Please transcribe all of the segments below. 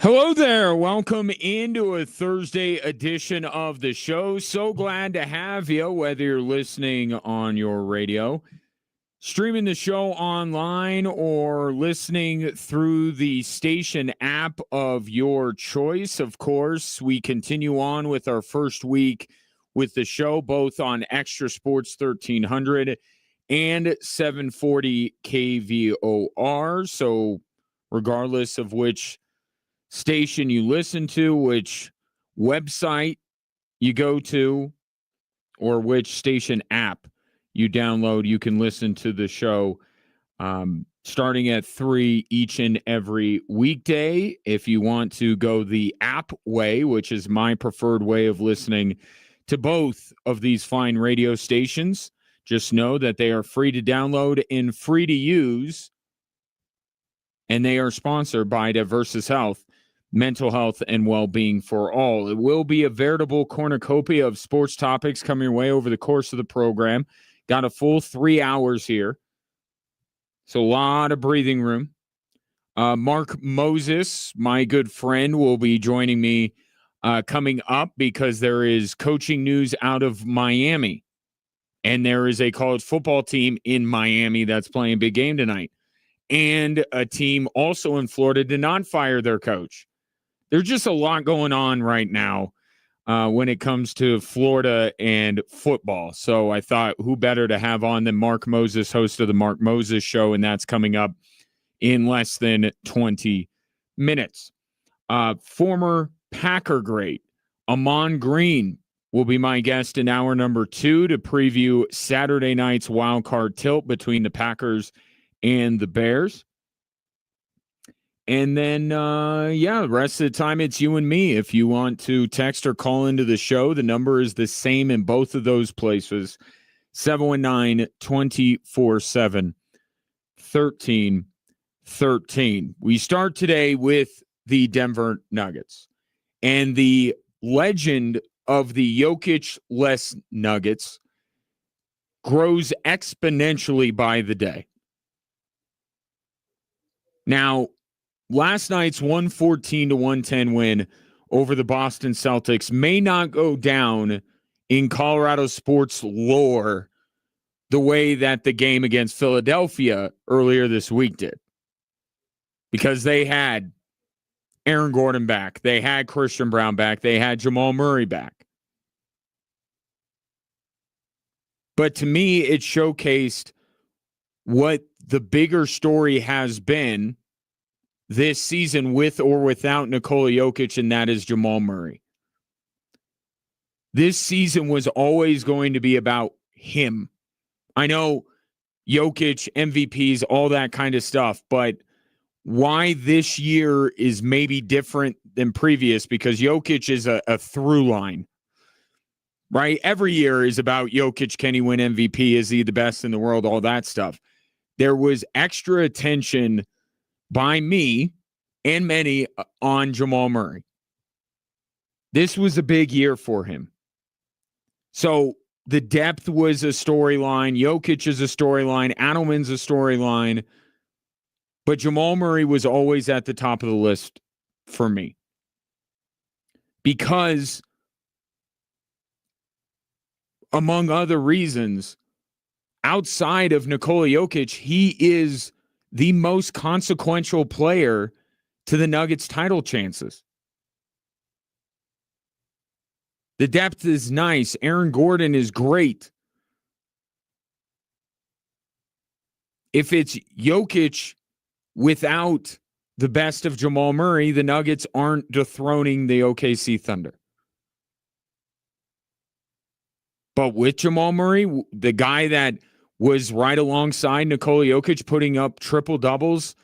Hello there. Welcome into a Thursday edition of the show. So glad to have you, whether you're listening on your radio, streaming the show online, or listening through the station app of your choice. Of course, we continue on with our first week with the show, both on Extra Sports 1300 and 740 KVOR. So regardless of which station you listen to, which website you go to, or which station app you download, you can listen to the show starting at 3 each and every weekday. If you want to go the app way, which is my preferred way of listening to both of these fine radio stations, just know that they are free to download and free to use, and they are sponsored by Diversus Health, mental health and well-being for all. It will be a veritable cornucopia of sports topics coming your way over the course of the program. Got a full 3 hours here, so a lot of breathing room. Mark Moses, my good friend, will be joining me coming up because there is coaching news out of Miami, and there is a college football team in Miami that's playing a big game tonight, and a team also in Florida did not fire their coach. There's just a lot going on right now when it comes to Florida and football. So I thought, who better to have on than Mark Moses, host of the Mark Moses Show, and that's coming up in less than 20 minutes. Former Packer great Amon Green will be my guest in hour number 2 to preview Saturday night's wild card tilt between the Packers and the Bears. And then, the rest of the time, it's you and me. If you want to text or call into the show, the number is the same in both of those places, 719-247-1313. We start today with the Denver Nuggets. And the legend of the Jokic-less Nuggets grows exponentially by the day. Now, last night's 114-110 win over the Boston Celtics may not go down in Colorado sports lore the way that the game against Philadelphia earlier this week did, because they had Aaron Gordon back, they had Christian Brown back, they had Jamal Murray back. But to me, it showcased what the bigger story has been this season with or without Nikola Jokic, and that is Jamal Murray. This season was always going to be about him. I know Jokic, MVPs, all that kind of stuff, but why this year is maybe different than previous, because Jokic is a through line, right? Every year is about Jokic. Can he win MVP? Is he the best in the world? All that stuff. There was extra attention by me and many on Jamal Murray. This was a big year for him. So the depth was a storyline. Jokic is a storyline. Adelman's a storyline. But Jamal Murray was always at the top of the list for me, because, among other reasons, outside of Nikola Jokic, he is the most consequential player to the Nuggets' title chances. The depth is nice. Aaron Gordon is great. If it's Jokic without the best of Jamal Murray, the Nuggets aren't dethroning the OKC Thunder. But with Jamal Murray, the guy that was right alongside Nikola Jokic putting up triple-doubles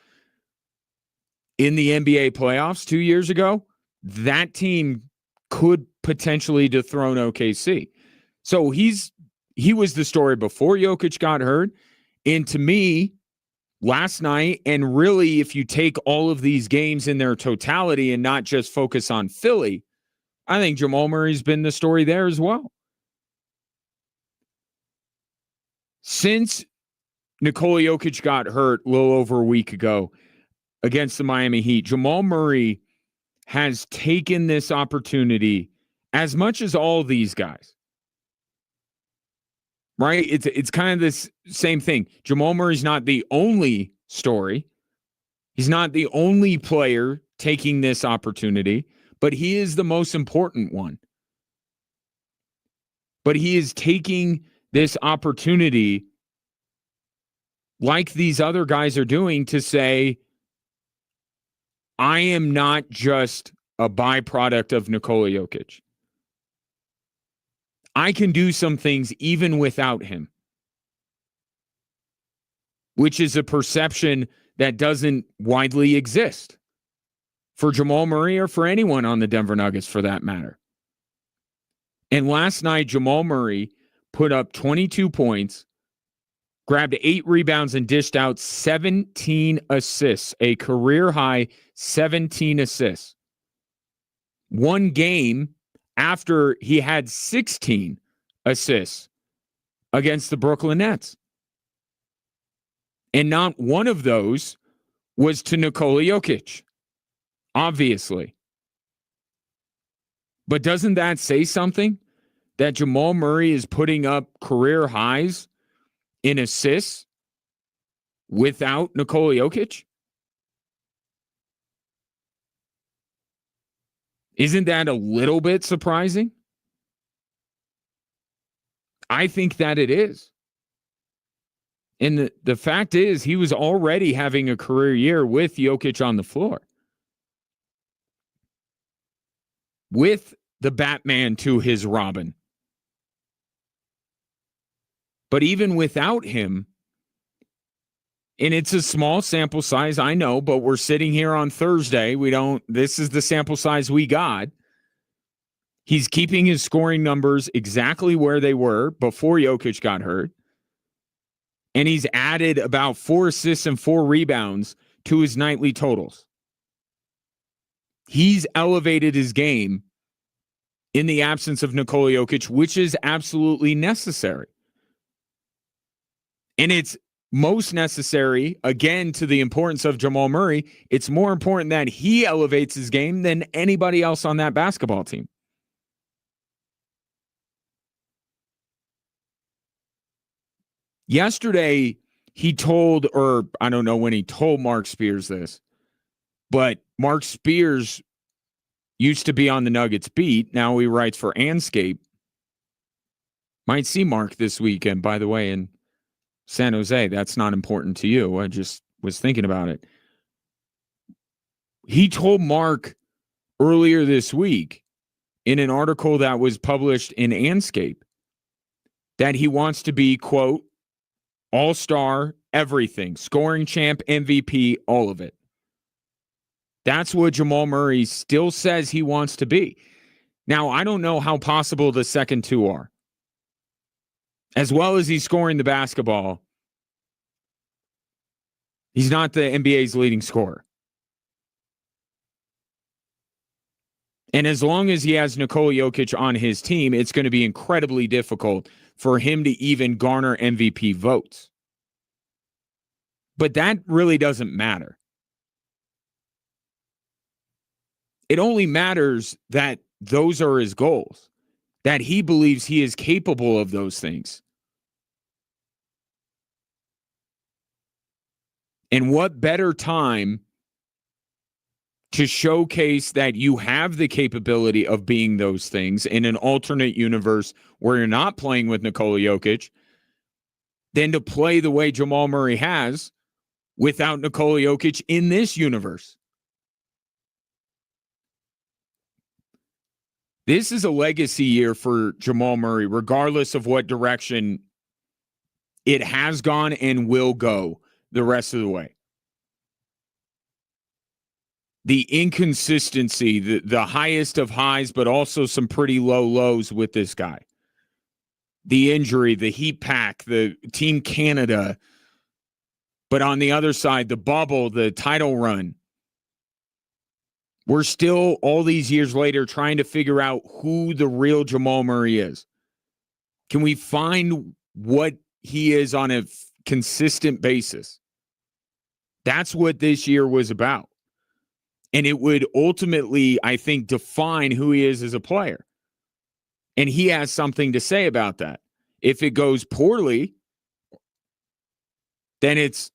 in the NBA playoffs 2 years ago, that team could potentially dethrone OKC. So he was the story before Jokic got hurt. And to me, last night, and really if you take all of these games in their totality and not just focus on Philly, I think Jamal Murray's been the story there as well. Since Nikola Jokic got hurt a little over a week ago against the Miami Heat, Jamal Murray has taken this opportunity as much as all these guys. Right? It's kind of this same thing. Jamal Murray's not the only story. He's not the only player taking this opportunity, but he is the most important one. But he is taking this opportunity like these other guys are doing to say, I am not just a byproduct of Nikola Jokic. I can do some things even without him, which is a perception that doesn't widely exist for Jamal Murray or for anyone on the Denver Nuggets for that matter. And last night, Jamal Murray put up 22 points, grabbed 8 rebounds, and dished out 17 assists, a career-high 17 assists. One game after he had 16 assists against the Brooklyn Nets. And not one of those was to Nikola Jokic, obviously. But doesn't that say something? That Jamal Murray is putting up career highs in assists without Nikola Jokic? Isn't that a little bit surprising? I think that it is. And the fact is, he was already having a career year with Jokic on the floor. With the Batman to his Robin. But even without him, and it's a small sample size, I know, but we're sitting here on Thursday. This is the sample size we got. He's keeping his scoring numbers exactly where they were before Jokic got hurt. And he's added about 4 assists and 4 rebounds to his nightly totals. He's elevated his game in the absence of Nikola Jokic, which is absolutely necessary. And it's most necessary, again, to the importance of Jamal Murray. It's more important that he elevates his game than anybody else on that basketball team. Yesterday, he told, or I don't know when he told Mark Spears this, but Mark Spears used to be on the Nuggets beat. Now he writes for Anscape. Might see Mark this weekend, by the way, in San Jose. That's not important to you. I just was thinking about it. He told Mark earlier this week in an article that was published in Anscape that he wants to be, quote, all-star, everything, scoring champ, MVP, all of it. That's what Jamal Murray still says he wants to be. Now, I don't know how possible the second two are. As well as he's scoring the basketball, he's not the NBA's leading scorer. And as long as he has Nikola Jokic on his team, it's going to be incredibly difficult for him to even garner MVP votes. But that really doesn't matter. It only matters that those are his goals, that he believes he is capable of those things. And what better time to showcase that you have the capability of being those things in an alternate universe where you're not playing with Nikola Jokic than to play the way Jamal Murray has without Nikola Jokic in this universe. This is a legacy year for Jamal Murray, regardless of what direction it has gone and will go the rest of the way. The inconsistency, the highest of highs, but also some pretty low lows with this guy. The injury, the heat pack, the Team Canada. But on the other side, the bubble, the title run. We're still, all these years later, trying to figure out who the real Jamal Murray is. Can we find what he is on a consistent basis? That's what this year was about. And it would ultimately, I think, define who he is as a player. And he has something to say about that. If it goes poorly, then it's,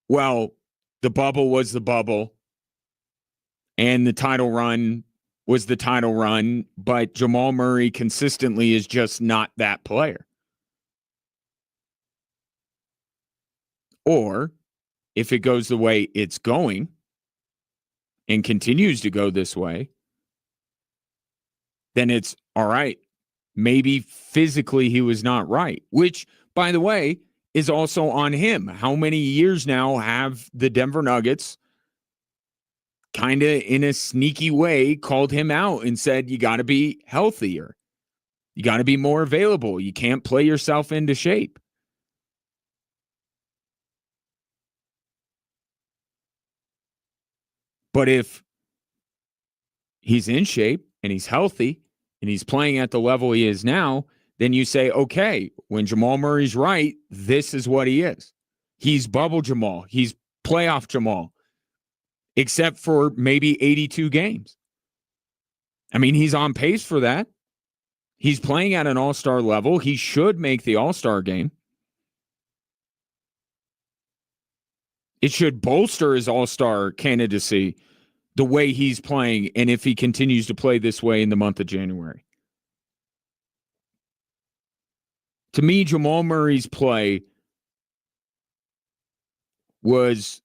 well, the bubble was the bubble and the title run was the title run, but Jamal Murray consistently is just not that player. Or if it goes the way it's going and continues to go this way, then it's all right. Maybe physically he was not right, which, by the way, is also on him. How many years now have the Denver Nuggets kind of in a sneaky way called him out and said, you got to be healthier. You got to be more available. You can't play yourself into shape. But if he's in shape and he's healthy and he's playing at the level he is now, then you say, okay, when Jamal Murray's right, this is what he is. He's bubble Jamal. He's playoff Jamal, except for maybe 82 games. I mean, he's on pace for that. He's playing at an all-star level. He should make the all-star game. It should bolster his all-star candidacy the way he's playing, and if he continues to play this way in the month of January. To me, Jamal Murray's play was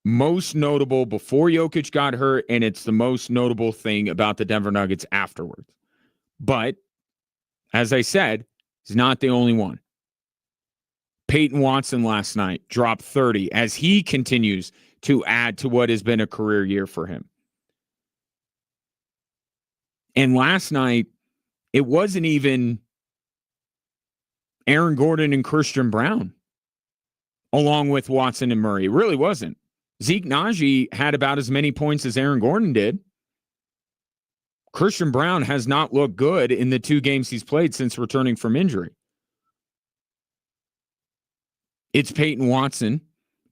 most notable before Jokic got hurt, and it's the most notable thing about the Denver Nuggets afterwards. But, as I said, he's not the only one. Peyton Watson last night dropped 30 as he continues to add to what has been a career year for him. And last night, it wasn't even Aaron Gordon and Christian Brown, along with Watson and Murray. It really wasn't. Zeke Naji had about as many points as Aaron Gordon did. Christian Brown has not looked good in the 2 games he's played since returning from injury. It's Peyton Watson.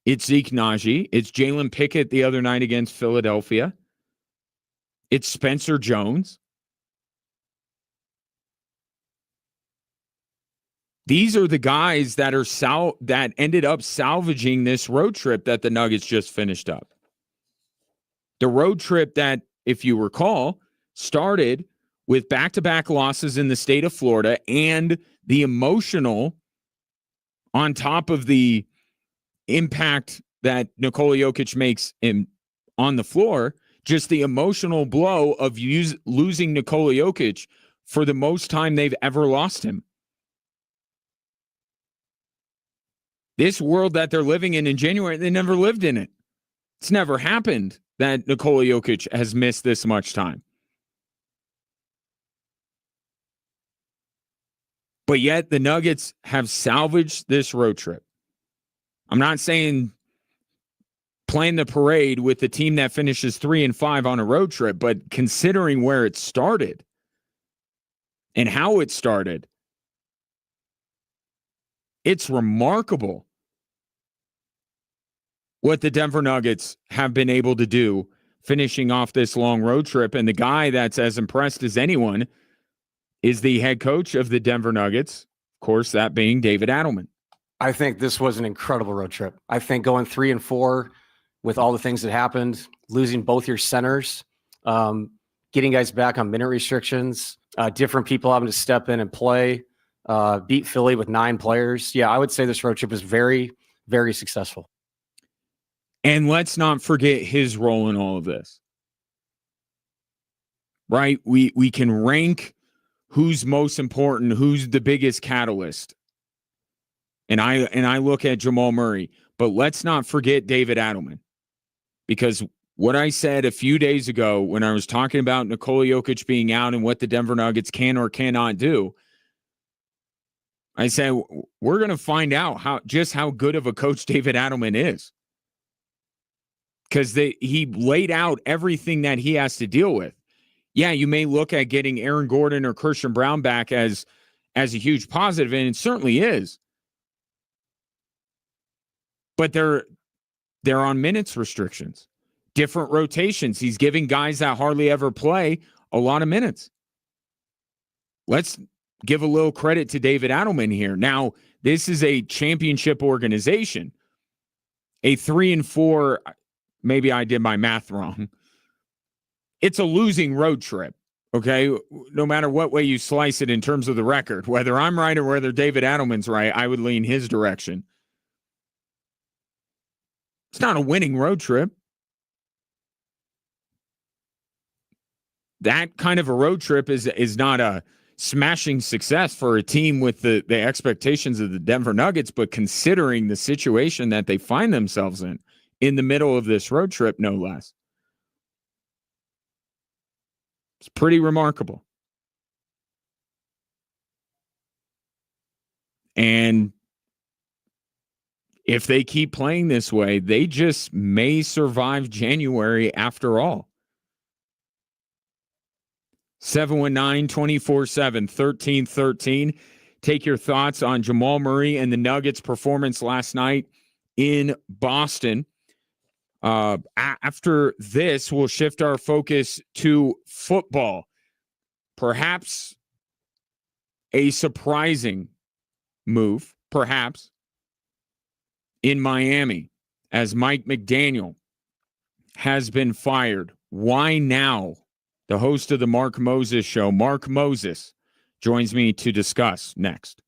It's Zeke Naji. It's Jalen Pickett the other night against Philadelphia. It's Spencer Jones. These are the guys that are that ended up salvaging this road trip that the Nuggets just finished up. The road trip that, if you recall, started with back-to-back losses in the state of Florida and the emotional, on top of the impact that Nikola Jokic makes on the floor, just the emotional blow of losing Nikola Jokic for the most time they've ever lost him. This world that they're living in January, they never lived in it. It's never happened that Nikola Jokic has missed this much time. But yet the Nuggets have salvaged this road trip. I'm not saying playing the parade with the team that finishes 3-5 on a road trip, but considering where it started and how it started, it's remarkable what the Denver Nuggets have been able to do finishing off this long road trip. And the guy that's as impressed as anyone is the head coach of the Denver Nuggets, of course, that being David Adelman. I think this was an incredible road trip. I think going 3-4 with all the things that happened, losing both your centers, getting guys back on minute restrictions, different people having to step in and play, beat Philly with 9 players. Yeah, I would say this road trip was very, very successful. And let's not forget his role in all of this. Right? We can rank who's most important, who's the biggest catalyst. And I look at Jamal Murray, but let's not forget David Adelman. Because what I said a few days ago when I was talking about Nikola Jokic being out and what the Denver Nuggets can or cannot do, I said we're going to find out how good of a coach David Adelman is. Because he laid out everything that he has to deal with. Yeah, you may look at getting Aaron Gordon or Christian Brown back as a huge positive, and it certainly is. But they're on minutes restrictions. different rotations. He's giving guys that hardly ever play a lot of minutes. Let's give a little credit to David Adelman here. Now, this is a championship organization. A 3-4, maybe I did my math wrong. It's a losing road trip, okay? No matter what way you slice it in terms of the record, whether I'm right or whether David Adelman's right, I would lean his direction. It's not a winning road trip. That kind of a road trip is not a smashing success for a team with the expectations of the Denver Nuggets, but considering the situation that they find themselves in the middle of this road trip, no less. It's pretty remarkable. And if they keep playing this way, they just may survive January after all. 719-247-1313. Take your thoughts on Jamal Murray and the Nuggets' performance last night in Boston. After this, we'll shift our focus to football. Perhaps a surprising move, perhaps, in Miami, as Mike McDaniel has been fired. Why now? The host of the Mark Moses Show, Mark Moses, joins me to discuss next.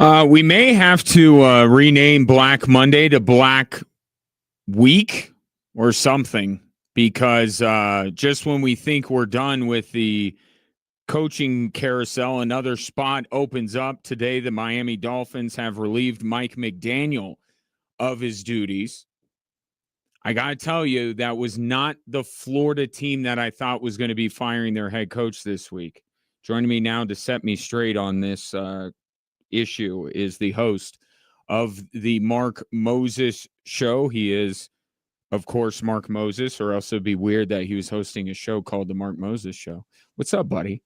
We may have to rename Black Monday to Black Week or something, because just when we think we're done with the coaching carousel, another spot opens up. Today, the Miami Dolphins have relieved Mike McDaniel of his duties. I got to tell you, that was not the Florida team that I thought was going to be firing their head coach this week. Joining me now to set me straight on this issue is the host of the Mark Moses Show. He is, of course, Mark Moses, or else it'd be weird that he was hosting a show called the Mark Moses Show. What's up, buddy?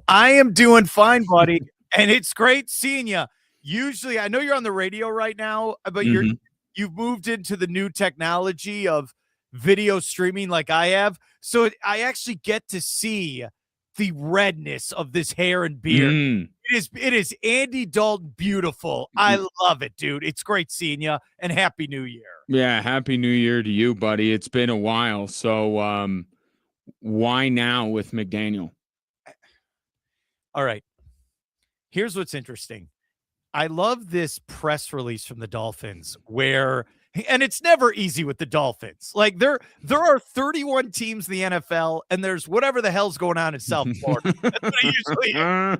I am doing fine, buddy, and it's great seeing you. Usually, I know you're on the radio right now, but you've moved into the new technology of video streaming like I have, so I actually get to see the redness of this hair and beard. It is Andy Dalton beautiful. I love it, dude. It's great seeing you, and Happy New Year. Yeah, Happy New Year to you, buddy. It's been a while. So why now with McDaniel? All right. Here's what's interesting. I love this press release from the Dolphins where, and it's never easy with the Dolphins. Like there are 31 teams in the NFL, and there's whatever the hell's going on in South Florida. That's what it usually is.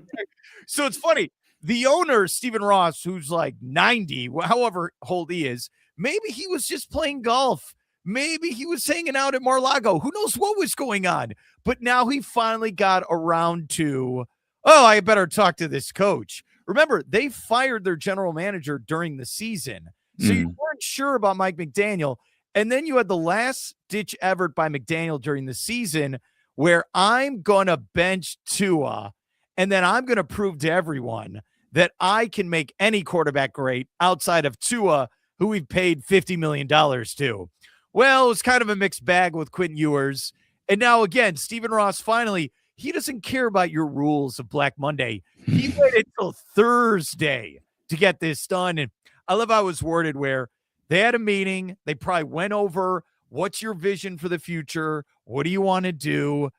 So it's funny. The owner, Stephen Ross, who's like 90, however old he is, maybe he was just playing golf. Maybe he was hanging out at Mar-a-Lago. Who knows what was going on? But now he finally got around to, oh, I better talk to this coach. Remember, they fired their general manager during the season. So you weren't sure about Mike McDaniel. And then you had the last-ditch effort by McDaniel during the season where I'm going to bench Tua, and then I'm going to prove to everyone that I can make any quarterback great outside of Tua, who we've paid $50 million to. Well, it was kind of a mixed bag with Quinn Ewers. And now, again, Stephen Ross finally – he doesn't care about your rules of Black Monday. He waited until Thursday to get this done. And I love how it was worded where they had a meeting. They probably went over what's your vision for the future? What do you want to do?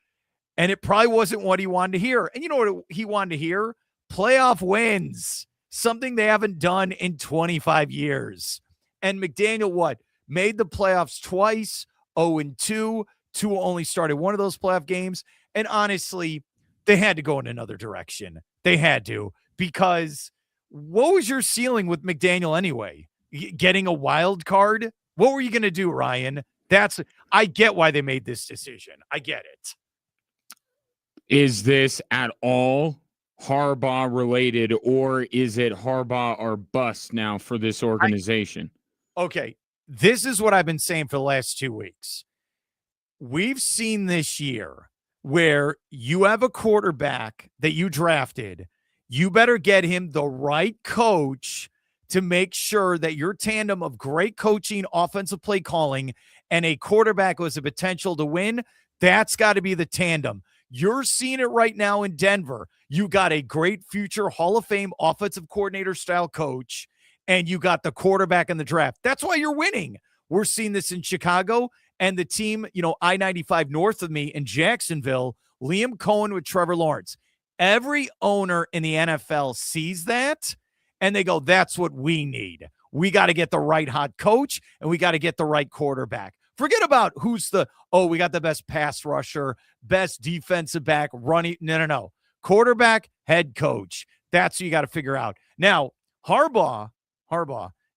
And it probably wasn't what he wanted to hear. And you know what he wanted to hear? Playoff wins, something they haven't done in 25 years. And McDaniel, what? Made the playoffs twice, 0-2. Tua only started one of those playoff games. And honestly, they had to go in another direction. They had to, because what was your ceiling with McDaniel anyway? Getting a wild card? What were you going to do, Ryan? I get why they made this decision. I get it. Is this at all Harbaugh related, or is it Harbaugh or bust now for this organization? Okay, this is what I've been saying for the last 2 weeks. We've seen this year where you have a quarterback that you drafted, you better get him the right coach to make sure that your tandem of great coaching, offensive play calling, and a quarterback with a potential to win, that's got to be the tandem. You're seeing it right now in Denver. You got a great future Hall of Fame offensive coordinator style coach, and you got the quarterback in the draft. That's why you're winning. We're seeing this in Chicago. And the team, I-95 north of me in Jacksonville, Liam Cohen with Trevor Lawrence. Every owner in the NFL sees that, and they go, that's what we need. We got to get the right hot coach, and we got to get the right quarterback. Forget about we got the best pass rusher, best defensive back, running. No. Quarterback, head coach. That's what you got to figure out. Now, Harbaugh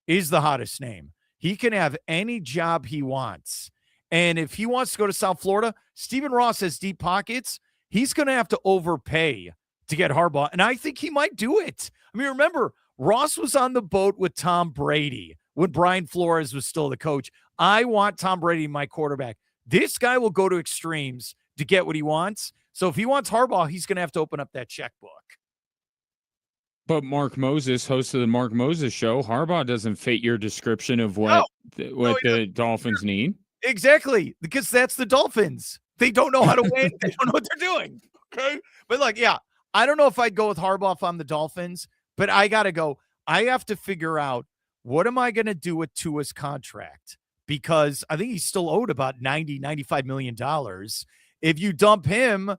is the hottest name. He can have any job he wants. And if he wants to go to South Florida, Stephen Ross has deep pockets. He's going to have to overpay to get Harbaugh, and I think he might do it. I mean, remember, Ross was on the boat with Tom Brady when Brian Flores was still the coach. I want Tom Brady, my quarterback. This guy will go to extremes to get what he wants. So if he wants Harbaugh, he's going to have to open up that checkbook. But Mark Moses, host of the Mark Moses Show, Harbaugh doesn't fit your description of what the Dolphins need. Exactly, because that's the Dolphins. They don't know how to win. They don't know what they're doing. Okay, but I don't know if I'd go with Harbaugh if I'm the Dolphins, but I got to go. I have to figure out what am I going to do with Tua's contract, because I think he's still owed about $95 million. If you dump him,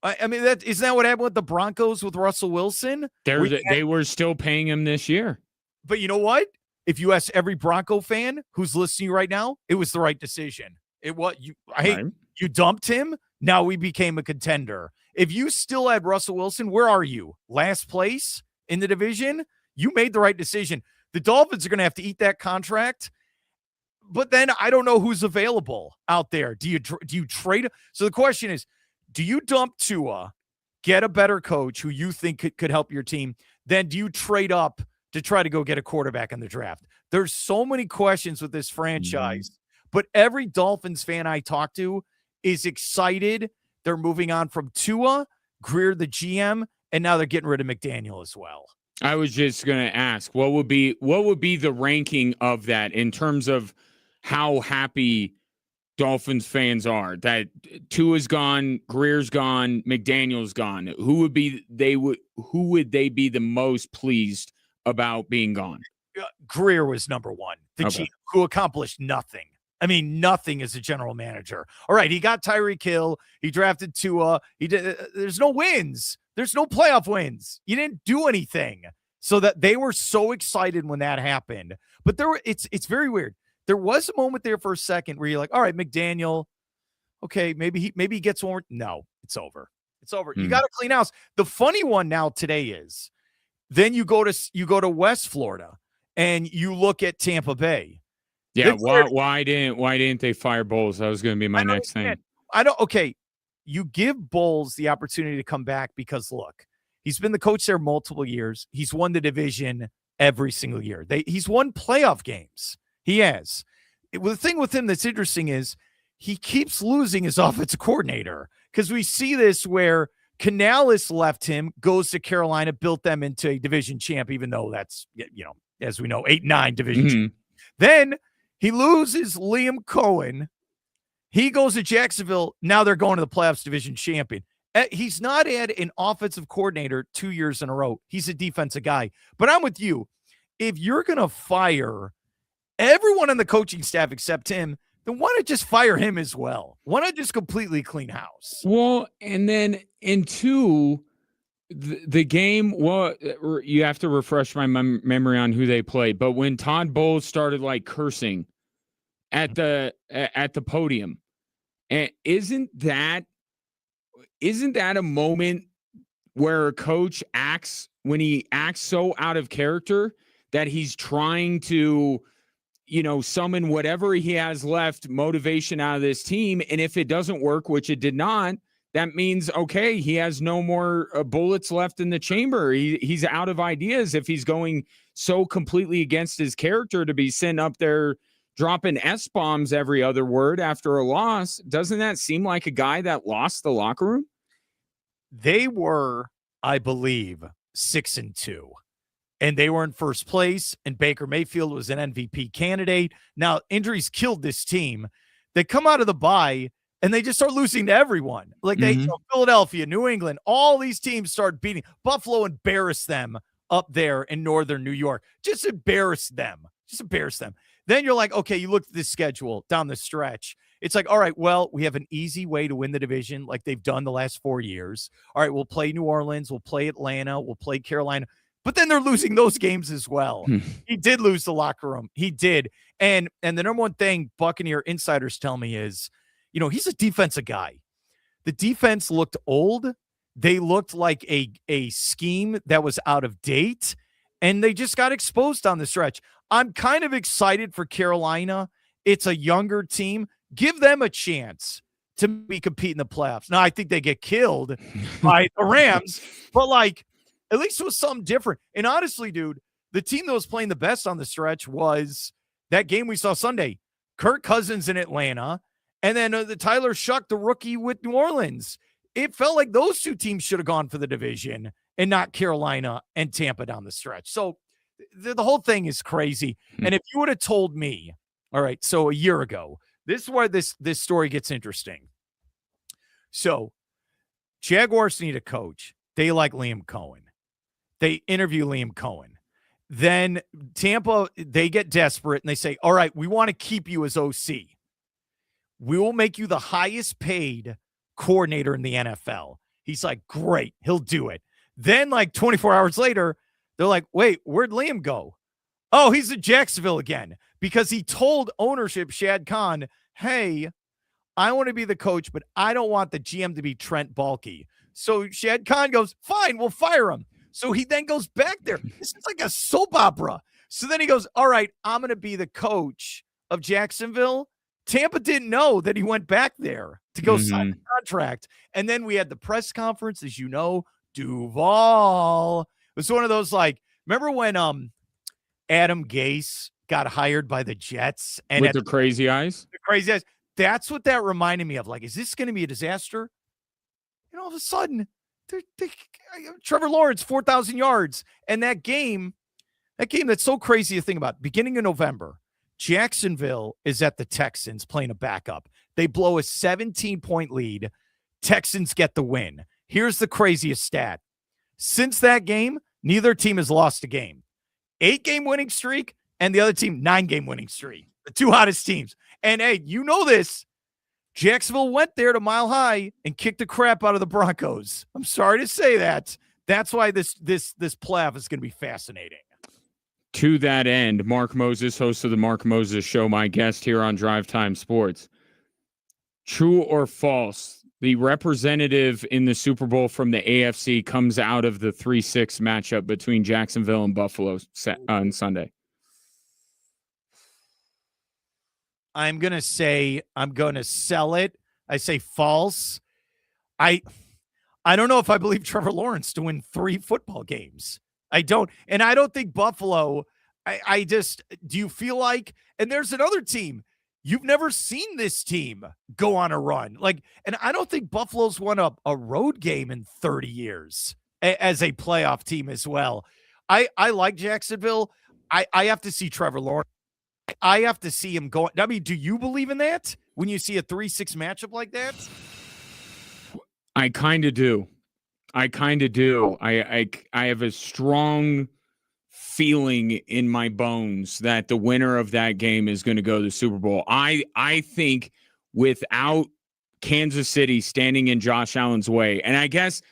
I mean, isn't that what happened with the Broncos with Russell Wilson? They were still paying him this year. But you know what? If you ask every Bronco fan who's listening right now, it was the right decision. You dumped him. Now we became a contender. If you still had Russell Wilson, where are you? Last place in the division? You made the right decision. The Dolphins are going to have to eat that contract. But then I don't know who's available out there. Do you trade? So the question is, do you dump Tua, get a better coach who you think could help your team? Then do you trade up to try to go get a quarterback in the draft? There's so many questions with this franchise, but every Dolphins fan I talk to is excited. They're moving on from Tua, Greer, the GM, and now they're getting rid of McDaniel as well. I was just going to ask, what would be the ranking of that in terms of how happy Dolphins fans are that Tua's gone, Greer's gone, McDaniel's gone? Who would they be the most pleased about being gone? Greer was number one, the GM, who accomplished nothing. I mean, nothing as a general manager. All right, he got Tyreek Hill. He drafted Tua. There's no wins. There's no playoff wins. You didn't do anything. So that they were so excited when that happened. But it's very weird. There was a moment there for a second where you're like, all right, McDaniel, okay, maybe he gets one more. No, it's over. It's over. You got to clean house. The funny one now today is then you go to West Florida and you look at Tampa Bay. Yeah, why didn't they fire Bowles? That was going to be my next thing. Okay, you give Bowles the opportunity to come back because look, he's been the coach there multiple years. He's won the division every single year. He's won playoff games. He has. The thing with him that's interesting is he keeps losing his offensive coordinator because we see this where Canales left him, goes to Carolina, built them into a division champ, even though that's, as we know, 8-9 division champ. Then he loses Liam Cohen. He goes to Jacksonville. Now they're going to the playoffs division champion. He's not had an offensive coordinator 2 years in a row. He's a defensive guy. But I'm with you. If you're going to fire everyone on the coaching staff except him, then why not just fire him as well? Why not just completely clean house? Well, and then in two, the game, well, you have to refresh my memory on who they played. But when Todd Bowles started like cursing at the podium, and isn't that a moment where a coach acts so out of character that he's trying to, summon whatever he has left motivation out of this team. And if it doesn't work, which it did not, that means, okay, he has no more bullets left in the chamber. He's out of ideas if he's going so completely against his character to be sitting up there dropping S-bombs every other word after a loss. Doesn't that seem like a guy that lost the locker room? They were, I believe, 6-2. And they were in first place, and Baker Mayfield was an MVP candidate. Now, injuries killed this team. They come out of the bye, and they just start losing to everyone. Like Philadelphia, New England, all these teams start beating. Buffalo embarrassed them up there in northern New York. Just embarrassed them. Then you're like, okay, you look at this schedule down the stretch. It's like, all right, well, we have an easy way to win the division like they've done the last 4 years. All right, we'll play New Orleans. We'll play Atlanta. We'll play Carolina. But then they're losing those games as well. He did lose the locker room. He did. And the number one thing Buccaneer insiders tell me is, he's a defensive guy. The defense looked old. They looked like a scheme that was out of date, and they just got exposed on the stretch. I'm kind of excited for Carolina. It's a younger team. Give them a chance to be competing in the playoffs. Now, I think they get killed by the Rams, but at least it was something different. And honestly, dude, the team that was playing the best on the stretch was that game we saw Sunday. Kirk Cousins in Atlanta, and then the Tyler Shuck, the rookie with New Orleans. It felt like those two teams should have gone for the division and not Carolina and Tampa down the stretch. So the whole thing is crazy. And if you would have told me, all right, so a year ago, this is where this story gets interesting. So Jaguars need a coach. They like Liam Cohen. They interview Liam Cohen. Then Tampa, they get desperate and they say, all right, we want to keep you as OC. We will make you the highest paid coordinator in the NFL. He's like, great, he'll do it. Then like 24 hours later, they're like, wait, where'd Liam go? Oh, he's in Jacksonville again because he told ownership, Shad Khan, hey, I want to be the coach, but I don't want the GM to be Trent Baalke. So Shad Khan goes, fine, we'll fire him. So he then goes back there. This is like a soap opera. So then he goes, all right, I'm going to be the coach of Jacksonville. Tampa didn't know that he went back there to go sign the contract. And then we had the press conference, as you know, Duval. It was one of those like, remember when Adam Gase got hired by the Jets and with the crazy eyes? The crazy eyes. That's what that reminded me of. Like, is this going to be a disaster? And all of a sudden, Trevor Lawrence, 4,000 yards. And that game that's so crazy to think about, beginning of November, Jacksonville is at the Texans playing a backup. They blow a 17-point lead. Texans get the win. Here's the craziest stat. Since that game, neither team has lost a game. 8-game winning streak, and the other team, 9-game winning streak. The two hottest teams. And hey, you know this. Jacksonville went there to Mile High and kicked the crap out of the Broncos. I'm sorry to say that. That's why this playoff is going to be fascinating. To that end, Mark Moses, host of the Mark Moses Show, my guest here on Drive Time Sports. True or false, the representative in the Super Bowl from the AFC comes out of the 3-6 matchup between Jacksonville and Buffalo on Sunday? I'm going to sell it. I say false. I don't know if I believe Trevor Lawrence to win 3 football games. I don't. And I don't think Buffalo, do you feel like, and there's another team, you've never seen this team go on a run. Like, and I don't think Buffalo's won a road game in 30 years as a playoff team as well. I like Jacksonville. I have to see Trevor Lawrence. I have to see him go. I mean, do you believe in that when you see a 3-6 matchup like that? I kind of do. I have a strong feeling in my bones that the winner of that game is going to go to the Super Bowl. I think without Kansas City standing in Josh Allen's way, and I guess,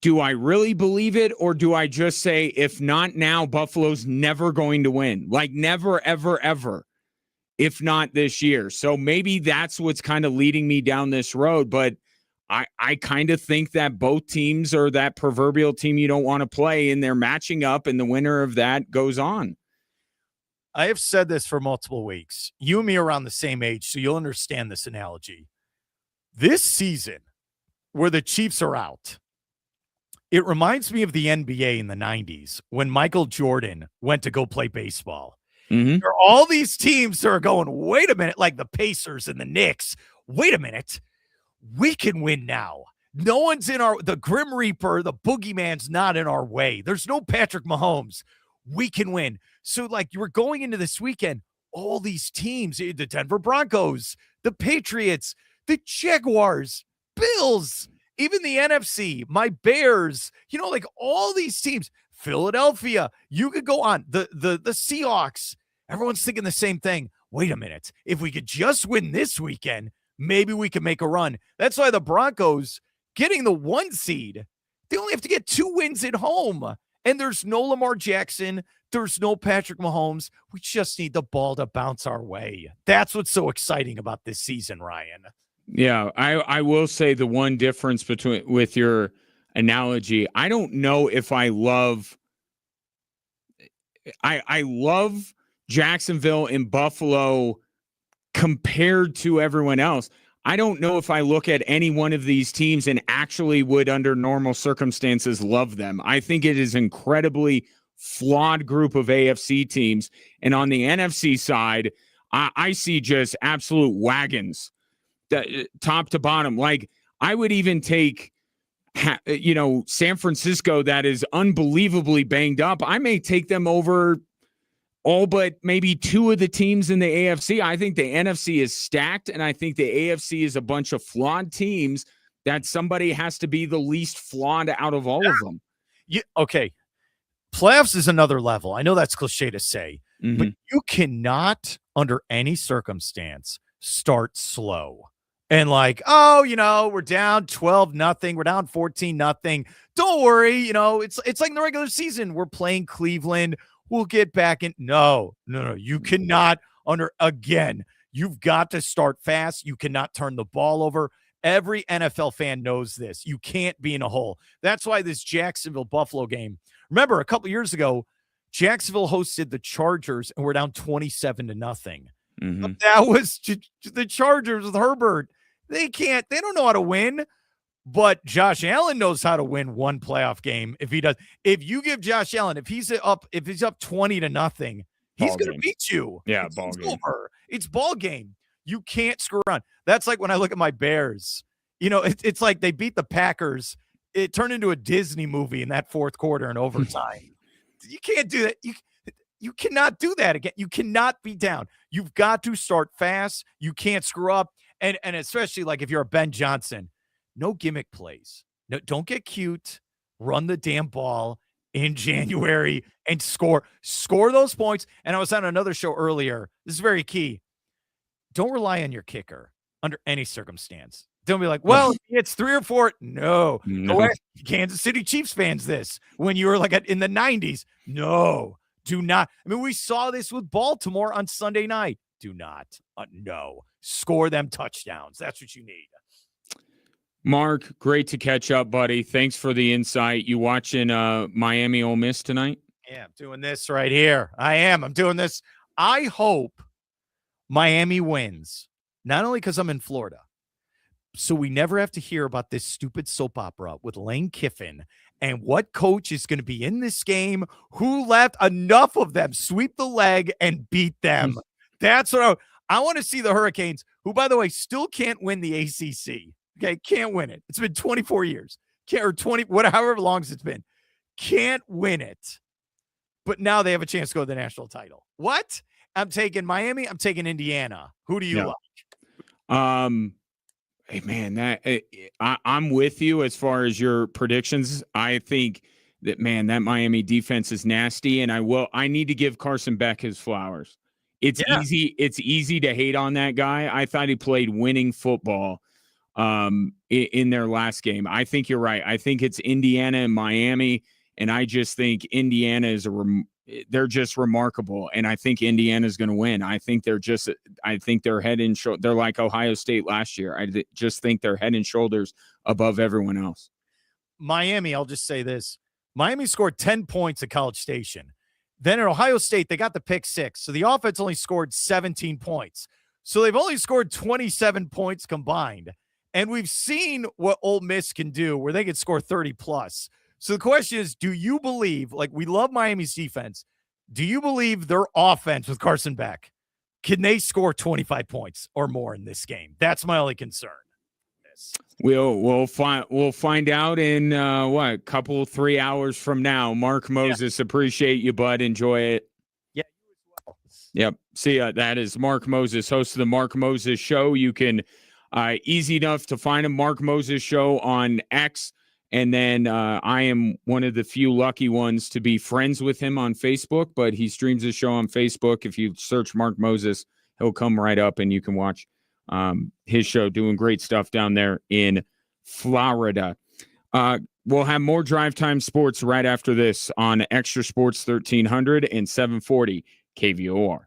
do I really believe it, or do I just say, if not now, Buffalo's never going to win? Like, never, ever, ever, if not this year. So maybe that's what's kind of leading me down this road. But I kind of think that both teams are that proverbial team you don't want to play, and they're matching up, and the winner of that goes on. I have said this for multiple weeks. You and me are around the same age, so you'll understand this analogy. This season, where the Chiefs are out, it reminds me of the NBA in the 90s when Michael Jordan went to go play baseball. Mm-hmm. There are all these teams that are going, wait a minute, like the Pacers and the Knicks. Wait a minute. We can win now. No one's the Grim Reaper, the boogeyman's not in our way. There's no Patrick Mahomes. We can win. So, like, you were going into this weekend, all these teams, the Denver Broncos, the Patriots, the Jaguars, Bills, even the NFC, my Bears, like all these teams, Philadelphia, you could go on, the Seahawks. Everyone's thinking the same thing. Wait a minute. If we could just win this weekend, maybe we can make a run. That's why the Broncos getting the 1 seed, they only have to get 2 wins at home. And there's no Lamar Jackson. There's no Patrick Mahomes. We just need the ball to bounce our way. That's what's so exciting about this season, Ryan. Yeah, I will say the one difference with your analogy, I don't know if I love Jacksonville and Buffalo compared to everyone else. I don't know if I look at any one of these teams and actually would, under normal circumstances, love them. I think it is incredibly flawed group of AFC teams. And on the NFC side, I see just absolute wagons, top to bottom. Like, I would even take, San Francisco, that is unbelievably banged up. I may take them over all but maybe 2 of the teams in the AFC. I think the NFC is stacked, and I think the AFC is a bunch of flawed teams that somebody has to be the least flawed out of all of them. Okay. Playoffs is another level. I know that's cliche to say, but you cannot, under any circumstance, start slow. and like, oh, we're down 12-0, we're down 14-0. Don't worry, it's like in the regular season. We're playing Cleveland. We'll get back in. No. You cannot again. You've got to start fast. You cannot turn the ball over. Every NFL fan knows this. You can't be in a hole. That's why this Jacksonville Buffalo game. Remember, a couple years ago, Jacksonville hosted the Chargers and we're down 27-0. Mm-hmm. That was the Chargers with Herbert. They don't know how to win, but Josh Allen knows how to win one playoff game. If he does, if you give Josh Allen, if he's up 20-0, he's going to beat you. Yeah, it's ball game. Over. It's ball game. You can't screw around. That's like when I look at my Bears. It's like they beat the Packers. It turned into a Disney movie in that fourth quarter in overtime. You can't do that. You cannot do that again. You cannot be down. You've got to start fast. You can't screw up. And especially like if you're a Ben Johnson, no gimmick plays. No, don't get cute. Run the damn ball in January and score those points. And I was on another show earlier. This is very key. Don't rely on your kicker under any circumstance. Don't be like, well, it's 3 or 4. No. Go ask Kansas City Chiefs fans this when you were like in the 90s. No, do not. I mean, we saw this with Baltimore on Sunday night. Do not. No. Score them touchdowns. That's what you need. Mark, great to catch up, buddy. Thanks for the insight. You watching Miami Ole Miss tonight? Yeah, I'm doing this right here. I am. I'm doing this. I hope Miami wins, not only because I'm in Florida, so we never have to hear about this stupid soap opera with Lane Kiffin and what coach is going to be in this game, who left. Enough of them. Sweep the leg and beat them. That's what I want to see. The Hurricanes, who, by the way, still can't win the ACC. Okay, can't win it. It's been 24 years. Or 20, however long it's been. Can't win it. But now they have a chance to go to the national title. What? I'm taking Miami. I'm taking Indiana. Who do you like? Hey man, I'm with you as far as your predictions. I think that that Miami defense is nasty, and I need to give Carson Beck his flowers. It's easy to hate on that guy. I thought he played winning football in their last game. I think you're right. I think it's Indiana and Miami, and I just think Indiana is they're just remarkable, and I think Indiana's going to win. I think they're head and shoulders. They're like Ohio State last year. I just think they're head and shoulders above everyone else. Miami, I'll just say this. Miami scored 10 points at College Station. Then at Ohio State, they got the pick 6. So the offense only scored 17 points. So they've only scored 27 points combined. And we've seen what Ole Miss can do where they can score 30 plus. So the question is, do you believe, like we love Miami's defense, do you believe their offense with Carson Beck, can they score 25 points or more in this game? That's my only concern. We'll find out in a couple 3 hours from now. Mark Moses, appreciate you, bud. Enjoy it. Yeah, you as well. Yep. See ya. That is Mark Moses, host of the Mark Moses Show. You can easy enough to find him, Mark Moses Show on X. And then I am one of the few lucky ones to be friends with him on Facebook, but he streams his show on Facebook. If you search Mark Moses, he'll come right up and you can watch his show, doing great stuff down there in Florida. We'll have more Drive Time Sports right after this on Extra Sports 1300 and 740 KVOR.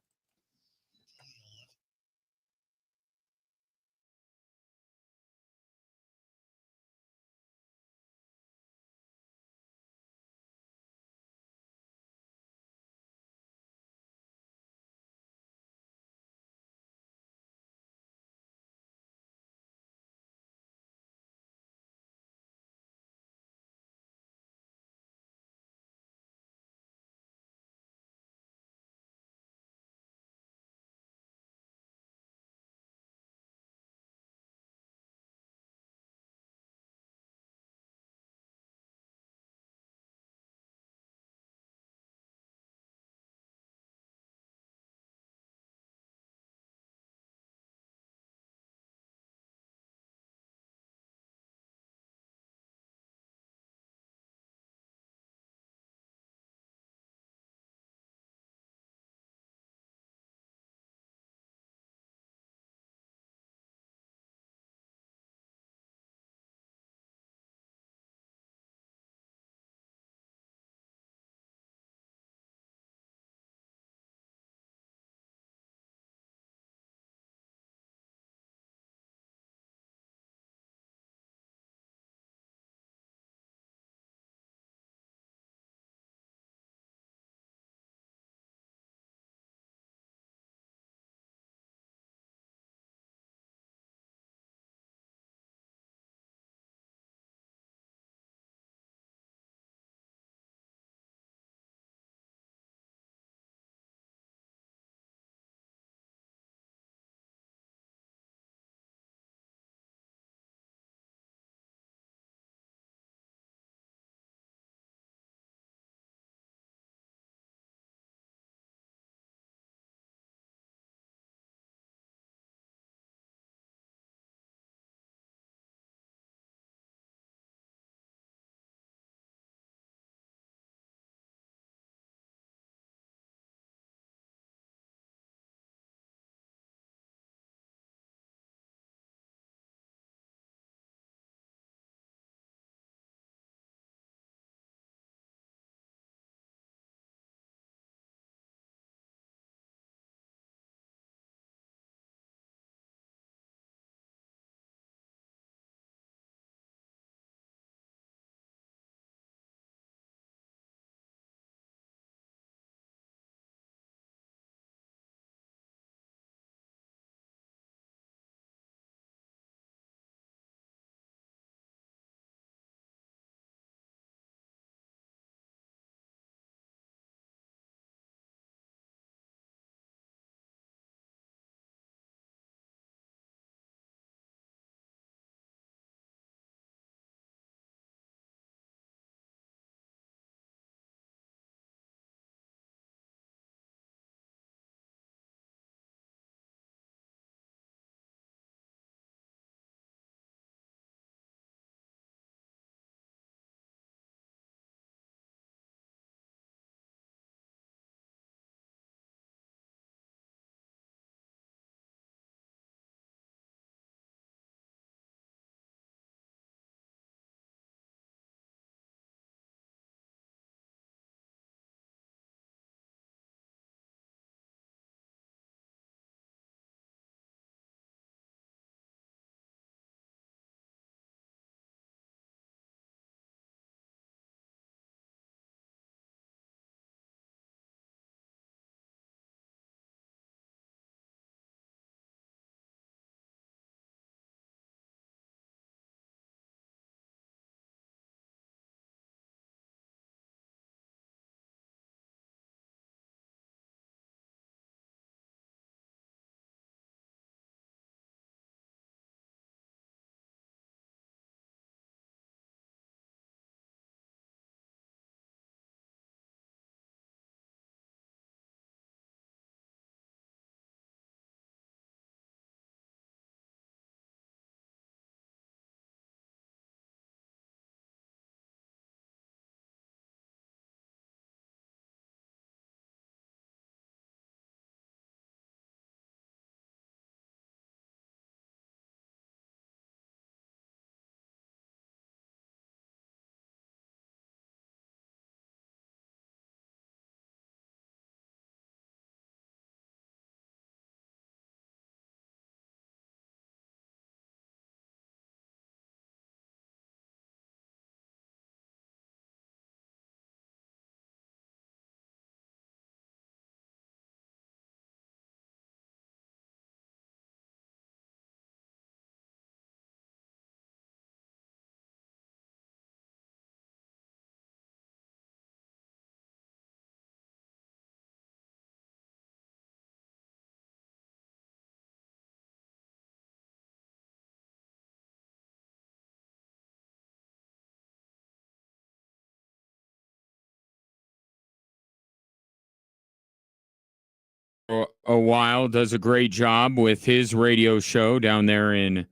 a while, does a great job with his radio show down there in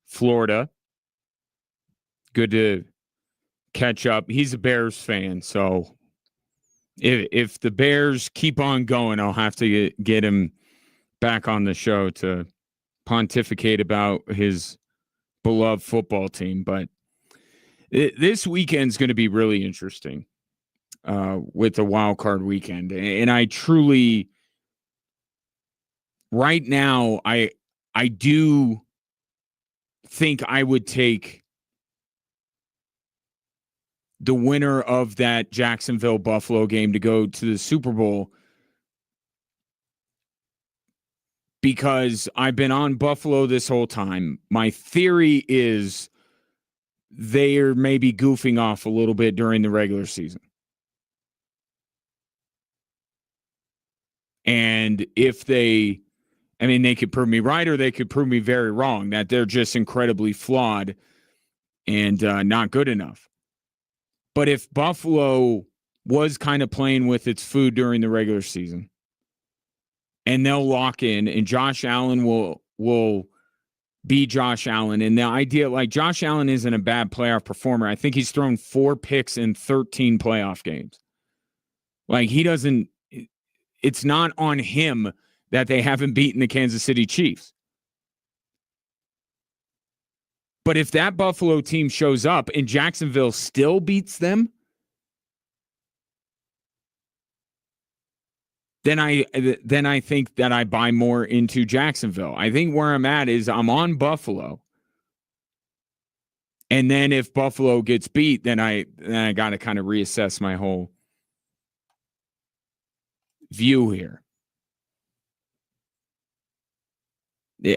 Florida. Good to catch up. He's a Bears fan, so if the Bears keep on going, I'll have to get him back on the show to pontificate about his beloved football team. But this weekend's going to be really interesting with the wild card weekend, and I truly, right now, I do think I would take the winner of that Jacksonville Buffalo game to go to the Super Bowl, because I've been on Buffalo this whole time. My theory is they are maybe goofing off a little bit during the regular season. And if they could prove me right or they could prove me very wrong, that they're just incredibly flawed and not good enough. But if Buffalo was kind of playing with its food during the regular season, and they'll lock in, and Josh Allen will be Josh Allen. And the idea, like, Josh Allen isn't a bad playoff performer. I think he's thrown 4 picks in 13 playoff games. Like, it's not on him that they haven't beaten the Kansas City Chiefs. But if that Buffalo team shows up and Jacksonville still beats them, then I think that I buy more into Jacksonville. I think where I'm at is I'm on Buffalo. And then if Buffalo gets beat, then I got to kind of reassess my whole view here.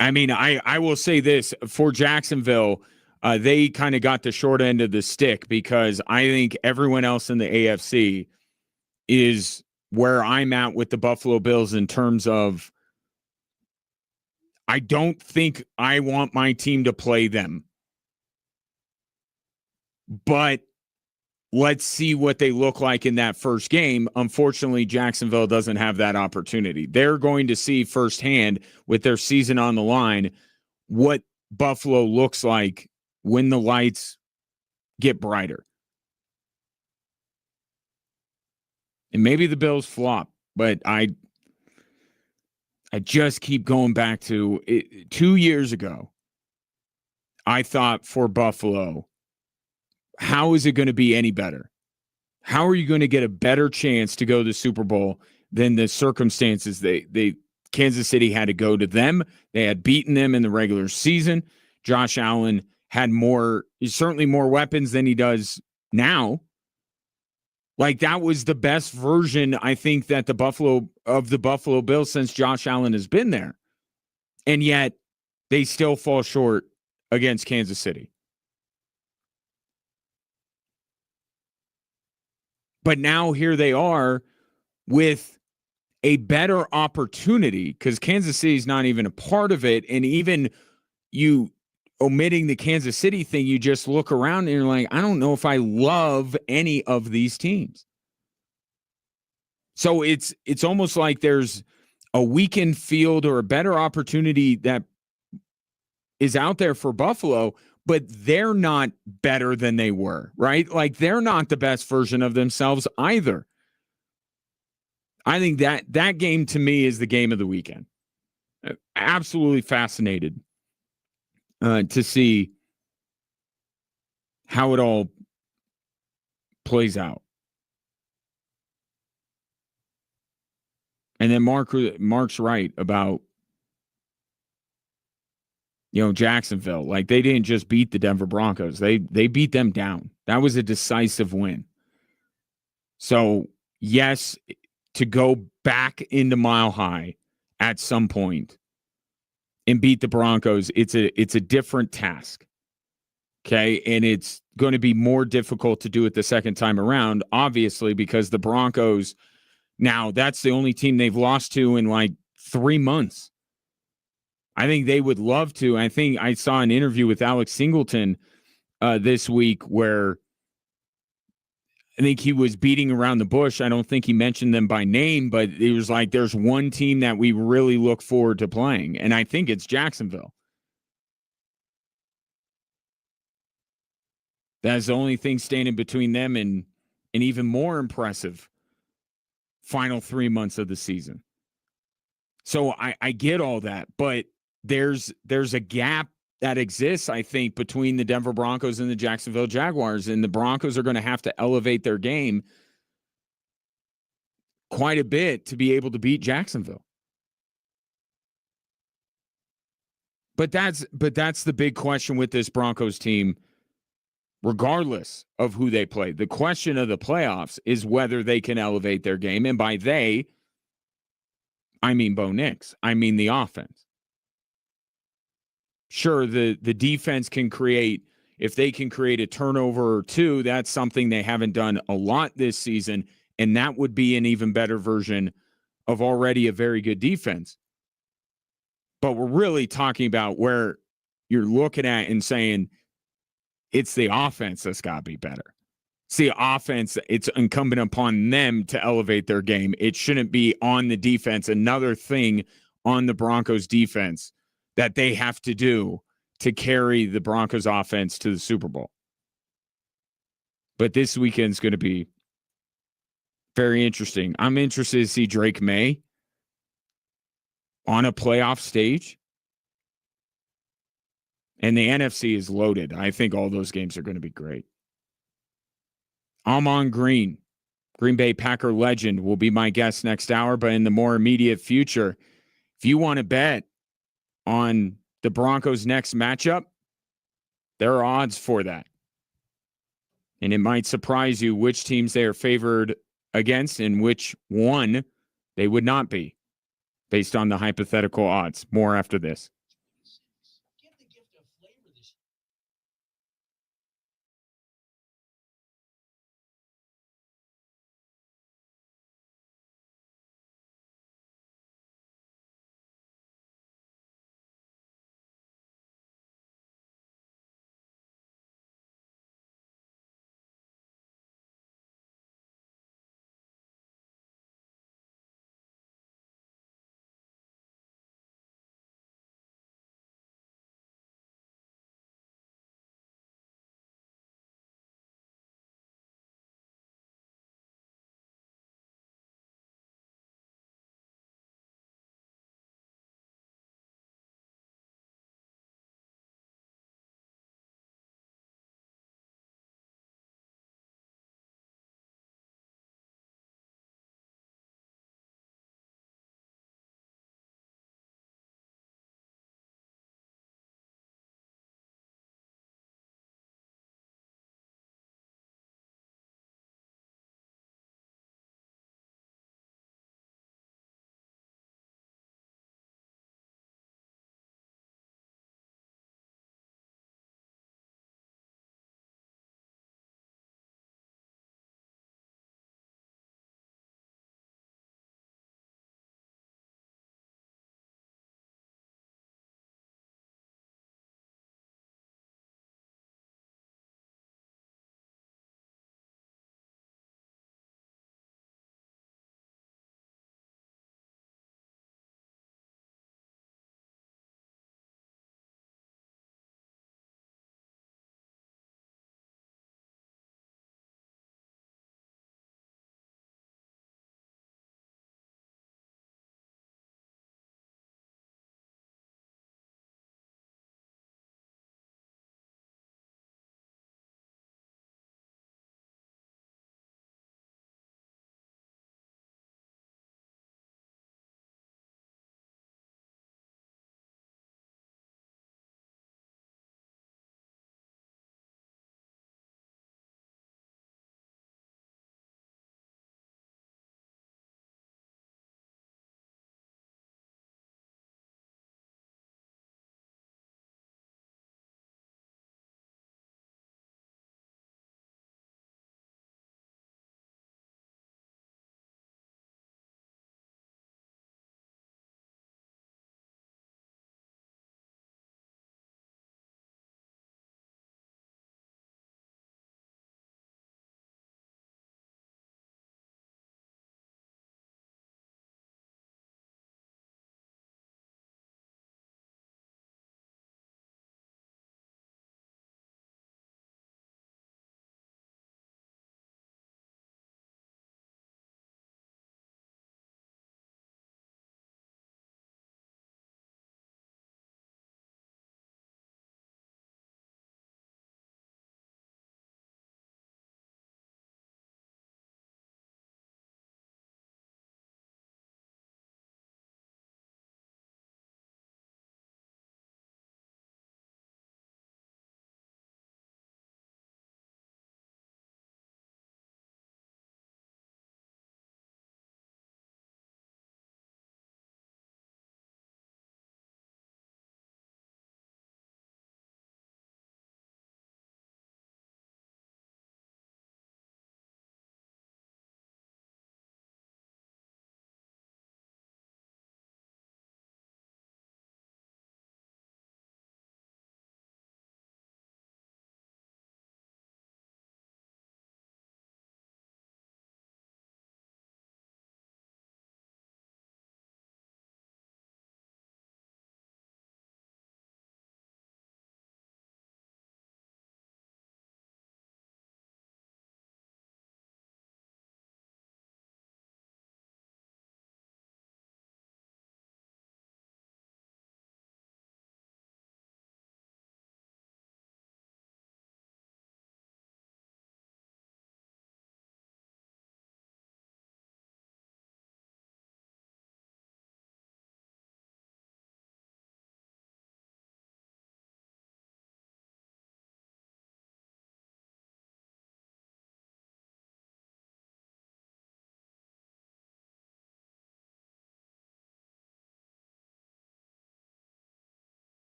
I mean, I will say this for Jacksonville, they kind of got the short end of the stick, because I think everyone else in the AFC is where I'm at with the Buffalo Bills in terms of, I don't think I want my team to play them. But let's see what they look like in that first game. Unfortunately, Jacksonville doesn't have that opportunity. They're going to see firsthand, with their season on the line, what Buffalo looks like when the lights get brighter. And maybe the Bills flop, but I just keep going back to it. 2 years ago, I thought for Buffalo, how is it going to be any better? How are you going to get a better chance to go to the Super Bowl than the circumstances Kansas City had to go to them? They had beaten them in the regular season. Josh Allen had certainly more weapons than he does now. Like, that was the best version, I think, that the Buffalo Bills since Josh Allen has been there. And yet they still fall short against Kansas City. But now here they are with a better opportunity, because Kansas City is not even a part of it. And even you omitting the Kansas City thing, you just look around and you're like, I don't know if I love any of these teams. So it's almost like there's a weakened field or a better opportunity that is out there for Buffalo, but they're not better than they were, right? Like, they're not the best version of themselves either. I think that game, to me, is the game of the weekend. Absolutely fascinated to see how it all plays out. And then Mark's right about, Jacksonville. Like, they didn't just beat the Denver Broncos. They beat them down. That was a decisive win. So, yes, to go back into Mile High at some point and beat the Broncos, it's a different task. Okay? And it's going to be more difficult to do it the second time around, obviously, because the Broncos, now that's the only team they've lost to in like 3 months. I think they would love to. I think I saw an interview with Alex Singleton this week where I think he was beating around the bush. I don't think he mentioned them by name, but it was like there's one team that we really look forward to playing, and I think it's Jacksonville. That's the only thing standing between them and an even more impressive final 3 months of the season. So I get all that, but there's a gap that exists, I think, between the Denver Broncos and the Jacksonville Jaguars, and the Broncos are going to have to elevate their game quite a bit to be able to beat Jacksonville. But that's the big question with this Broncos team, regardless of who they play. The question of the playoffs is whether they can elevate their game. And by they, I mean Bo Nix. I mean the offense. Sure, the defense can create, if they can create a turnover or two, that's something they haven't done a lot this season. And that would be an even better version of already a very good defense. But we're really talking about where you're looking at and saying it's the offense that's got to be better. It's the offense. It's incumbent upon them to elevate their game. It shouldn't be on the defense. Another thing on the Broncos defense that they have to do to carry the Broncos offense to the Super Bowl. But this weekend's going to be very interesting. I'm interested to see Drake May on a playoff stage. And the NFC is loaded. I think all those games are going to be great. Amon Green, Green Bay Packer legend, will be my guest next hour. But in the more immediate future, if you want to bet on the Broncos' next matchup, there are odds for that. And it might surprise you which teams they are favored against and which one they would not be, based on the hypothetical odds. More after this.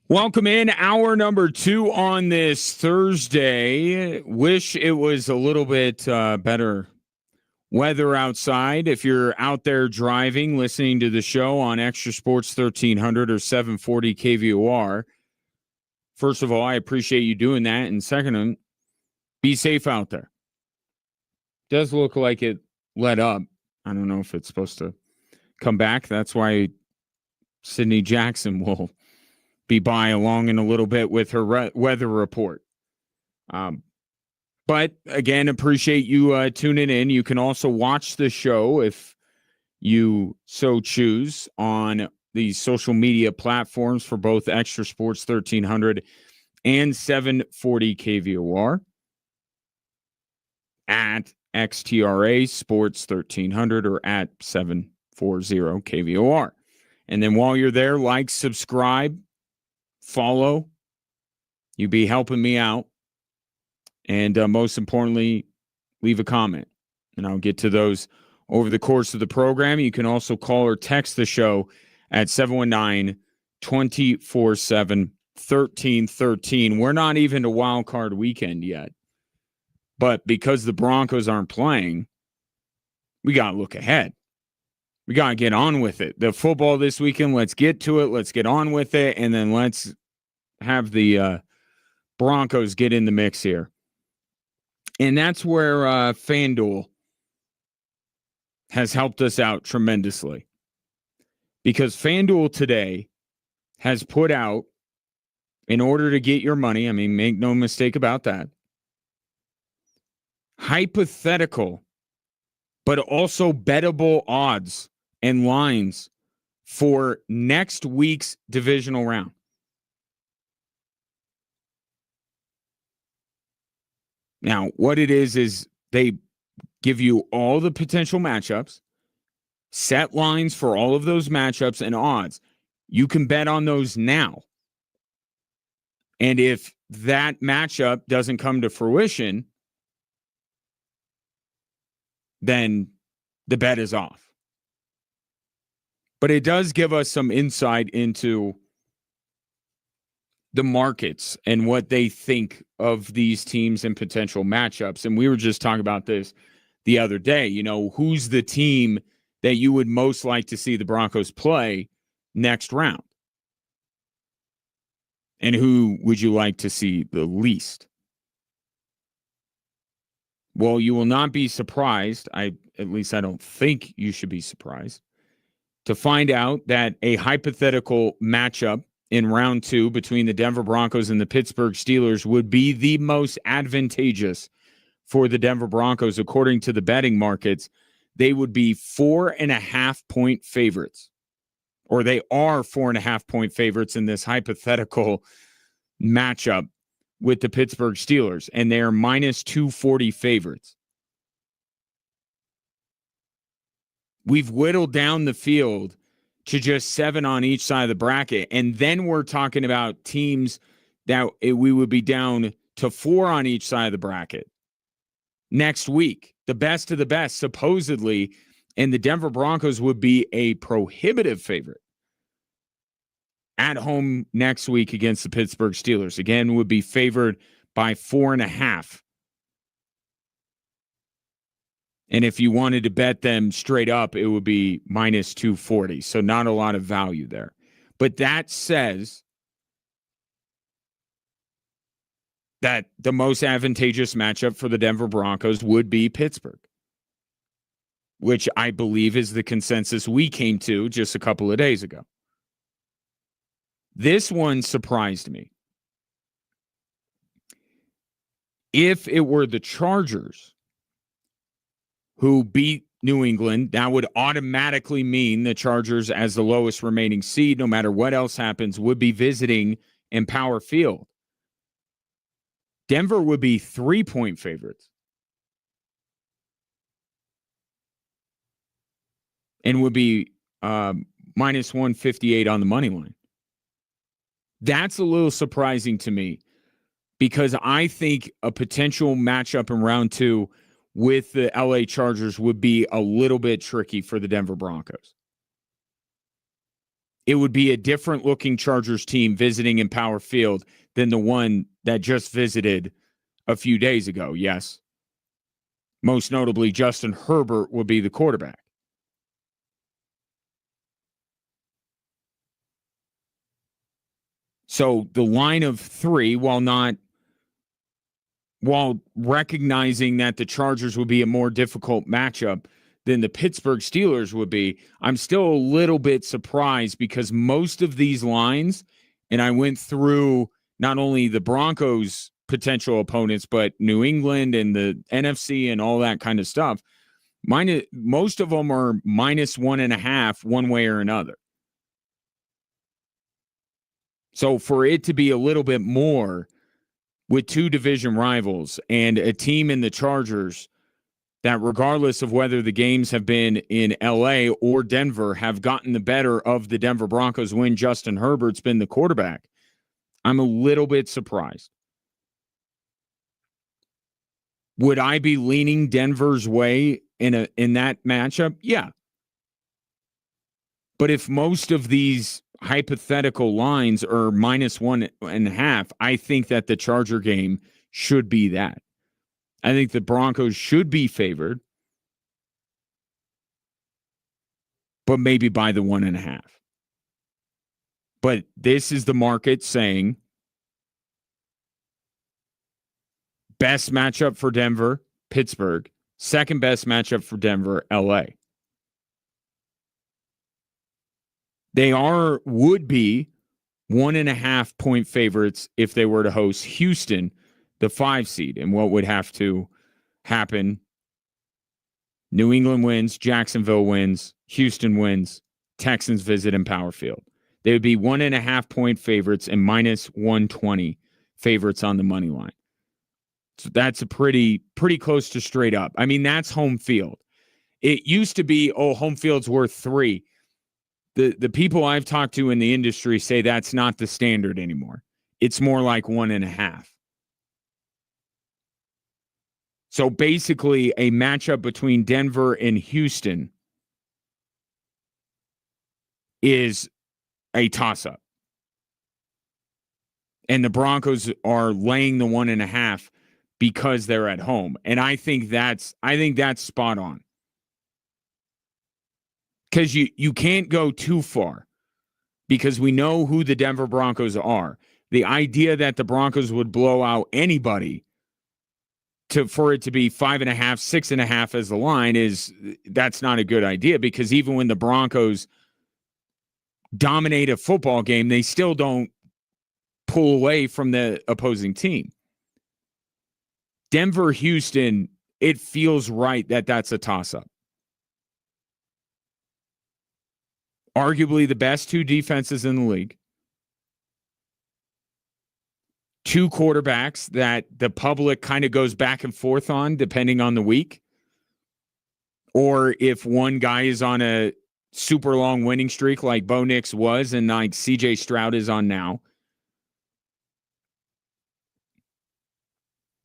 Welcome in hour number 2 on this Thursday. Wish it was a little bit better weather outside. If you're out there driving, listening to the show on Extra Sports 1300 or 740 KVOR, first of all, I appreciate you doing that. And second, be safe out there. Does look like it let up. I don't know if it's supposed to come back. That's why Sydney Jackson will be by along in a little bit with her weather report. But again, appreciate you tuning in. You can also watch the show if you so choose on the social media platforms for both Extra Sports 1300 and 740 KVOR at XTRA Sports 1300 or at 740 KVOR. And then while you're there, like, subscribe, follow. You be helping me out. And most importantly, leave a comment. And I'll get to those over the course of the program. You can also call or text the show at 719-247-1313. We're not even to wild card weekend yet. But because the Broncos aren't playing, we got to look ahead. We got to get on with it. The football this weekend, let's get to it. Let's get on with it. And then let's have the Broncos get in the mix here. And that's where FanDuel has helped us out tremendously. Because FanDuel today has put out, in order to get your money, I mean, make no mistake about that, hypothetical, but also bettable odds and lines for next week's divisional round. Now, what it is they give you all the potential matchups, set lines for all of those matchups and odds. You can bet on those now. And if that matchup doesn't come to fruition, then the bet is off. But it does give us some insight into the markets and what they think of these teams and potential matchups. And we were just talking about this the other day. You know, who's the team that you would most like to see the Broncos play next round? And who would you like to see the least? Well, you will not be surprised. At least I don't think you should be surprised to find out that a hypothetical matchup in round 2 between the Denver Broncos and the Pittsburgh Steelers would be the most advantageous for the Denver Broncos. According to the betting markets, they would be 4.5-point favorites, or they are 4.5-point favorites in this hypothetical matchup with the Pittsburgh Steelers, and they are minus 240 favorites. We've whittled down the field to just 7 on each side of the bracket. And then we're talking about teams that we would be down to 4 on each side of the bracket next week. The best of the best, supposedly, and the Denver Broncos would be a prohibitive favorite at home next week against the Pittsburgh Steelers. Again, would be favored by 4.5. And if you wanted to bet them straight up, it would be minus 240. So not a lot of value there. But that says that the most advantageous matchup for the Denver Broncos would be Pittsburgh, which I believe is the consensus we came to just a couple of days ago. This one surprised me. If it were the Chargers who beat New England, that would automatically mean the Chargers, as the lowest remaining seed, no matter what else happens, would be visiting Empower Field. Denver would be 3-point favorites and would be minus 158 on the money line. That's a little surprising to me because I think a potential matchup in round 2 with the LA Chargers would be a little bit tricky for the Denver Broncos. it would be a different looking Chargers team visiting in Power Field than the one that just visited a few days ago. Yes. Most notably, Justin Herbert would be the quarterback. So the line of 3, while recognizing that the Chargers would be a more difficult matchup than the Pittsburgh Steelers would be, I'm still a little bit surprised because most of these lines, and I went through not only the Broncos' potential opponents, but New England and the NFC and all that kind of stuff, most of them are -1.5 one way or another. So for it to be a little bit more with 2 division rivals and a team in the Chargers that, regardless of whether the games have been in LA or Denver, have gotten the better of the Denver Broncos when Justin Herbert's been the quarterback, I'm a little bit surprised. Would I be leaning Denver's way in that matchup? Yeah. But if most of these hypothetical lines are -1.5, I think that the Charger game should be that. I think the Broncos should be favored, but maybe by the 1.5. But this is the market saying best matchup for Denver, Pittsburgh. Second best matchup for Denver, LA. They would be 1.5 point favorites if they were to host Houston, the 5 seed. And what would have to happen? New England wins, Jacksonville wins, Houston wins, Texans visit in Power Field. They would be 1.5 point favorites and -120 favorites on the money line. So that's a pretty close to straight up. I mean, that's home field. It used to be, home field's worth 3. The people I've talked to in the industry say that's not the standard anymore. It's more like 1.5. So basically a matchup between Denver and Houston is a toss-up. And the Broncos are laying the 1.5 because they're at home. And I think that's spot on. Because you can't go too far because we know who the Denver Broncos are. The idea that the Broncos would blow out anybody for it to be 5.5, 6.5 as the line that's not a good idea, because even when the Broncos dominate a football game, they still don't pull away from the opposing team. Denver, Houston, it feels right that that's a toss-up. Arguably the best 2 defenses in the league. 2 quarterbacks that the public kind of goes back and forth on depending on the week. Or if one guy is on a super long winning streak like Bo Nix was and like CJ Stroud is on now.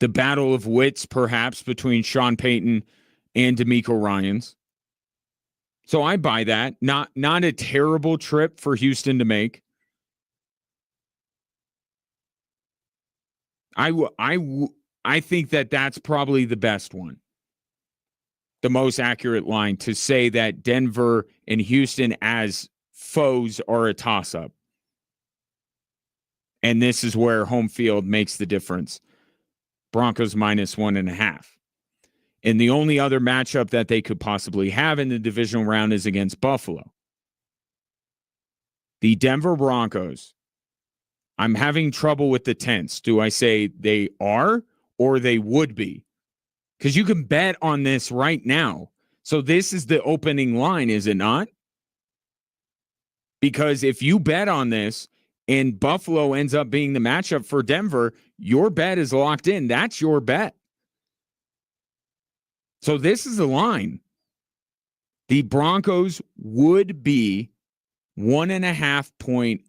The battle of wits, perhaps, between Sean Payton and DeMeco Ryans. So I buy that. Not a terrible trip for Houston to make. I think that that's probably the best one. The most accurate line to say that Denver and Houston as foes are a toss-up. And this is where home field makes the difference. Broncos -1.5. And the only other matchup that they could possibly have in the divisional round is against Buffalo. The Denver Broncos, I'm having trouble with the tense. Do I say they are or they would be? Because you can bet on this right now. So this is the opening line, is it not? Because if you bet on this and Buffalo ends up being the matchup for Denver, your bet is locked in. That's your bet. So this is the line. The Broncos would be 1.5 point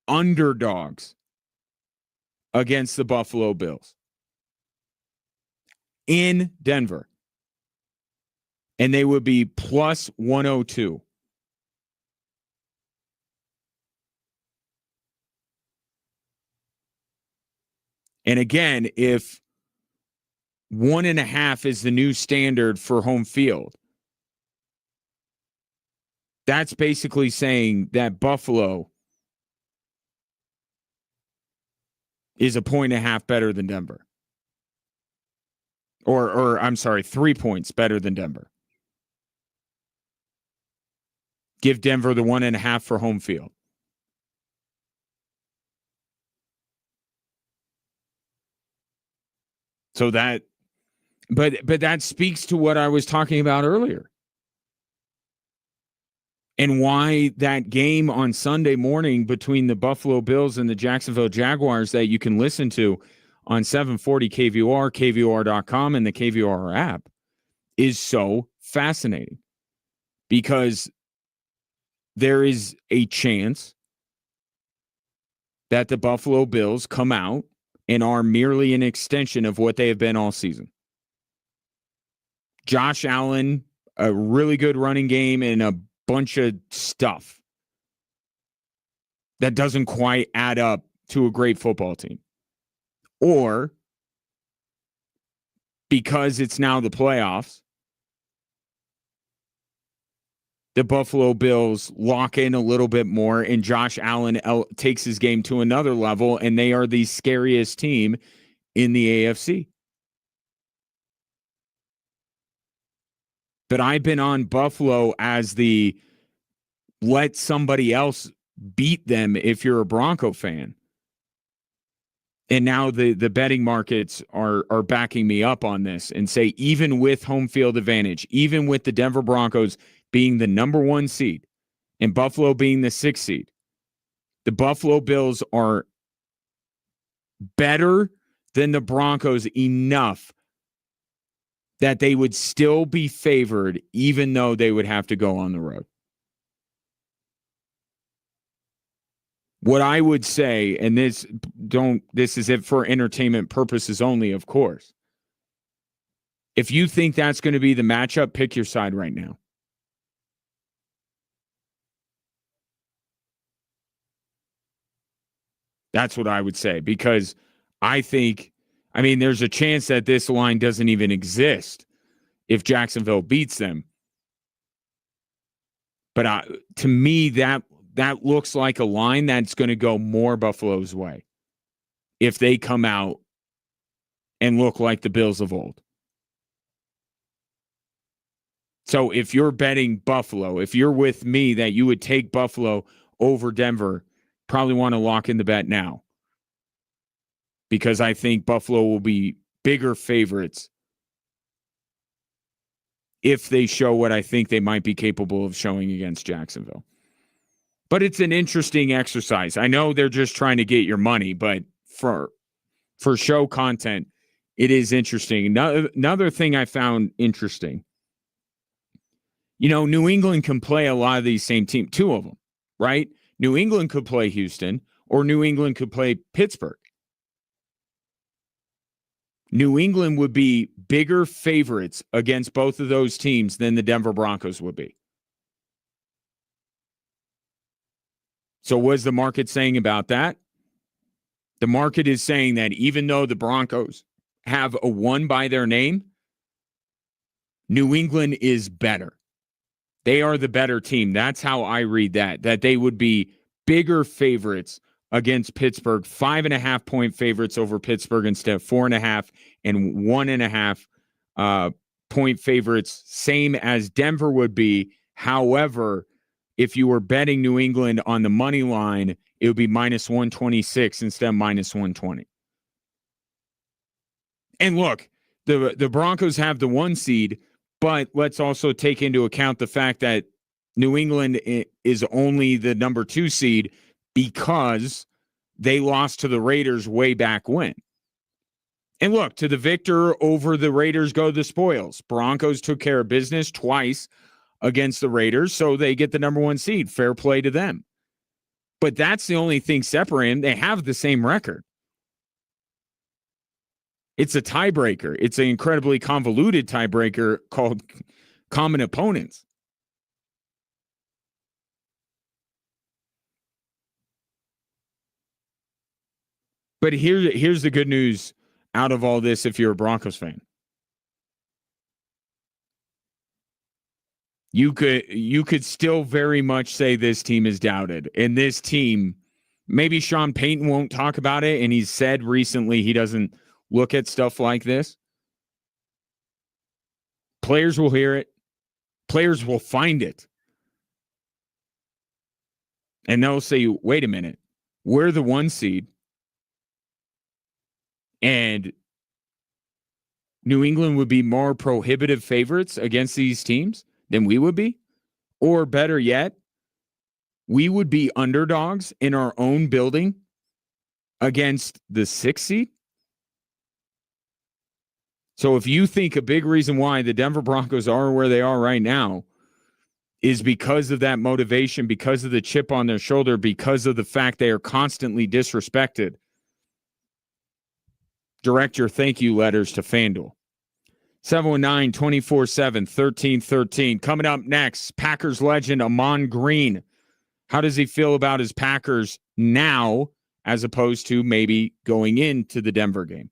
underdogs against the Buffalo Bills in Denver. And they would be +102. And again, if 1.5 is the new standard for home field, that's basically saying that Buffalo is 1.5 better than Denver. Or I'm sorry, 3 points better than Denver. Give Denver the 1.5 for home field. So that, but that speaks to what I was talking about earlier. And why that game on Sunday morning between the Buffalo Bills and the Jacksonville Jaguars that you can listen to on 740 KVOR, KVOR.com, and the KVOR app is so fascinating. Because there is a chance that the Buffalo Bills come out and are merely an extension of what they have been all season. Josh Allen, a really good running game, and a bunch of stuff that doesn't quite add up to a great football team. Or because it's now the playoffs, the Buffalo Bills lock in a little bit more, and Josh Allen takes his game to another level, and they are the scariest team in the AFC. But I've been on Buffalo as the let somebody else beat them if you're a Bronco fan. And now the betting markets are backing me up on this and say, even with home field advantage, even with the Denver Broncos being the number 1 seed and Buffalo being the 6th seed, the Buffalo Bills are better than the Broncos enough that they would still be favored, even though they would have to go on the road. What I would say, and this is it for entertainment purposes only, of course. If you think that's going to be the matchup, pick your side right now. That's what I would say, because I think, there's a chance that this line doesn't even exist if Jacksonville beats them. But to me, that looks like a line that's going to go more Buffalo's way if they come out and look like the Bills of old. So if you're betting Buffalo, if you're with me that you would take Buffalo over Denver, probably want to lock in the bet now, because I think Buffalo will be bigger favorites if they show what I think they might be capable of showing against Jacksonville. But it's an interesting exercise. I know they're just trying to get your money, but for show content, it is interesting. Another thing I found interesting, New England can play a lot of these same teams, 2 of them, right? New England could play Houston, or New England could play Pittsburgh. New England would be bigger favorites against both of those teams than the Denver Broncos would be. So what's the market saying about that? The market is saying that even though the Broncos have a 1 by their name, New England is better. They are the better team. That's how I read that they would be bigger favorites against Pittsburgh, 5.5-point favorites over Pittsburgh instead of 4.5 and 1.5 point favorites, same as Denver would be. However, if you were betting New England on the money line, it would be minus 126 instead of minus 120. And look, the Broncos have the 1 seed, but let's also take into account the fact that New England is only the number 2 seed because they lost to the Raiders way back when. And look, to the victor over the Raiders go the spoils. Broncos took care of business twice against the Raiders, so they get the number 1 seed. Fair play to them. But that's the only thing separating. They have the same record. It's a tiebreaker. It's an incredibly convoluted tiebreaker called common opponents. But here's the good news out of all this if you're a Broncos fan. You could still very much say this team is doubted. And this team, maybe Sean Payton won't talk about it, and he's said recently he doesn't look at stuff like this. Players will hear it. Players will find it. And they'll say, wait a minute, we're the 1 seed. And New England would be more prohibitive favorites against these teams than we would be. Or better yet, we would be underdogs in our own building against the 6 seed. So if you think a big reason why the Denver Broncos are where they are right now is because of that motivation, because of the chip on their shoulder, because of the fact they are constantly disrespected, direct your thank you letters to FanDuel. 719-247-1313. Coming up next, Packers legend Amon Green. How does he feel about his Packers now as opposed to maybe going into the Denver game?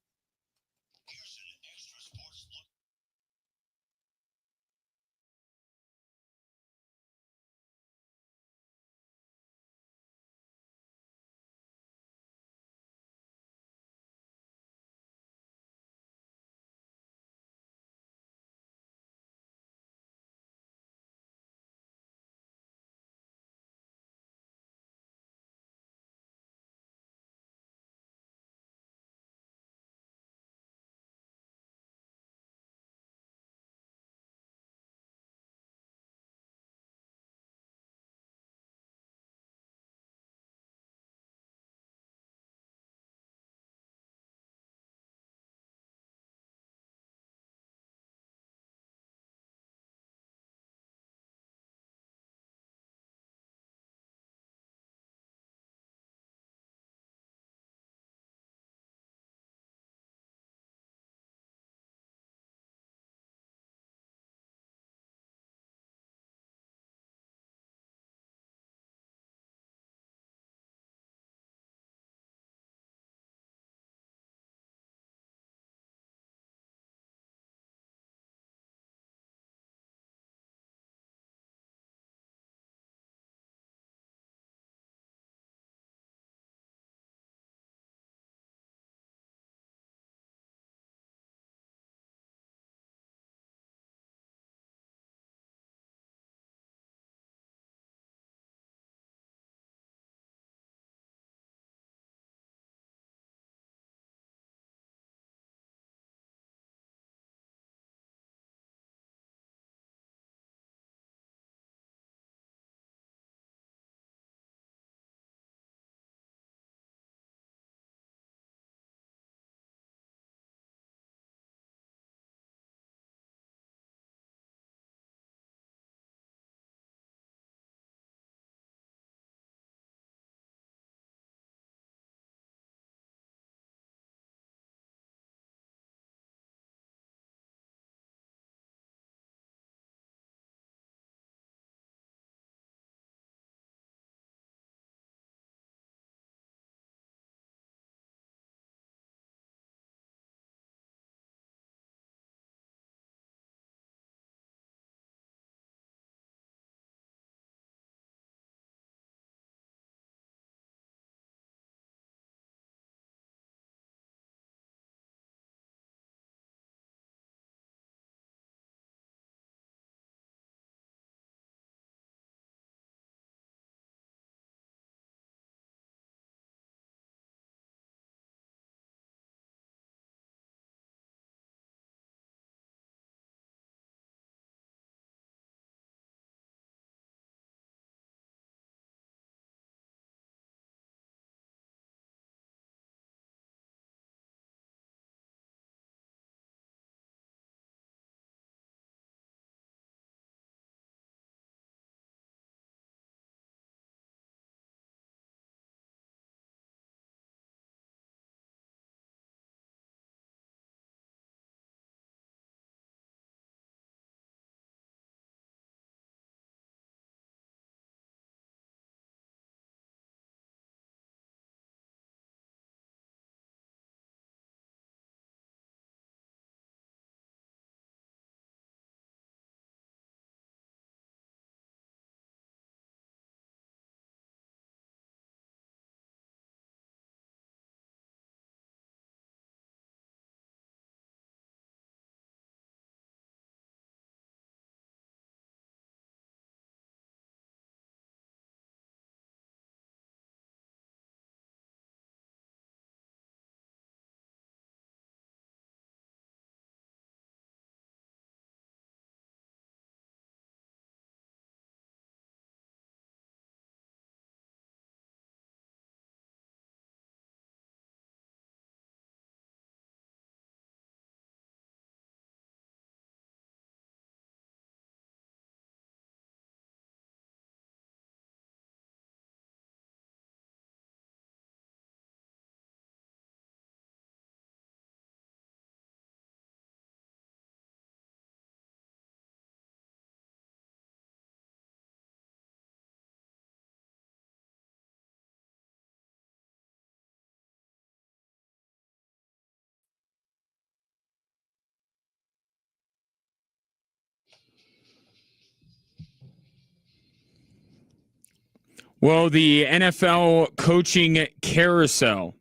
Well, the NFL coaching carousel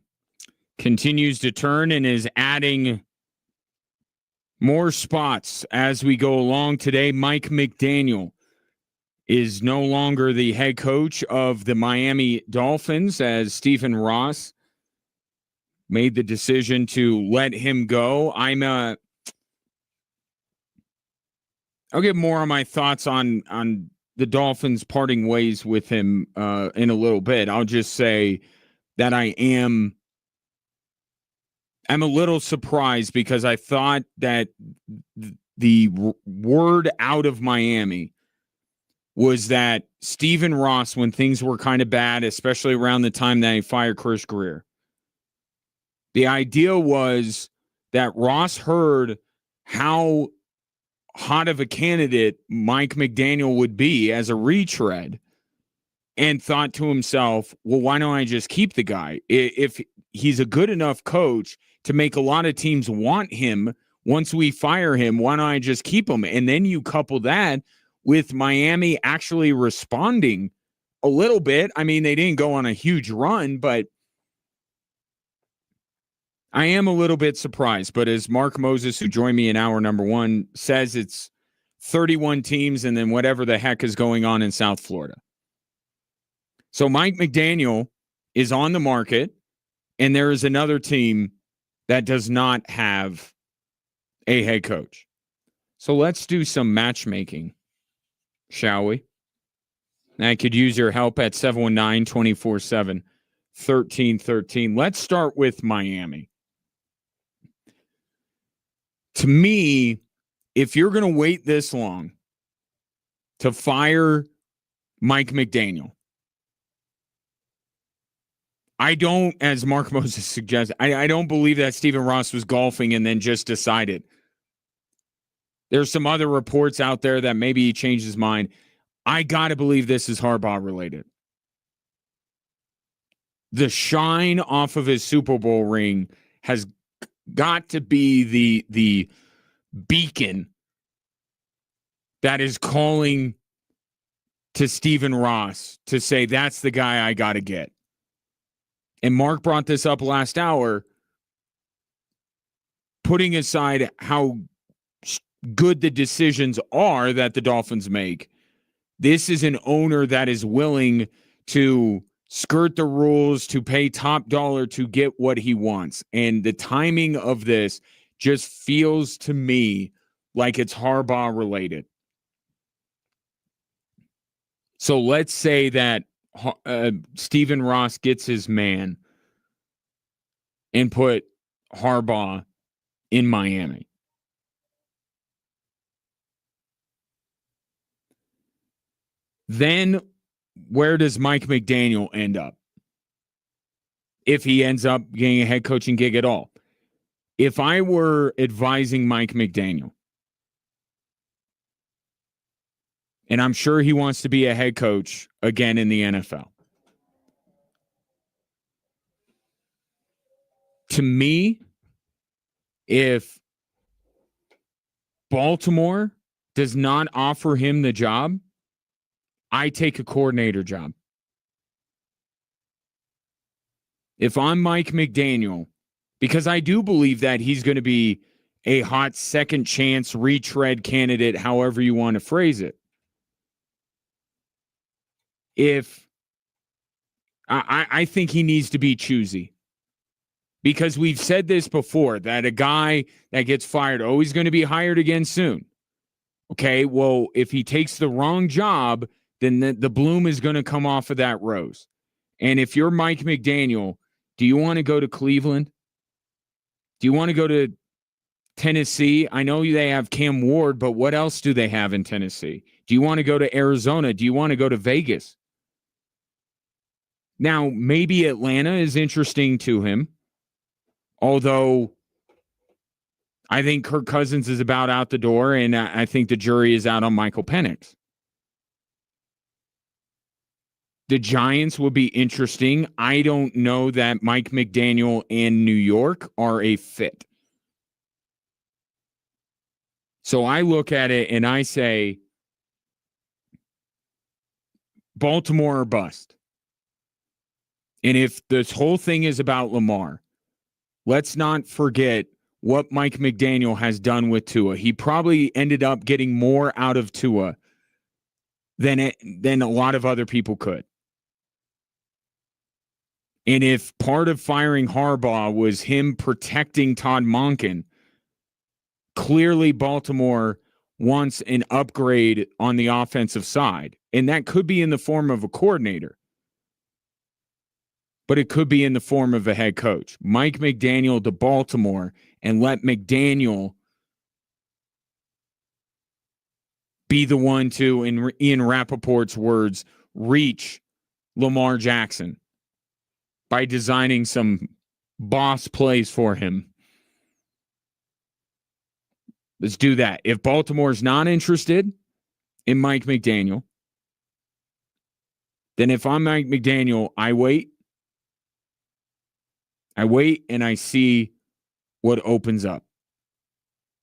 continues to turn and is adding more spots as we go along. Today, Mike McDaniel is no longer the head coach of the Miami Dolphins, as Stephen Ross made the decision to let him go. I'll get more on my thoughts on the Dolphins parting ways with him in a little bit. I'll just say that I'm a little surprised because I thought that the word out of Miami was that Stephen Ross, when things were kind of bad, especially around the time that he fired Chris Greer, the idea was that Ross heard how hot of a candidate Mike McDaniel would be as a retread and thought to himself, well, why don't I just keep the guy? If he's a good enough coach to make a lot of teams want him once we fire him, why don't I just keep him? And then you couple that with Miami actually responding a little bit. I mean, they didn't go on a huge run, but I am a little bit surprised. But as Mark Moses, who joined me in hour number one, says, it's 31 teams and then whatever the heck is going on in South Florida. So Mike McDaniel is on the market, and there is another team that does not have a head coach. So let's do some matchmaking, shall we? I could use your help at 719-247-1313. Let's start with Miami. To me, if you're going to wait this long to fire Mike McDaniel, I don't, as Mark Moses suggests, I don't believe that Stephen Ross was golfing and then just decided. There's some other reports out there that maybe he changed his mind. I got to believe this is Harbaugh related. The shine off of his Super Bowl ring has got to be the beacon that is calling to Stephen Ross to say, that's the guy I got to get. And Mark brought this up last hour, putting aside how good the decisions are that the Dolphins make. This is an owner that is willing to skirt the rules, to pay top dollar to get what he wants. And the timing of this just feels to me like it's Harbaugh related. So let's say that Stephen Ross gets his man and put Harbaugh in Miami. Then where does Mike McDaniel end up? If he ends up getting a head coaching gig at all. If I were advising Mike McDaniel, and I'm sure he wants to be a head coach again in the NFL. To me, if Baltimore does not offer him the job, I take a coordinator job. If I'm Mike McDaniel, because I do believe that he's going to be a hot second chance retread candidate, however you want to phrase it. If I think he needs to be choosy, because we've said this before, that a guy that gets fired always going to be hired again soon. Okay, well, if he takes the wrong job, then the bloom is going to come off of that rose. And if you're Mike McDaniel, do you want to go to Cleveland? Do you want to go to Tennessee? I know they have Cam Ward, but what else do they have in Tennessee? Do you want to go to Arizona? Do you want to go to Vegas? Now, maybe Atlanta is interesting to him, although I think Kirk Cousins is about out the door, and I think the jury is out on Michael Penix. The Giants will be interesting. I don't know that Mike McDaniel and New York are a fit. So I look at it and I say, Baltimore or bust. And if this whole thing is about Lamar, let's not forget what Mike McDaniel has done with Tua. He probably ended up getting more out of Tua than a lot of other people could. And if part of firing Harbaugh was him protecting Todd Monken, clearly Baltimore wants an upgrade on the offensive side. And that could be in the form of a coordinator, but it could be in the form of a head coach. Mike McDaniel to Baltimore, and let McDaniel be the one to, in Ian Rappaport's words, reach Lamar Jackson by designing some boss plays for him. Let's do that. If Baltimore's not interested in Mike McDaniel, then if I'm Mike McDaniel, I wait. I wait and I see what opens up.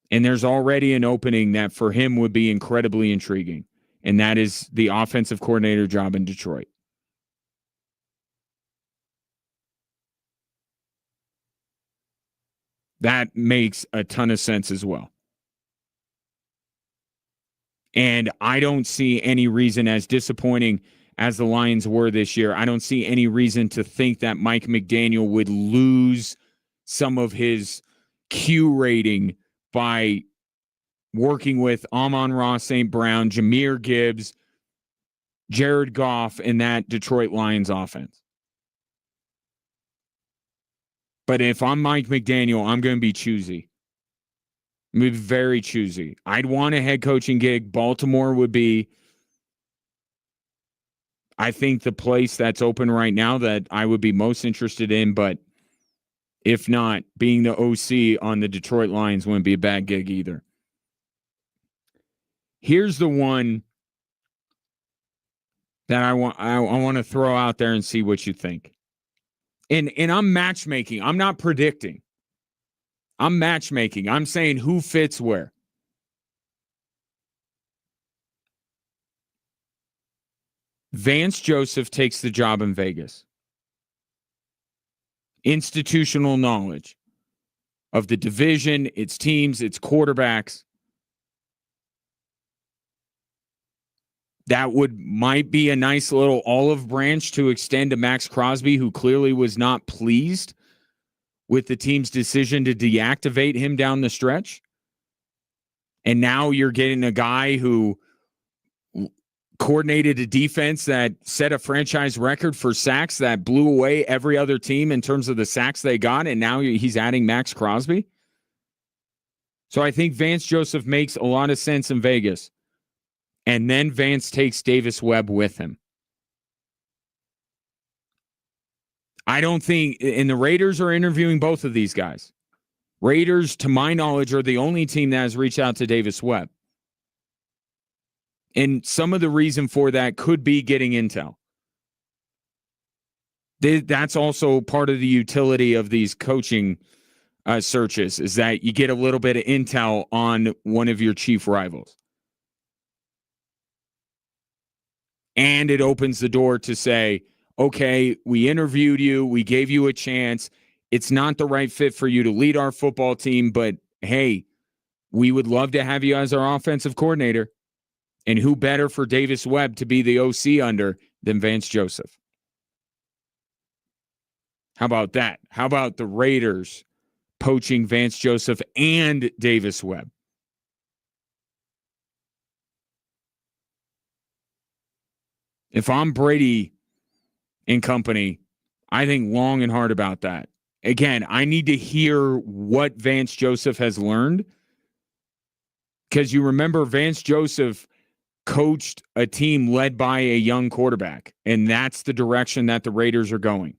And there's already an opening that for him would be incredibly intriguing. And that is the offensive coordinator job in Detroit. That makes a ton of sense as well. And I don't see any reason, as disappointing as the Lions were this year, I don't see any reason to think that Mike McDaniel would lose some of his Q rating by working with Amon-Ra St. Brown, Jahmyr Gibbs, Jared Goff, and that Detroit Lions offense. But if I'm Mike McDaniel, I'm going to be choosy. I'm going to be very choosy. I'd want a head coaching gig. Baltimore would be, I think, the place that's open right now that I would be most interested in. But if not, being the OC on the Detroit Lions wouldn't be a bad gig either. Here's the one that I want to throw out there and see what you think. And I'm matchmaking. I'm not predicting. I'm matchmaking. I'm saying who fits where. Vance Joseph takes the job in Vegas. Institutional knowledge of the division, its teams, its quarterbacks. That might be a nice little olive branch to extend to Max Crosby, who clearly was not pleased with the team's decision to deactivate him down the stretch. And now you're getting a guy who coordinated a defense that set a franchise record for sacks that blew away every other team in terms of the sacks they got, and now he's adding Max Crosby. So I think Vance Joseph makes a lot of sense in Vegas. And then Vance takes Davis Webb with him. I don't think, and the Raiders are interviewing both of these guys. Raiders, to my knowledge, are the only team that has reached out to Davis Webb. And some of the reason for that could be getting intel. That's also part of the utility of these coaching searches, is that you get a little bit of intel on one of your chief rivals. And it opens the door to say, okay, we interviewed you. We gave you a chance. It's not the right fit for you to lead our football team, but hey, we would love to have you as our offensive coordinator. And who better for Davis Webb to be the OC under than Vance Joseph? How about that? How about the Raiders poaching Vance Joseph and Davis Webb? If I'm Brady and company, I think long and hard about that. Again, I need to hear what Vance Joseph has learned, because you remember Vance Joseph coached a team led by a young quarterback, and that's the direction that the Raiders are going.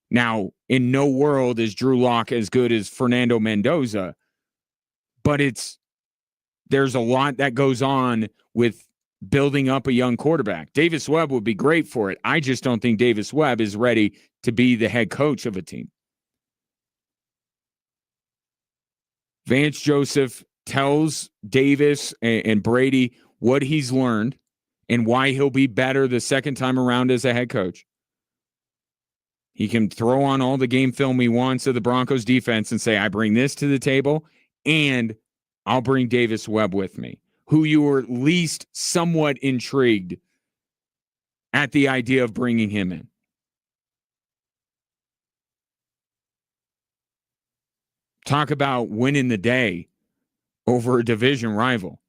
Now, in no world is Drew Lock as good as Fernando Mendoza, but there's a lot that goes on with building up a young quarterback. Davis Webb would be great for it. I just don't think Davis Webb is ready to be the head coach of a team. Vance Joseph tells Davis and Brady what he's learned and why he'll be better the second time around as a head coach. He can throw on all the game film he wants of the Broncos defense and say, I bring this to the table, and I'll bring Davis Webb with me, who you were at least somewhat intrigued at the idea of bringing him in. Talk about winning the day over a division rival.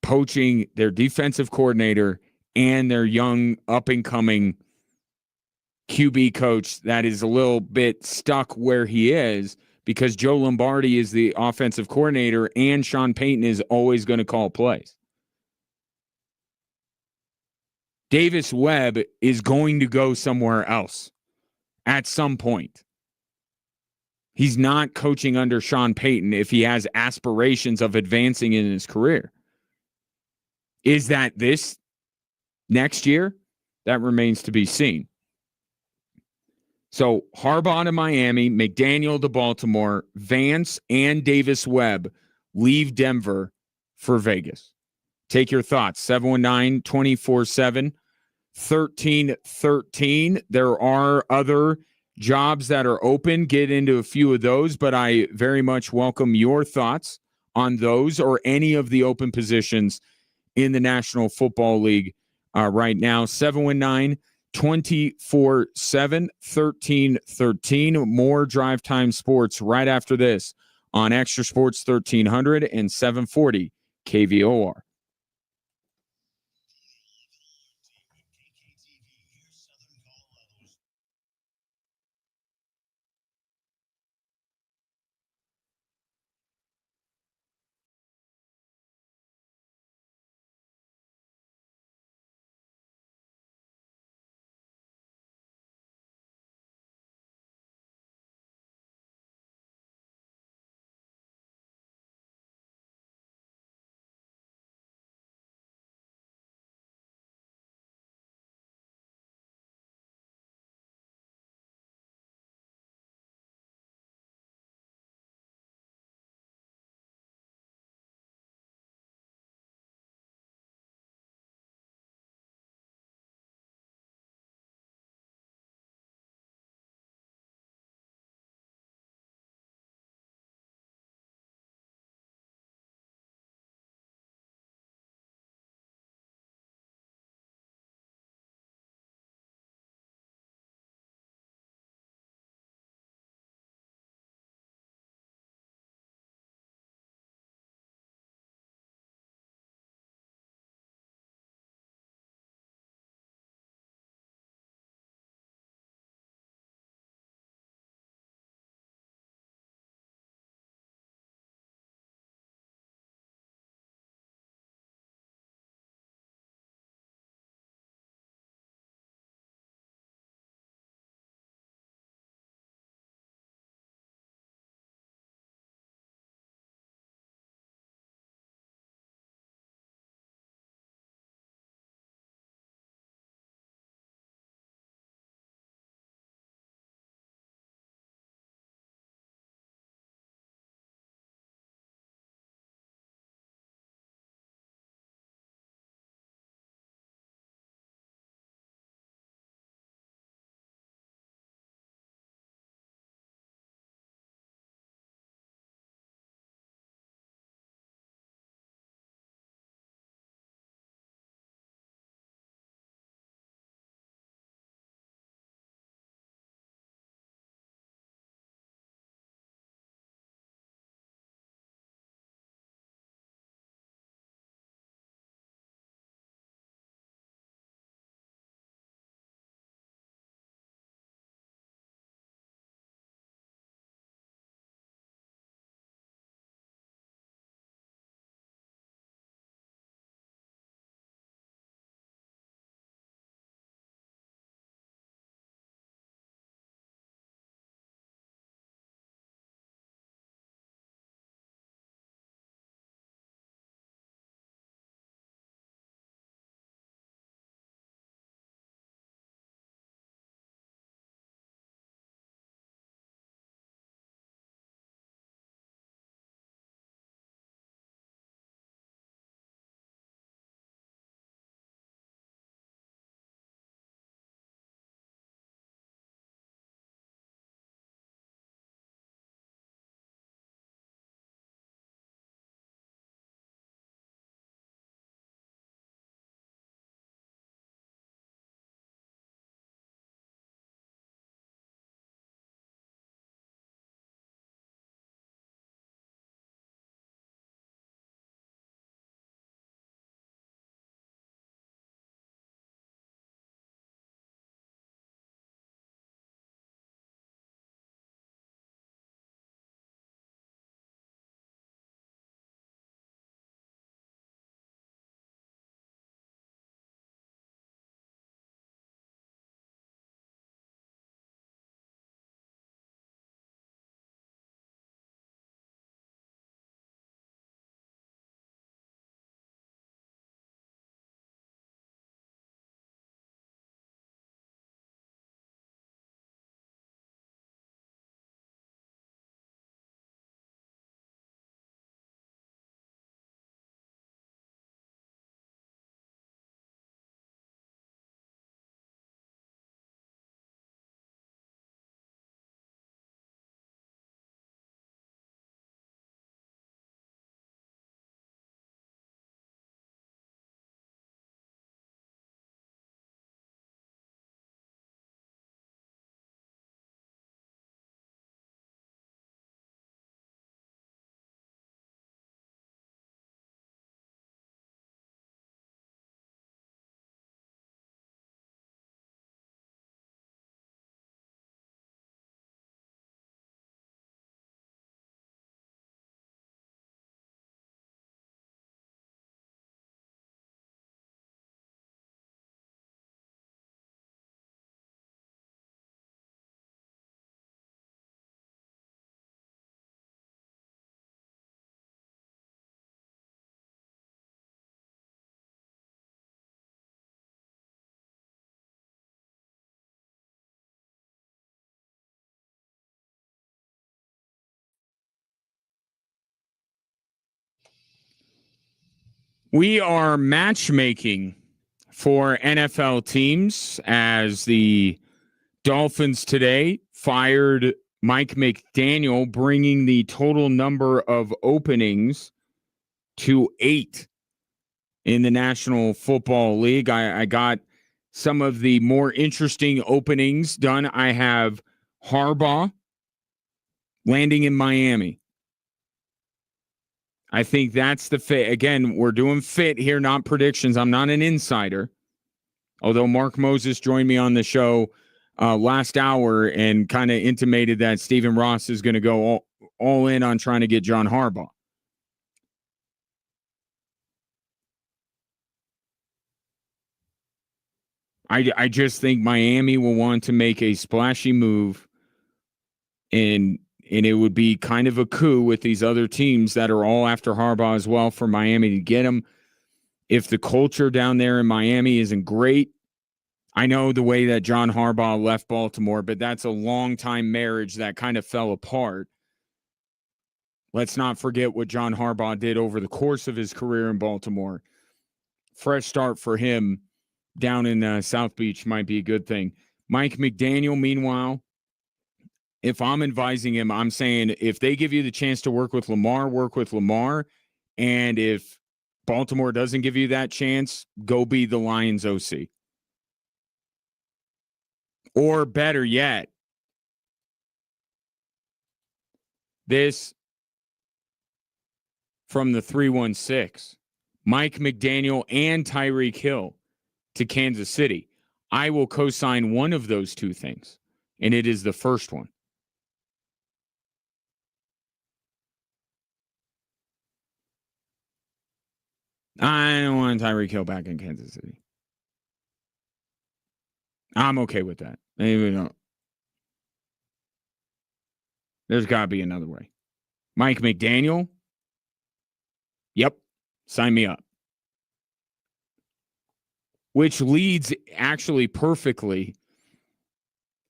Poaching their defensive coordinator and their young up-and-coming QB coach that is a little bit stuck where he is because Joe Lombardi is the offensive coordinator and Sean Payton is always going to call plays. Davis Webb is going to go somewhere else at some point. He's not coaching under Sean Payton if he has aspirations of advancing in his career. Is that this next year? That remains to be seen. So Harbaugh to Miami, McDaniel to Baltimore, Vance and Davis Webb leave Denver for Vegas. Take your thoughts. 719-247-1313. There are other jobs that are open. Get into a few of those, but I very much welcome your thoughts on those or any of the open positions in the National Football League right now. 719-247-1313. More Drive Time Sports right after this on Extra Sports 1300 and 740 KVOR. We are matchmaking for NFL teams as the Dolphins today fired Mike McDaniel, bringing the total number of openings to 8 in the National Football League. I got some of the more interesting openings done. I have Harbaugh landing in Miami. I think that's the fit. Again, we're doing fit here, not predictions. I'm not an insider. Although Mark Moses joined me on the show last hour and kind of intimated that Stephen Ross is going to go all in on trying to get John Harbaugh. I just think Miami will want to make a splashy move, and it would be kind of a coup with these other teams that are all after Harbaugh as well for Miami to get him. If the culture down there in Miami isn't great, I know the way that John Harbaugh left Baltimore, but that's a long-time marriage that kind of fell apart. Let's not forget what John Harbaugh did over the course of his career in Baltimore. Fresh start for him down in South Beach might be a good thing. Mike McDaniel, meanwhile, if I'm advising him, I'm saying if they give you the chance to work with Lamar, work with Lamar. And if Baltimore doesn't give you that chance, go be the Lions OC. Or better yet, this from the 316, Mike McDaniel and Tyreek Hill to Kansas City. I will co-sign one of those two things, and it is the first one. I don't want Tyreek Hill back in Kansas City. I'm okay with that. There's got to be another way. Mike McDaniel? Yep. Sign me up. Which leads actually perfectly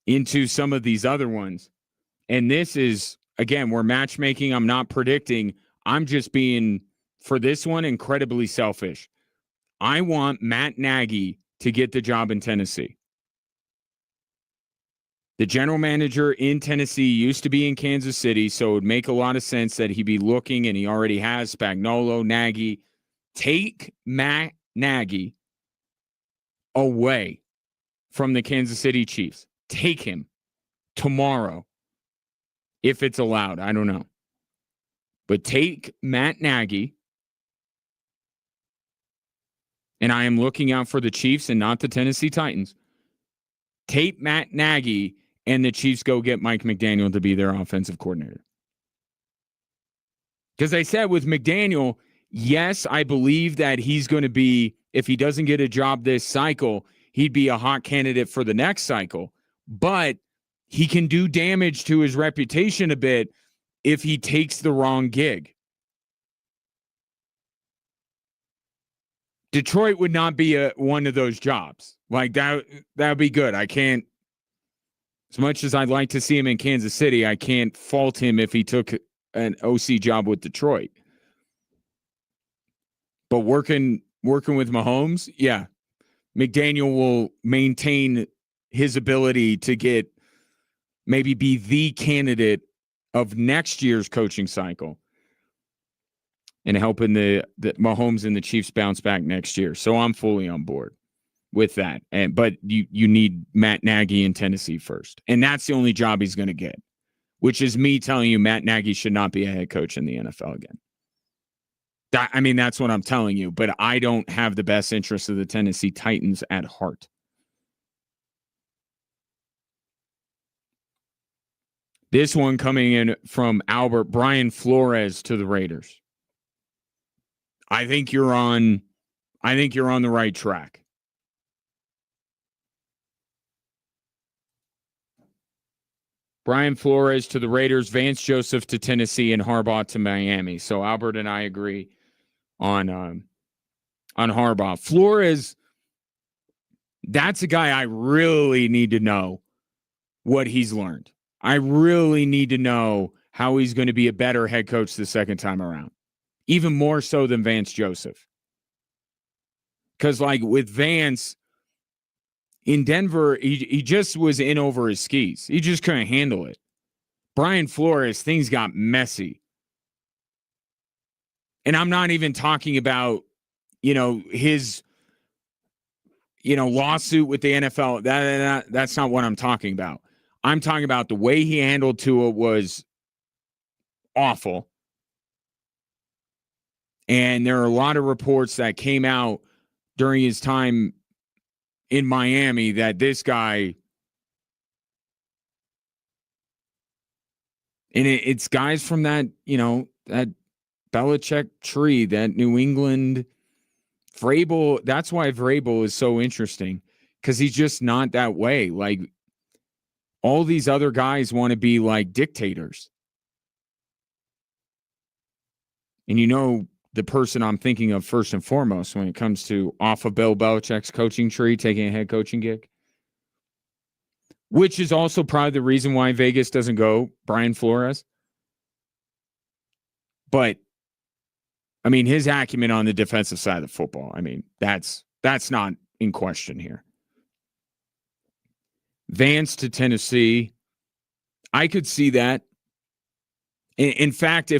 into some of these other ones. And this is, again, we're matchmaking. I'm not predicting. I'm just being, for this one, incredibly selfish. I want Matt Nagy to get the job in Tennessee. The general manager in Tennessee used to be in Kansas City, so it would make a lot of sense that he'd be looking, and he already has Spagnuolo, Nagy. Take Matt Nagy away from the Kansas City Chiefs. Take him tomorrow, if it's allowed. I don't know. But take Matt Nagy, and I am looking out for the Chiefs and not the Tennessee Titans. Take Matt Nagy, and the Chiefs go get Mike McDaniel to be their offensive coordinator. Because I said with McDaniel, yes, I believe that he's going to be, if he doesn't get a job this cycle, he'd be a hot candidate for the next cycle. But he can do damage to his reputation a bit if he takes the wrong gig. Detroit would not be one of those jobs. Like that would be good. I can't, as much as I'd like to see him in Kansas City, I can't fault him if he took an OC job with Detroit. But working with Mahomes, yeah, McDaniel will maintain his ability to maybe be the candidate of next year's coaching cycle and helping the Mahomes and the Chiefs bounce back next year. So I'm fully on board with that. But you need Matt Nagy in Tennessee first. And that's the only job he's going to get, which is me telling you Matt Nagy should not be a head coach in the NFL again. That's what I'm telling you, but I don't have the best interest of the Tennessee Titans at heart. This one coming in from Albert, Brian Flores to the Raiders. I think you're on the right track. Brian Flores to the Raiders, Vance Joseph to Tennessee, and Harbaugh to Miami. So Albert and I agree on Harbaugh. Flores, that's a guy I really need to know what he's learned. I really need to know how he's going to be a better head coach the second time around, even more so than Vance Joseph. Because, like, with Vance in Denver, he just was in over his skis. He just couldn't handle it. Brian Flores, things got messy. And I'm not even talking about, his, lawsuit with the NFL. That's not what I'm talking about. I'm talking about the way he handled Tua was awful. And there are a lot of reports that came out during his time in Miami that this guy, and it's guys from that, that Belichick tree, that New England Vrabel. That's why Vrabel is so interesting, because he's just not that way. Like, all these other guys want to be like dictators. And the person I'm thinking of first and foremost when it comes to off of Bill Belichick's coaching tree, taking a head coaching gig, which is also probably the reason why Vegas doesn't go Brian Flores. But, I mean, his acumen on the defensive side of the football, I mean, that's not in question here. Vance to Tennessee, I could see that. In fact, I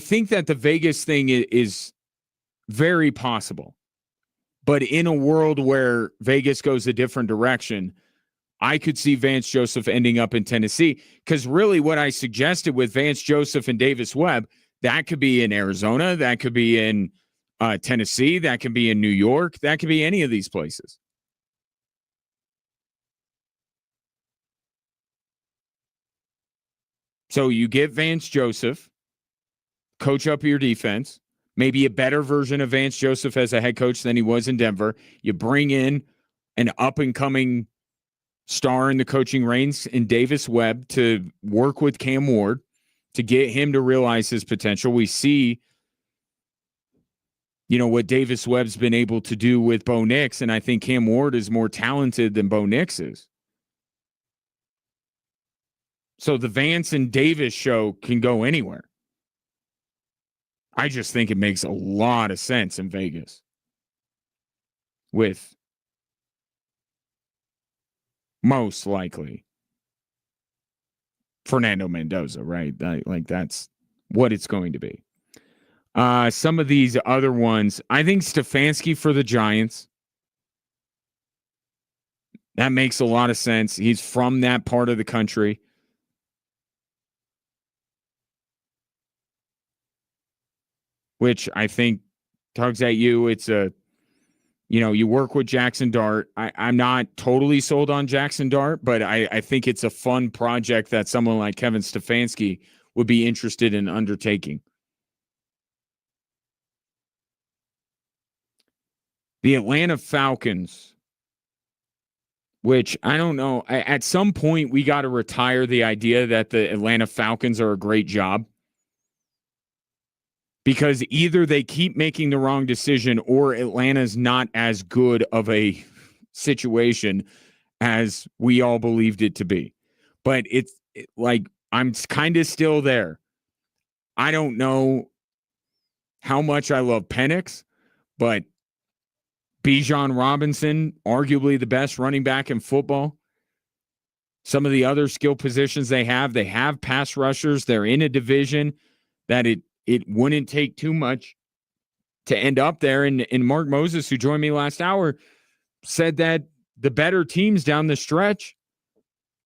think that the Vegas thing is very possible. But in a world where Vegas goes a different direction, I could see Vance Joseph ending up in Tennessee. Because really what I suggested with Vance Joseph and Davis Webb, that could be in Arizona, that could be in Tennessee, that could be in New York, that could be any of these places. So you get Vance Joseph, coach up your defense, maybe a better version of Vance Joseph as a head coach than he was in Denver. You bring in an up-and-coming star in the coaching reins in Davis Webb to work with Cam Ward to get him to realize his potential. We see, what Davis Webb's been able to do with Bo Nix, and I think Cam Ward is more talented than Bo Nix is. So the Vance and Davis show can go anywhere. I just think it makes a lot of sense in Vegas with most likely Fernando Mendoza, right? Like, that's what it's going to be. Some of these other ones, I think Stefanski for the Giants. That makes a lot of sense. He's from that part of the country. Which I think tugs at you. It's you work with Jackson Dart. I'm not totally sold on Jackson Dart, but I think it's a fun project that someone like Kevin Stefanski would be interested in undertaking. The Atlanta Falcons, which I don't know. At some point, we got to retire the idea that the Atlanta Falcons are a great job. Because either they keep making the wrong decision or Atlanta's not as good of a situation as we all believed it to be. But it's like, I'm kind of still there. I don't know how much I love Penix, but Bijan Robinson, arguably the best running back in football. Some of the other skill positions they have pass rushers. They're in a division that it wouldn't take too much to end up there. And Mark Moses, who joined me last hour, said that the better teams down the stretch,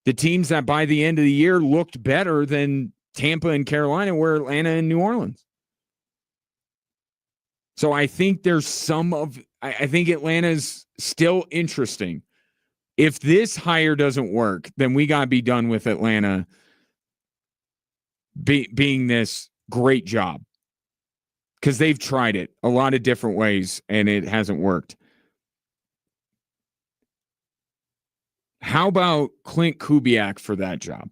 the teams that by the end of the year looked better than Tampa and Carolina, were Atlanta and New Orleans. So I think I think Atlanta's still interesting. If this hire doesn't work, then we got to be done with Atlanta being this great job, because they've tried it a lot of different ways and it hasn't worked. How about Clint Kubiak for that job?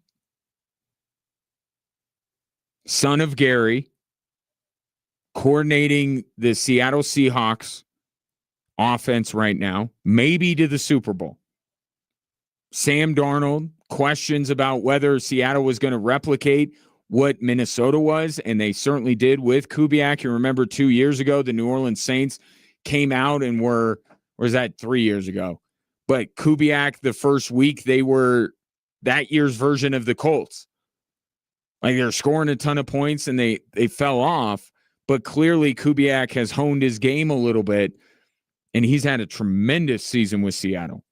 Son of Gary, coordinating the Seattle Seahawks offense right now, maybe to the Super Bowl. Sam Darnold, questions about whether Seattle was going to replicate what Minnesota was, and they certainly did with Kubiak. You remember 2 years ago, the New Orleans Saints came out and were, or was that 3 years ago? But Kubiak, the first week, they were that year's version of the Colts. Like they're scoring a ton of points and they fell off, but clearly Kubiak has honed his game a little bit, and he's had a tremendous season with Seattle.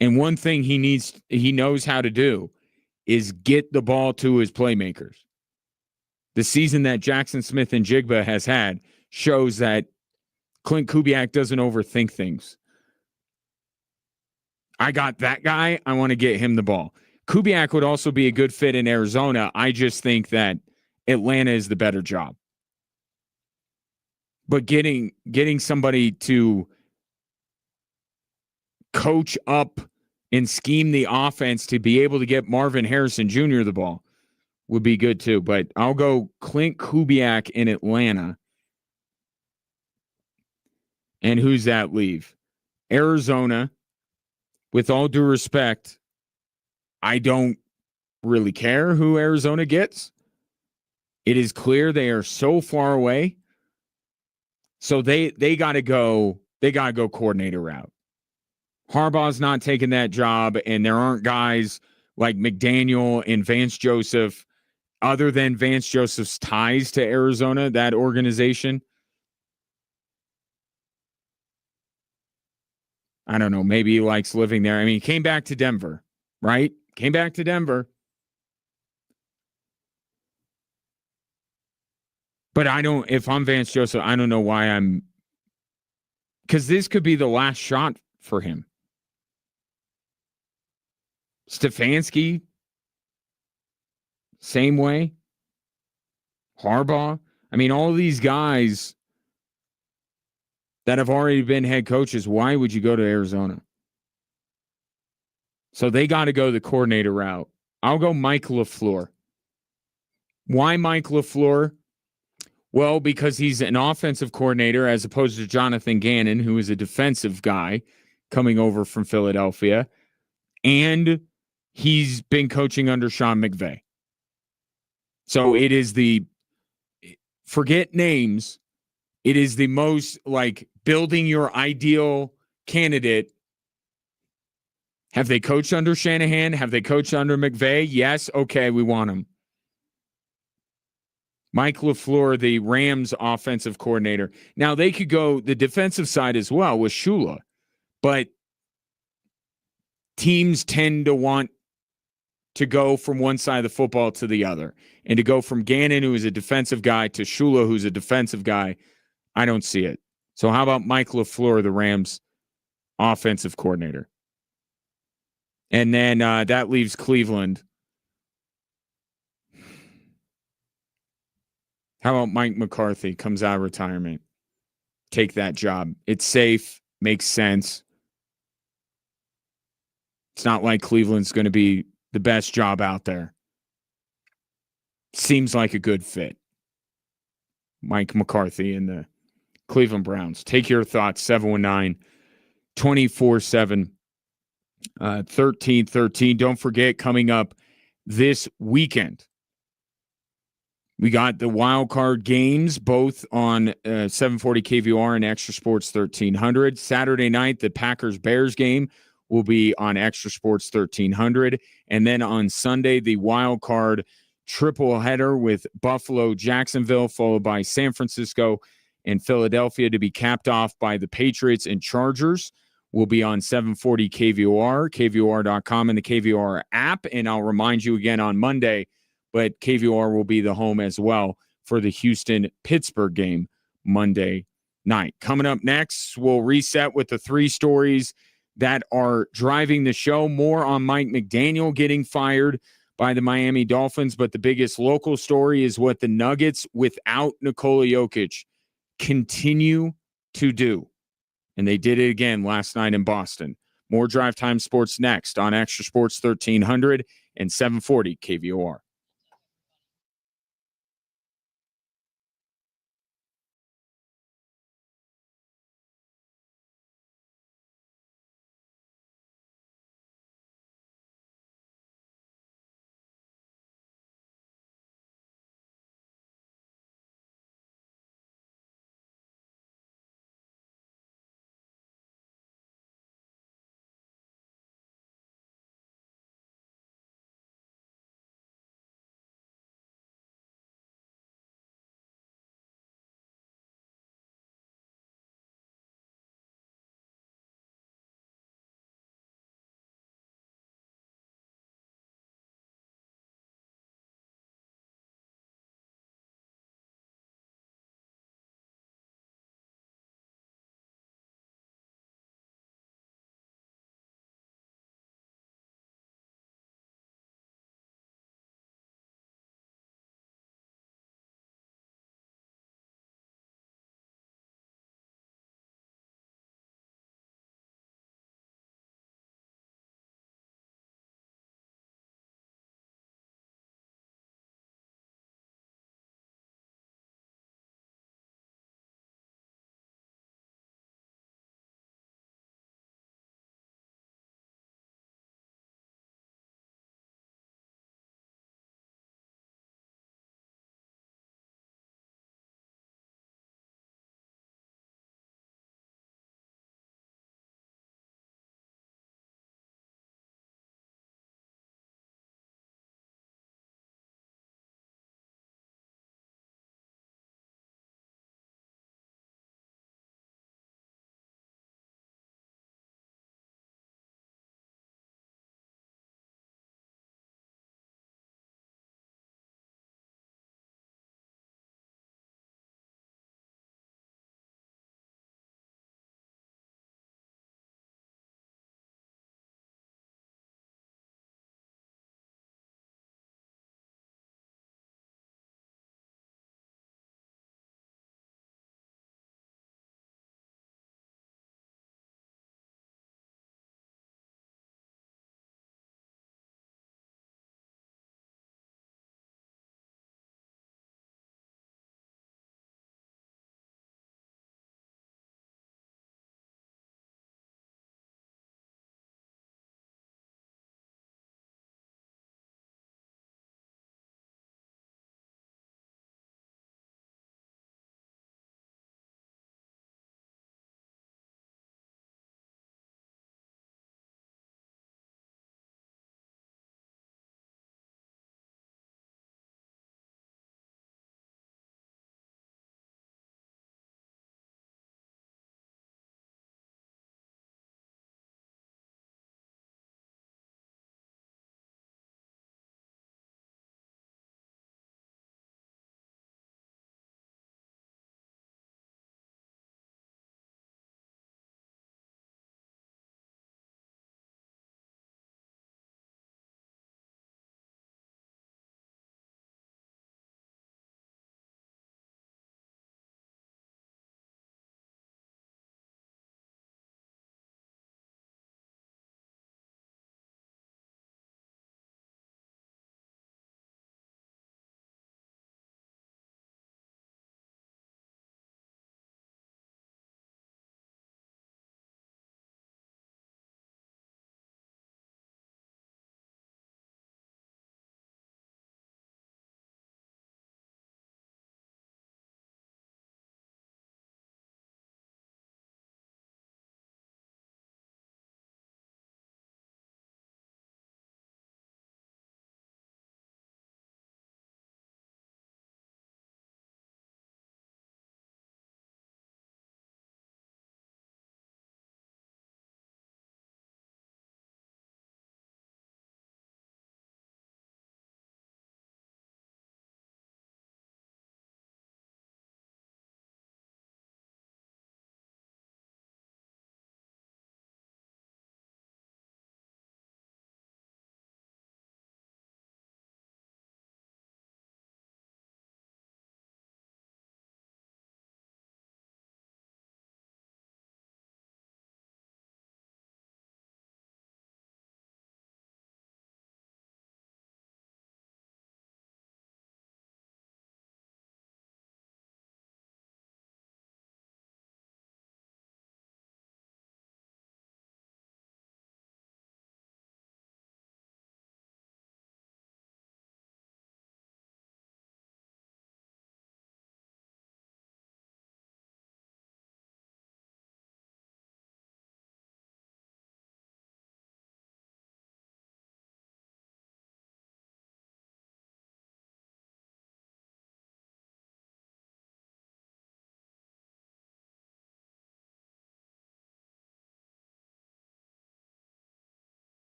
And one thing he knows how to do is get the ball to his playmakers. The season that Jackson Smith and Jigba has had shows that Clint Kubiak doesn't overthink things. I got that guy. I want to get him the ball. Kubiak would also be a good fit in Arizona. I just think that Atlanta is the better job. But getting somebody to coach up and scheme the offense to be able to get Marvin Harrison Jr. the ball would be good too. But I'll go Clint Kubiak in Atlanta. And who's that leave? Arizona. With all due respect, I don't really care who Arizona gets. It is clear they are so far away. So they got to go coordinator route. Harbaugh's not taking that job, and there aren't guys like McDaniel and Vance Joseph, other than Vance Joseph's ties to Arizona, that organization. I don't know. Maybe he likes living there. I mean, he came back to Denver, right? Came back to Denver. But if I'm Vance Joseph, I don't know why because this could be the last shot for him. Stefanski, same way. Harbaugh. I mean, all of these guys that have already been head coaches, why would you go to Arizona? So they got to go the coordinator route. I'll go Mike LaFleur. Why Mike LaFleur? Well, because he's an offensive coordinator as opposed to Jonathan Gannon, who is a defensive guy coming over from Philadelphia. And he's been coaching under Sean McVay. So it is forget names. It is the most like building your ideal candidate. Have they coached under Shanahan? Have they coached under McVay? Yes. Okay, we want him. Mike LaFleur, the Rams offensive coordinator. Now, they could go the defensive side as well with Shula, but teams tend to want to go from one side of the football to the other. And to go from Gannon, who is a defensive guy, to Shula, who's a defensive guy, I don't see it. So how about Mike LaFleur, the Rams offensive coordinator? And then that leaves Cleveland. How about Mike McCarthy comes out of retirement? Take that job. It's safe, makes sense. It's not like Cleveland's going to be the best job out there. Seems like a good fit. Mike McCarthy and the Cleveland Browns. Take your thoughts, 719-24-7, 1313. Don't forget, coming up this weekend, we got the wild card games, both on 740 KVR and Extra Sports 1300. Saturday night, the Packers-Bears game will be on Extra Sports 1300. And then on Sunday, the wild card triple header with Buffalo-Jacksonville, followed by San Francisco and Philadelphia, to be capped off by the Patriots and Chargers, will be on 740 KVR, KVR.com, and the KVR app. And I'll remind you again on Monday, but KVR will be the home as well for the Houston-Pittsburgh game Monday night. Coming up next, we'll reset with the three stories that are driving the show. More on Mike McDaniel getting fired by the Miami Dolphins, but the biggest local story is what the Nuggets without Nikola Jokic continue to do. And they did it again last night in Boston. More Drive Time Sports next on Extra Sports 1300 and 740 KVOR.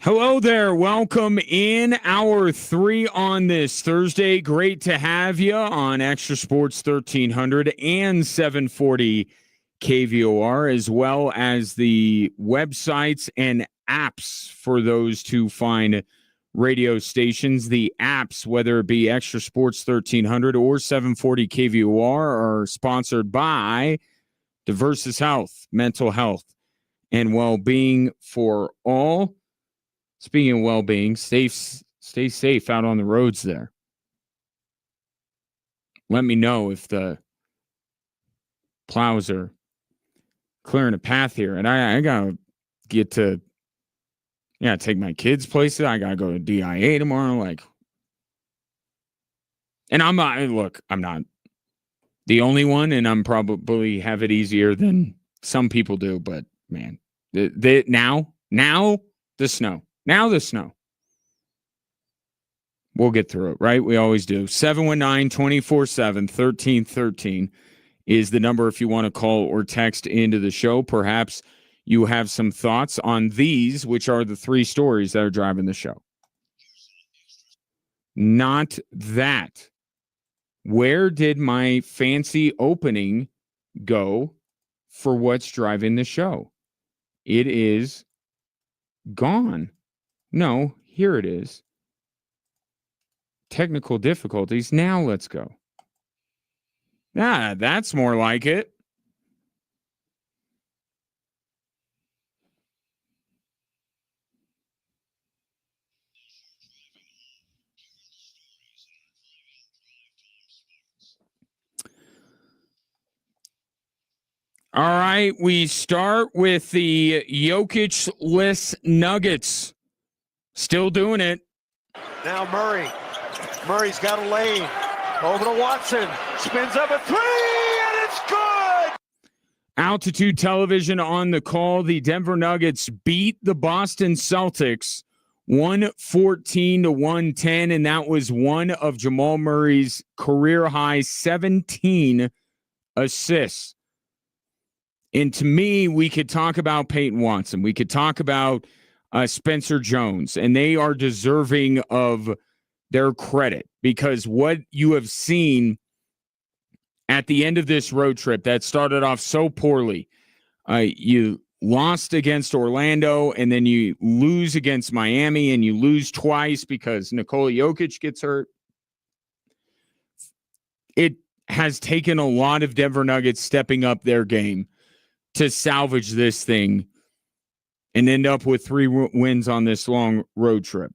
Hello there. Welcome in hour 3 on this Thursday. Great to have you on Extra Sports 1300 and 740 KVOR, as well as the websites and apps for those to find radio stations. The apps, whether it be Extra Sports 1300 or 740 KVOR, are sponsored by Diversus Health, mental health, and well-being for all. Speaking of well-being, stay safe out on the roads there. Let me know if the plows are clearing a path here. And I got to get to, take my kids places. I got to go to DIA tomorrow. And I'm not the only one, and I'm probably have it easier than some people do. But, man, now the snow. Now the snow. We'll get through it, right? We always do. 719-247-1313 is the number if you want to call or text into the show. Perhaps you have some thoughts on these, which are the 3 stories that are driving the show. Not that. Where did my fancy opening go for what's driving the show? It is gone. No, here it is. Technical difficulties. Now let's go. That's more like it. All right, we start with the Jokic-less Nuggets. Still doing it. Now Murray. Murray's got a lane. Over to Watson. Spins up a 3, and it's good! Altitude Television on the call. The Denver Nuggets beat the Boston Celtics 114-110, and that was one of Jamal Murray's career-high 17 assists. And to me, we could talk about Peyton Watson. We could talk about Spencer Jones, and they are deserving of their credit because what you have seen at the end of this road trip that started off so poorly, you lost against Orlando, and then you lose against Miami, and you lose twice because Nikola Jokic gets hurt. It has taken a lot of Denver Nuggets stepping up their game to salvage this thing and end up with 3 wins on this long road trip.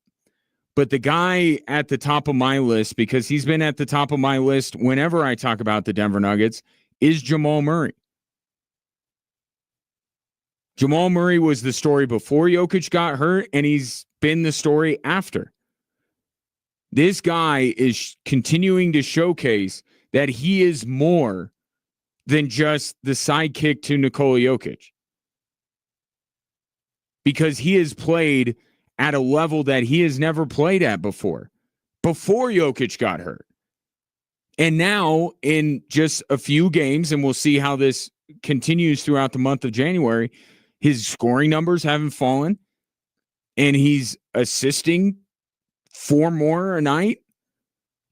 But the guy at the top of my list, because he's been at the top of my list whenever I talk about the Denver Nuggets, is Jamal Murray. Jamal Murray was the story before Jokic got hurt, and he's been the story after. This guy is continuing to showcase that he is more than just the sidekick to Nikola Jokic. Because he has played at a level that he has never played at before Jokic got hurt. And now in just a few games, and we'll see how this continues throughout the month of January, his scoring numbers haven't fallen, and he's assisting 4 more a night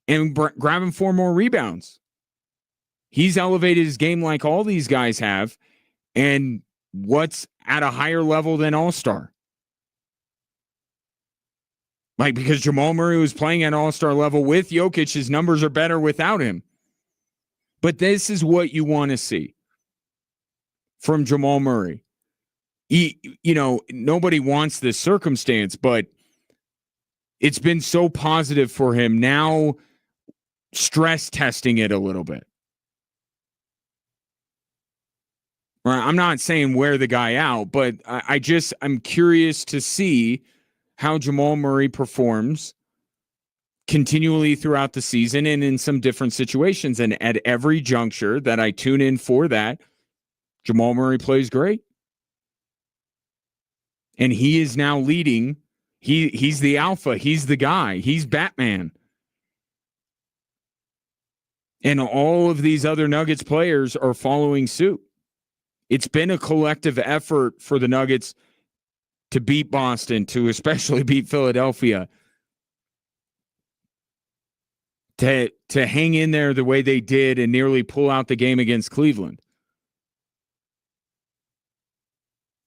and grabbing 4 more rebounds. He's elevated his game like all these guys have, and what's at a higher level than All-Star. Because Jamal Murray was playing at All-Star level with Jokic, his numbers are better without him. But this is what you want to see from Jamal Murray. Nobody wants this circumstance, but it's been so positive for him. Now stress testing it a little bit. I'm not saying wear the guy out, but I'm curious to see how Jamal Murray performs continually throughout the season and in some different situations. And at every juncture that I tune in for that, Jamal Murray plays great. And he is now leading. He's the alpha. He's the guy. He's Batman. And all of these other Nuggets players are following suit. It's been a collective effort for the Nuggets to beat Boston, to especially beat Philadelphia, to hang in there the way they did and nearly pull out the game against Cleveland.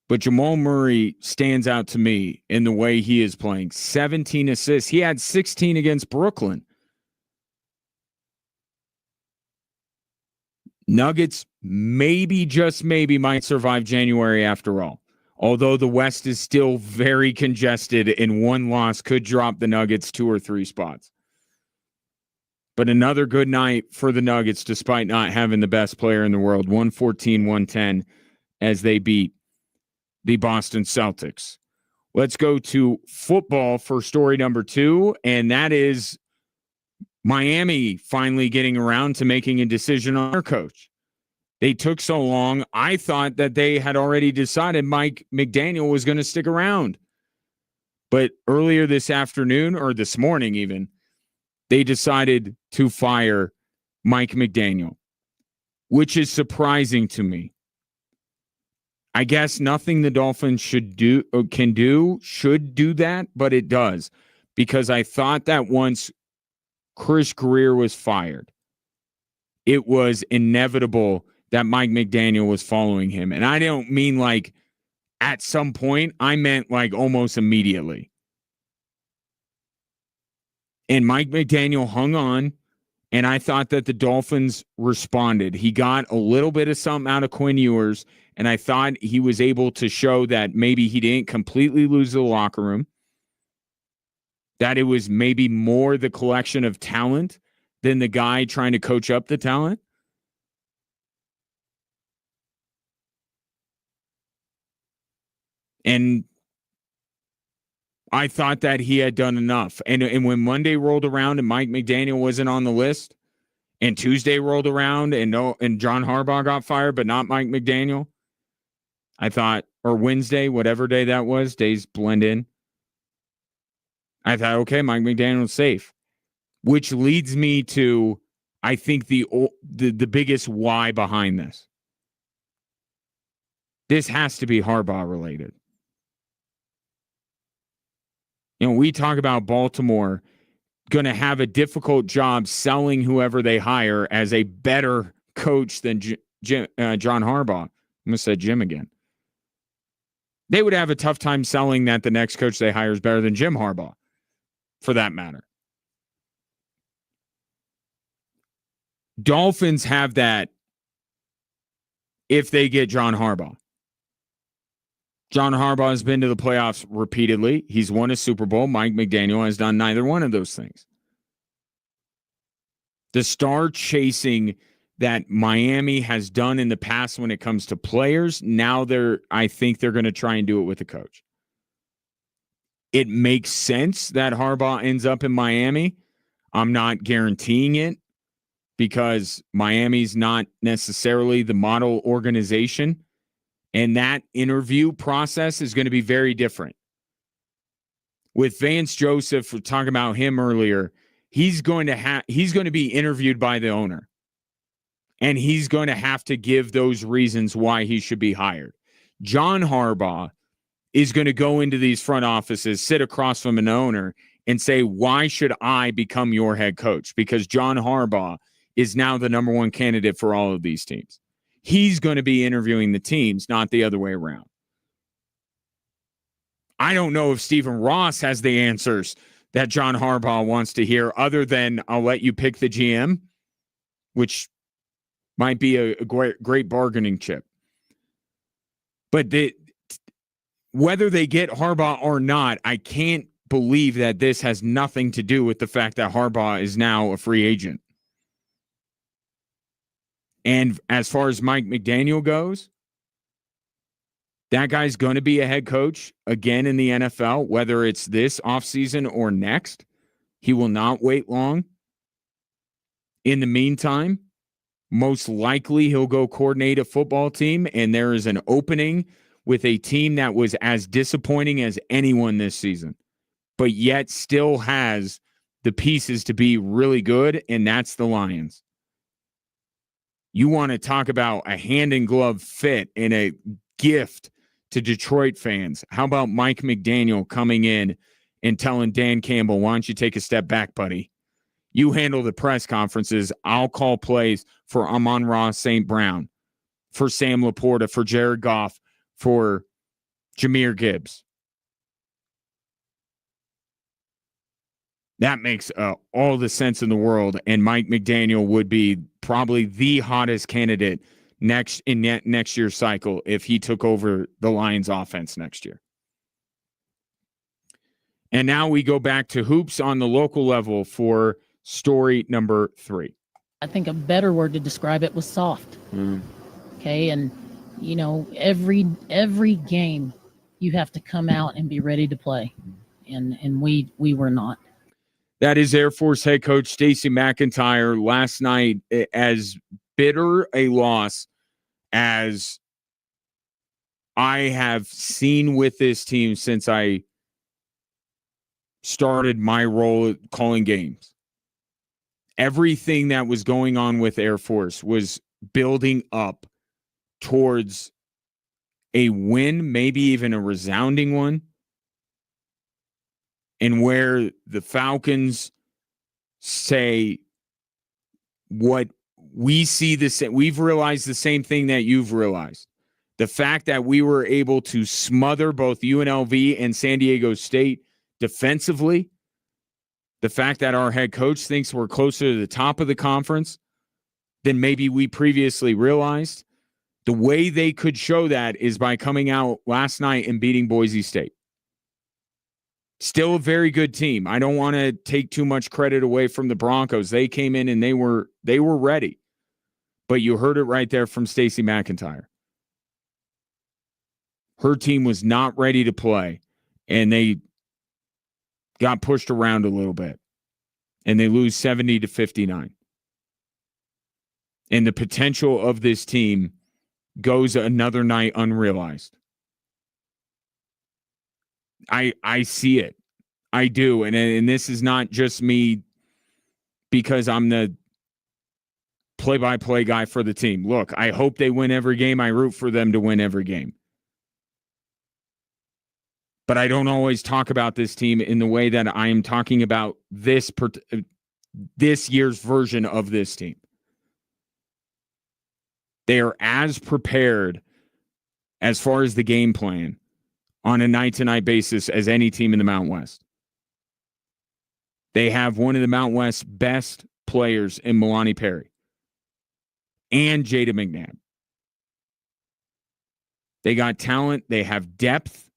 But Jamal Murray stands out to me in the way he is playing. 17 assists. He had 16 against Brooklyn. Nuggets maybe, just maybe, might survive January after all. Although the West is still very congested and one loss could drop the Nuggets 2 or 3 spots. But another good night for the Nuggets despite not having the best player in the world. 114-110 as they beat the Boston Celtics. Let's go to football for story number 2, and that is Miami finally getting around to making a decision on their coach. They took so long. I thought that they had already decided Mike McDaniel was going to stick around. But earlier this afternoon, or this morning even, they decided to fire Mike McDaniel, which is surprising to me. I guess nothing the Dolphins should do that, but it does. Because I thought that once Chris Greer was fired, it was inevitable that Mike McDaniel was following him. And I don't mean like at some point. I meant like almost immediately. And Mike McDaniel hung on, and I thought that the Dolphins responded. He got a little bit of something out of Quinn Ewers, and I thought he was able to show that maybe he didn't completely lose the locker room, that it was maybe more the collection of talent than the guy trying to coach up the talent. And I thought that he had done enough. And when Monday rolled around and Mike McDaniel wasn't on the list, and Tuesday rolled around and John Harbaugh got fired, but not Mike McDaniel, I thought, or Wednesday, whatever day that was, days blend in. I thought, okay, Mike McDaniel's safe, which leads me to, I think, the biggest why behind this. This has to be Harbaugh related. You know, we talk about Baltimore going to have a difficult job selling whoever they hire as a better coach than John Harbaugh. I'm going to say Jim again. They would have a tough time selling that the next coach they hire is better than Jim Harbaugh, for that matter. Dolphins have that if they get John Harbaugh. John Harbaugh has been to the playoffs repeatedly. He's won a Super Bowl. Mike McDaniel has done neither one of those things. The star chasing that Miami has done in the past when it comes to players, now I think they're going to try and do it with the coach. It makes sense that Harbaugh ends up in Miami. I'm not guaranteeing it because Miami's not necessarily the model organization. And that interview process is going to be very different. With Vance Joseph, we're talking about him earlier, he's going to be interviewed by the owner. And he's going to have to give those reasons why he should be hired. John Harbaugh is going to go into these front offices, sit across from an owner, and say, why should I become your head coach? Because John Harbaugh is now the number one candidate for all of these teams. He's going to be interviewing the teams, not the other way around. I don't know if Stephen Ross has the answers that John Harbaugh wants to hear other than I'll let you pick the GM, which might be a great bargaining chip. But whether they get Harbaugh or not, I can't believe that this has nothing to do with the fact that Harbaugh is now a free agent. And as far as Mike McDaniel goes, that guy's going to be a head coach again in the NFL, whether it's this offseason or next. He will not wait long. In the meantime, most likely he'll go coordinate a football team, and there is an opening with a team that was as disappointing as anyone this season, but yet still has the pieces to be really good, and that's the Lions. You want to talk about a hand-in-glove fit and a gift to Detroit fans. How about Mike McDaniel coming in and telling Dan Campbell, why don't you take a step back, buddy? You handle the press conferences. I'll call plays for Amon-Ra St. Brown, for Sam Laporta, for Jared Goff, for Jahmyr Gibbs. That makes all the sense in the world, and Mike McDaniel would be probably the hottest candidate next year's cycle if he took over the Lions offense next year. And now we go back to hoops on the local level for story number 3. I think a better word to describe it was soft. Okay, and every game you have to come out and be ready to play, and we were not. That is Air Force head coach Stacey McIntyre last night. As bitter a loss as I have seen with this team since I started my role at calling games. Everything that was going on with Air Force was building up towards a win, maybe even a resounding one. And where the Falcons say what we see we've realized the same thing that you've realized. The fact that we were able to smother both UNLV and San Diego State defensively, the fact that our head coach thinks we're closer to the top of the conference than maybe we previously realized, the way they could show that is by coming out last night and beating Boise State. Still a very good team. I don't want to take too much credit away from the Broncos. They came in and they were ready. But you heard it right there from Stacey McIntyre. Her team was not ready to play, and they got pushed around a little bit. And they lose 70-59. And the potential of this team goes another night unrealized. I see it. I do. And this is not just me because I'm the play-by-play guy for the team. Look, I hope they win every game. I root for them to win every game. But I don't always talk about this team in the way that I am talking about this year's version of this team. They are as prepared as far as the game plan on a night-to-night basis as any team in the Mountain West. They have one of the Mountain West's best players in Milani Perry and Jada McNabb. They got talent. They have depth.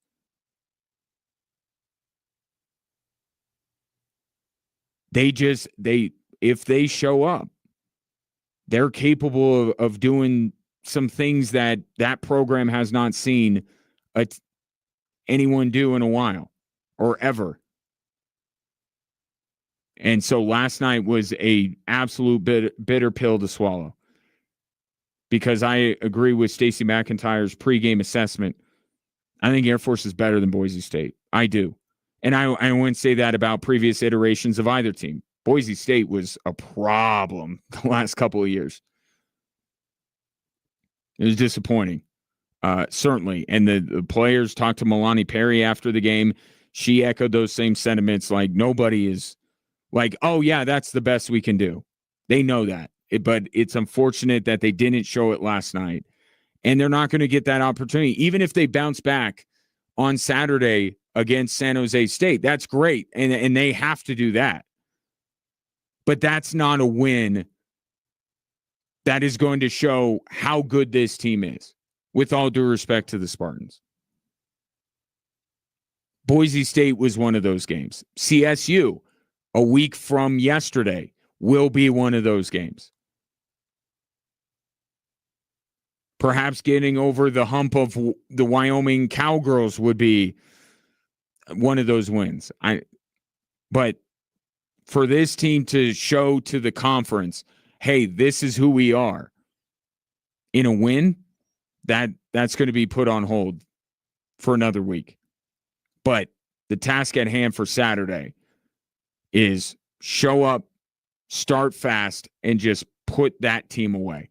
If they show up, they're capable of doing some things that program has not seen anyone do in a while or ever. And so last night was a absolute bitter pill to swallow, because I agree with Stacey McIntyre's pregame assessment. I think Air Force is better than Boise State. I do. And I wouldn't say that about previous iterations of either team. Boise State was a problem the last couple of years. It was disappointing. Certainly. And the players talked to Milani Perry after the game. She echoed those same sentiments. Like, nobody is like, oh, yeah, that's the best we can do. They know that. But it's unfortunate that they didn't show it last night. And they're not going to get that opportunity. Even if they bounce back on Saturday against San Jose State, that's great. And they have to do that. But that's not a win that is going to show how good this team is, with all due respect to the Spartans. Boise State was one of those games. CSU, a week from yesterday, will be one of those games. Perhaps getting over the hump of the Wyoming Cowgirls would be one of those wins. But for this team to show to the conference, hey, this is who we are, in a win, that's going to be put on hold for another week. But the task at hand for Saturday is show up, start fast, and just put that team away.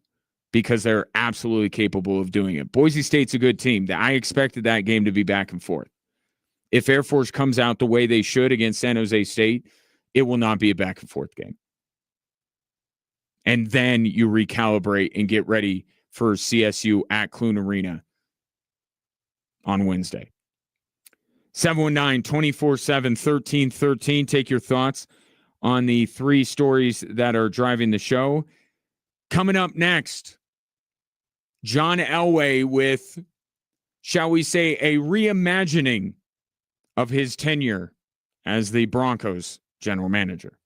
because they're absolutely capable of doing it. Boise State's a good team. I expected that game to be back and forth. If Air Force comes out the way they should against San Jose State, it will not be a back and forth game. And then you recalibrate and get ready for CSU at Clune Arena on Wednesday. 719-247-1313. Take your thoughts on the three stories that are driving the show. Coming up next, John Elway with, shall we say, a reimagining of his tenure as the Broncos general manager.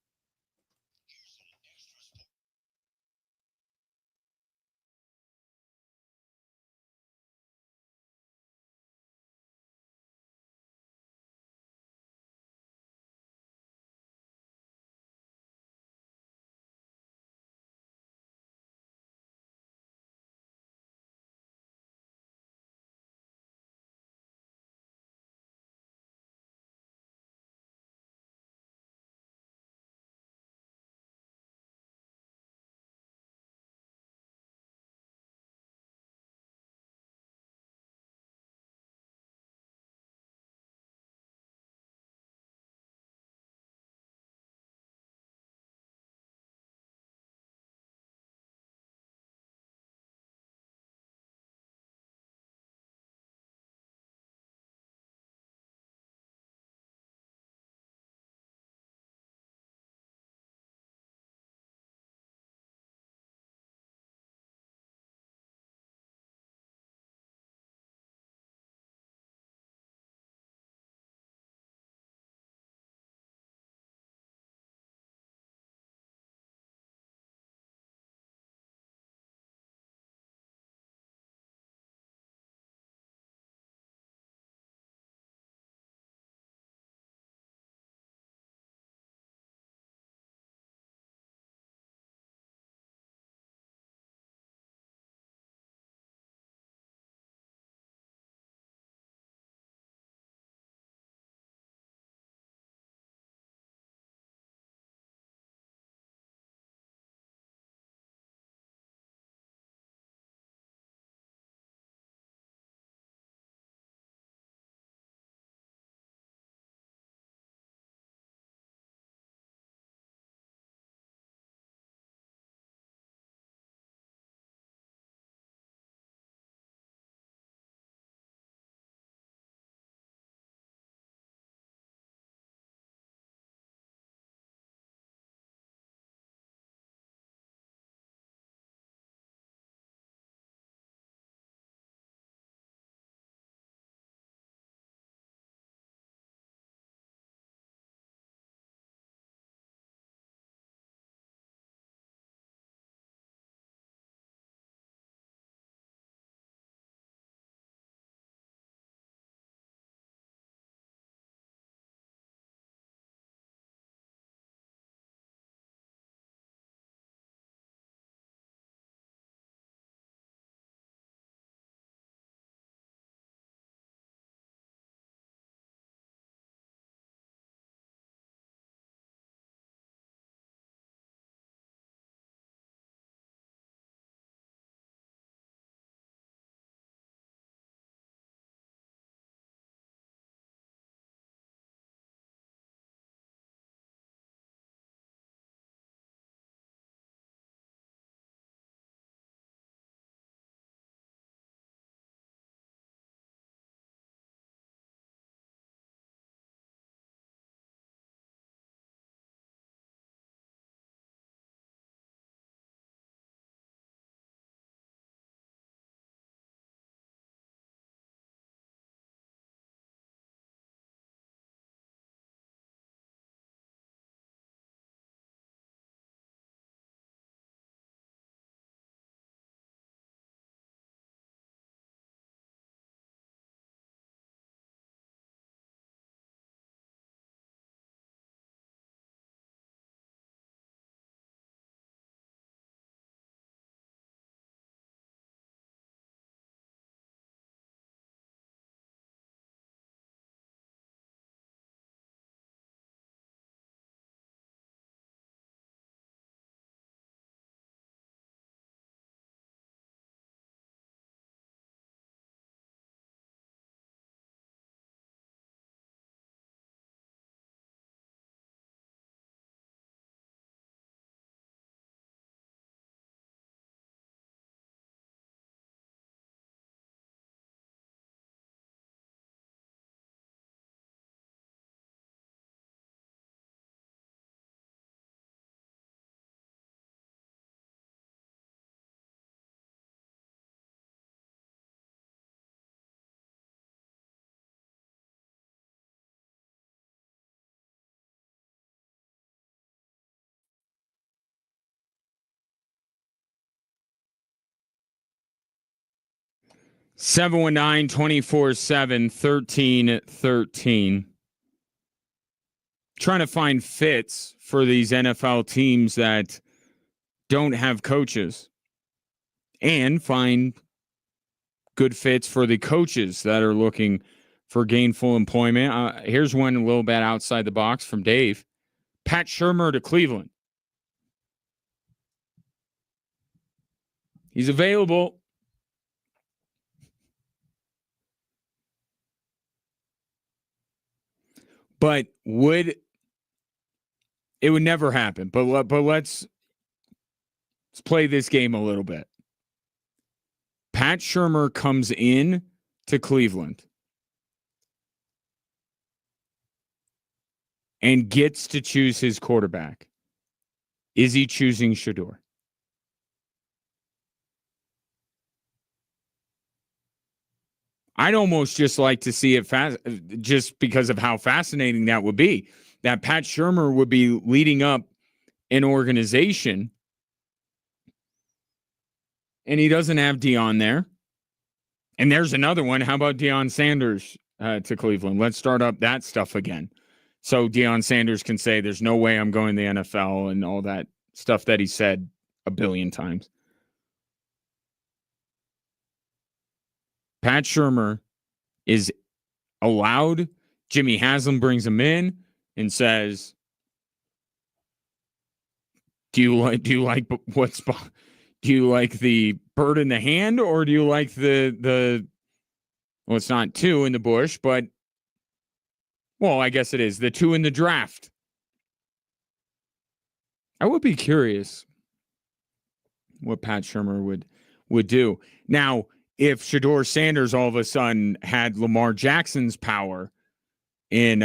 719-247-1313. Trying to find fits for these NFL teams that don't have coaches, and find good fits for the coaches that are looking for gainful employment. Here's one a little bit outside the box from Dave. Pat Shurmur to Cleveland. He's available. But it would never happen. But let's play this game a little bit. Pat Shurmur comes in to Cleveland and gets to choose his quarterback. Is he choosing Shedeur? I'd almost just like to see it just because of how fascinating that would be. That Pat Shurmur would be leading up an organization, and he doesn't have Deion there. And there's another one. How about Deion Sanders to Cleveland? Let's start up that stuff again. So Deion Sanders can say, there's no way I'm going to the NFL, and all that stuff that he said a billion times. Pat Shurmur is allowed. Jimmy Haslam brings him in and says, do you like the bird in the hand, or do you like the well, it's not two in the bush, but well, I guess it is the two in the draft. I would be curious what Pat Shurmur would do. Now, if Shedeur Sanders all of a sudden had Lamar Jackson's power in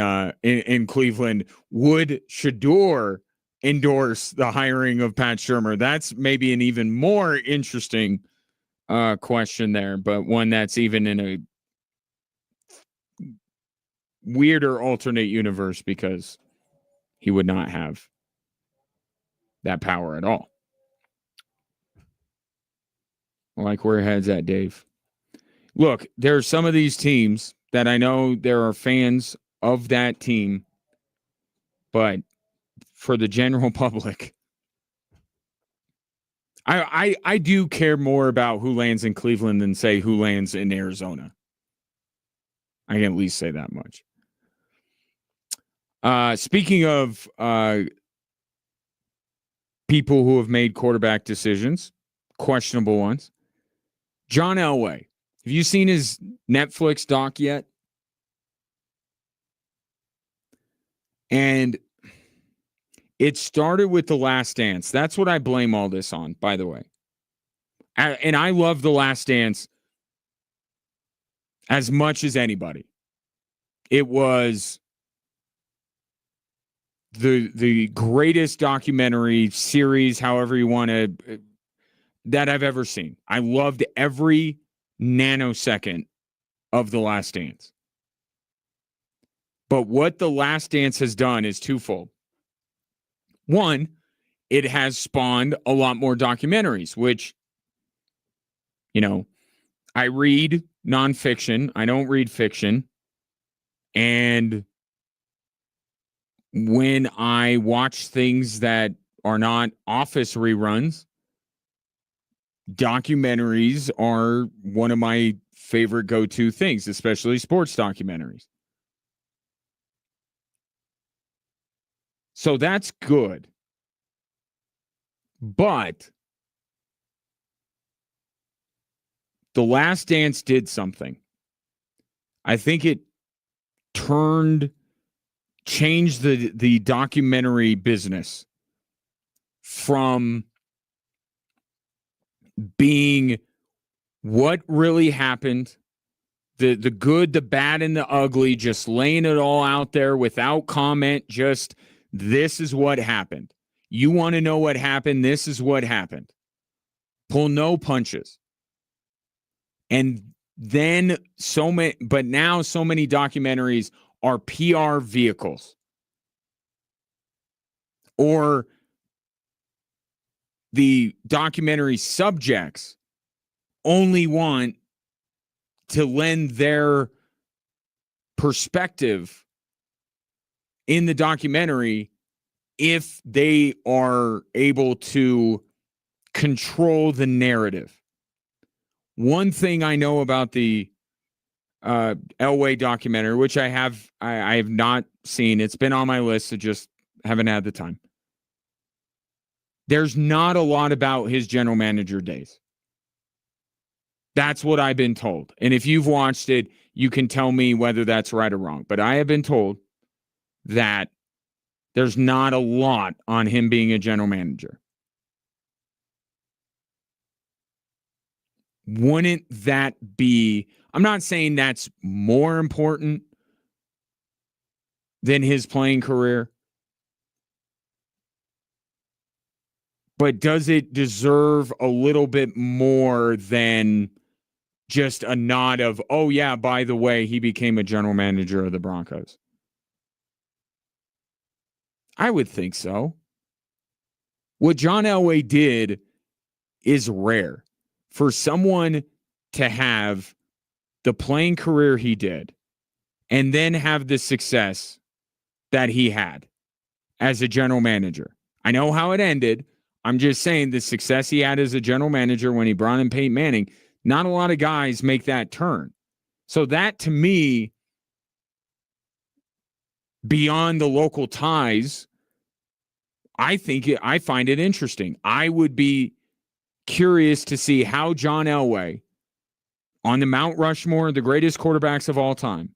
Cleveland, would Shedeur endorse the hiring of Pat Shurmur? That's maybe an even more interesting question there, but one that's even in a weirder alternate universe, because he would not have that power at all. I like where your head's at, Dave. Look, there are some of these teams that I know there are fans of that team, but for the general public, I do care more about who lands in Cleveland than, say, who lands in Arizona. I can at least say that much. Speaking of people who have made quarterback decisions, questionable ones, John Elway. Have you seen his Netflix doc yet? And it started with The Last Dance. That's what I blame all this on, by the way. And I love The Last Dance as much as anybody. It was the greatest documentary series, however you want to, that I've ever seen. I loved every nanosecond of The Last Dance. But what The Last Dance has done is twofold. One, it has spawned a lot more documentaries, which, you know, I read nonfiction. I don't read fiction. And when I watch things that are not Office reruns, documentaries are one of my favorite go-to things, especially sports documentaries. So that's good. But The Last Dance did something. I think it changed the documentary business from being what really happened, the good, the bad, and the ugly, just laying it all out there without comment, just this is what happened. You want to know what happened? This is what happened. Pull no punches. And then now so many documentaries are PR vehicles. Or the documentary subjects only want to lend their perspective in the documentary if they are able to control the narrative. One thing I know about the Elway documentary, which I have not seen, it's been on my list, I just haven't had the time. There's not a lot about his general manager days. That's what I've been told. And if you've watched it, you can tell me whether that's right or wrong. But I have been told that there's not a lot on him being a general manager. Wouldn't that be, I'm not saying that's more important than his playing career, but does it deserve a little bit more than just a nod of, oh yeah, by the way, he became a general manager of the Broncos? I would think so. What John Elway did is rare. For someone to have the playing career he did and then have the success that he had as a general manager. I know how it ended. I'm just saying the success he had as a general manager when he brought in Peyton Manning, not a lot of guys make that turn. So that, to me, beyond the local ties, I find it interesting. I would be curious to see how John Elway, on the Mount Rushmore, the greatest quarterbacks of all time,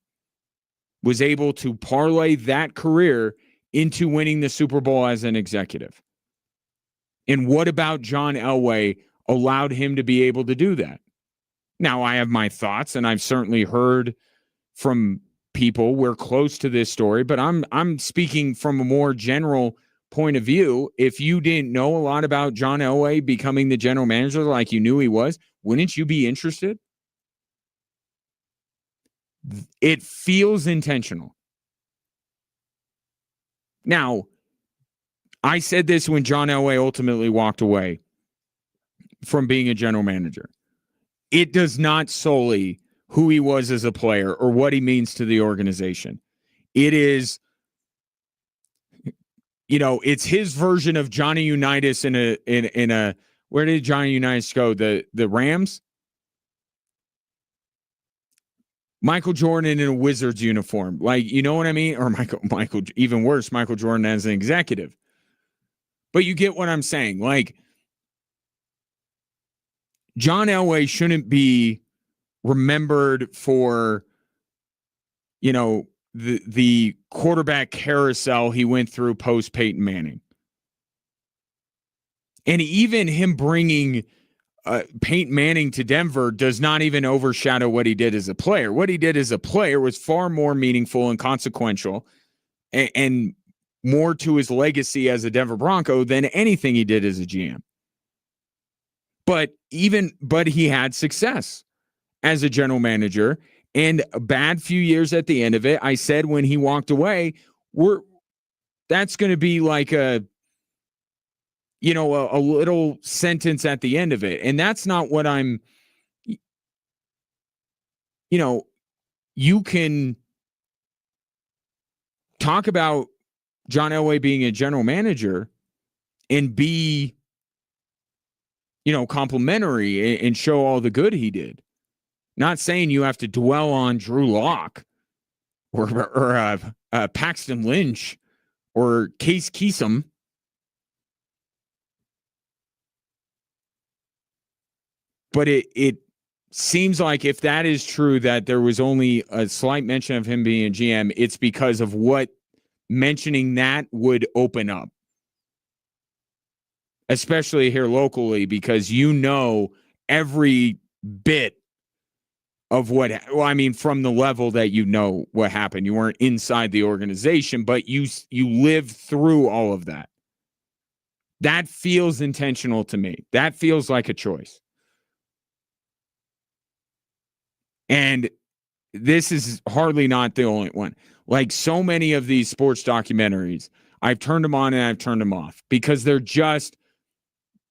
was able to parlay that career into winning the Super Bowl as an executive. And what about John Elway allowed him to be able to do that? Now, I have my thoughts, and I've certainly heard from people, we're close to this story, but I'm speaking from a more general point of view. If you didn't know a lot about John Elway becoming the general manager like you knew he was, wouldn't you be interested? It feels intentional. Now, I said this when John Elway ultimately walked away from being a general manager. It does not solely who he was as a player or what he means to the organization. It is, it's his version of Johnny Unitas in a where did Johnny Unitas go? The Rams? Michael Jordan in a Wizards uniform. Like, you know what I mean? Or Michael, even worse, Michael Jordan as an executive. But you get what I'm saying. Like, John Elway shouldn't be remembered for, the quarterback carousel he went through post Peyton Manning. And even him bringing Peyton Manning to Denver does not even overshadow what he did as a player. What he did as a player was far more meaningful and consequential and more to his legacy as a Denver Bronco than anything he did as a GM. But he had success as a general manager, and a bad few years at the end of it. I said when he walked away, that's going to be like a little sentence at the end of it. And that's not what I'm, you can talk about John Elway being a general manager and be, complimentary and show all the good he did. Not saying you have to dwell on Drew Lock or Paxton Lynch or Case Keenum. But it seems like if that is true, that there was only a slight mention of him being a GM, it's because of what mentioning that would open up. Especially here locally, because every bit of from the level that what happened. You weren't inside the organization, but you lived through all of that. That feels intentional to me. That feels like a choice. And this is hardly not the only one. Like so many of these sports documentaries, I've turned them on and I've turned them off because they're just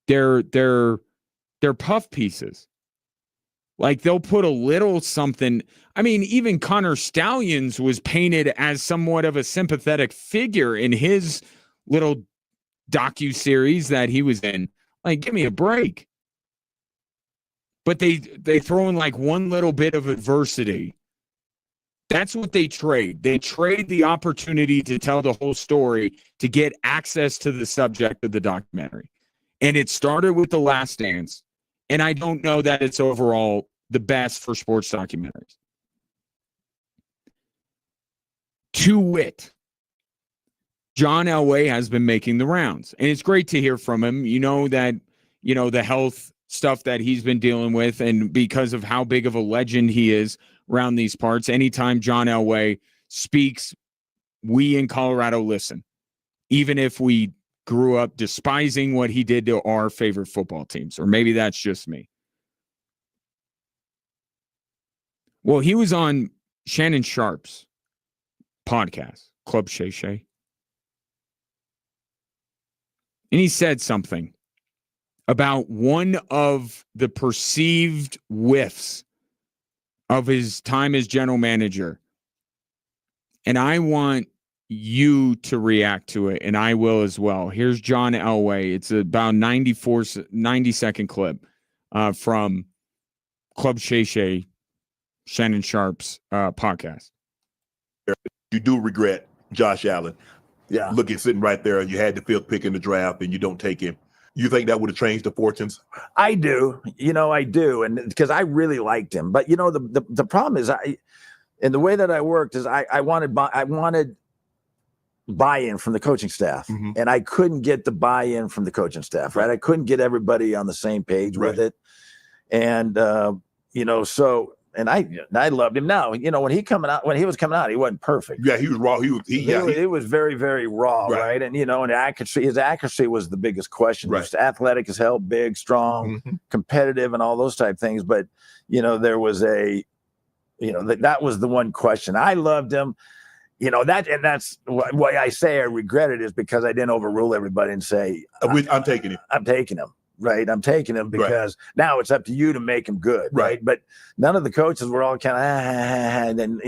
they're puff pieces. Like they'll put a little something. I mean, even Connor Stallions was painted as somewhat of a sympathetic figure in his little docu-series that he was in. Like, give me a break. But they throw in like one little bit of adversity. That's what they trade. They trade the opportunity to tell the whole story to get access to the subject of the documentary. And it started with The Last Dance. And I don't know that it's overall the best for sports documentaries. To wit, John Elway has been making the rounds. And it's great to hear from him. You know that, the health stuff that he's been dealing with. And because of how big of a legend he is around these parts, anytime John Elway speaks, we in Colorado listen. Even if we grew up despising what he did to our favorite football teams. Or maybe that's just me. Well, he was on Shannon Sharp's podcast, Club Shay Shay. And he said something about one of the perceived whiffs of his time as general manager. And I want you to react to it, and I will as well. Here's John Elway. It's about 90-second clip from Club Shay Shay, Shannon Sharp's podcast. You do regret Josh Allen. Yeah. Looking sitting right there, you had the fifth pick in the draft, and you don't take him. You think that would have changed the fortunes? I do. I do. And because I really liked him. But, the problem is and the way that I worked is I wanted buy-in from the coaching staff. Mhm. And I couldn't get the buy-in from the coaching staff, right? I couldn't get everybody on the same page with it. And, and I loved him. Now, when he was coming out, he wasn't perfect. Yeah, he was raw. It was very, very raw, right? And and his accuracy was the biggest question. Right. Just athletic as hell, big, strong, Mhm. competitive, and all those type things. But there was that was the one question. I loved him. That's why I say I regret it, is because I didn't overrule everybody and say I'm taking him. I'm taking him. Right. I'm taking him because now it's up to you to make him good. Right. But none of the coaches were all kind of, and then,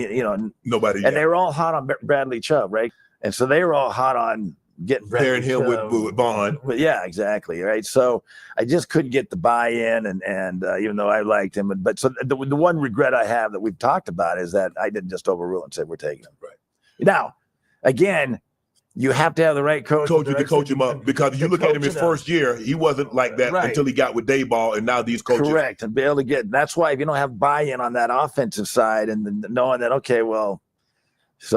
Nobody. and they were all hot on Bradley Chubb. Right. And so they were all hot on getting pairing him Chubb. with Vaughn. But yeah, exactly. Right. So I just couldn't get the buy-in, and even though I liked him, but so the one regret I have that we've talked about is that I didn't just overrule and say we're taking him. Right. Now, again, you have to have the right coach. To coach him up, because you look at him his first year, he wasn't like that until he got with Dayball, and now these coaches. Correct, and be able to get. That's why if you don't have buy-in on that offensive side, and knowing that, okay, well, that's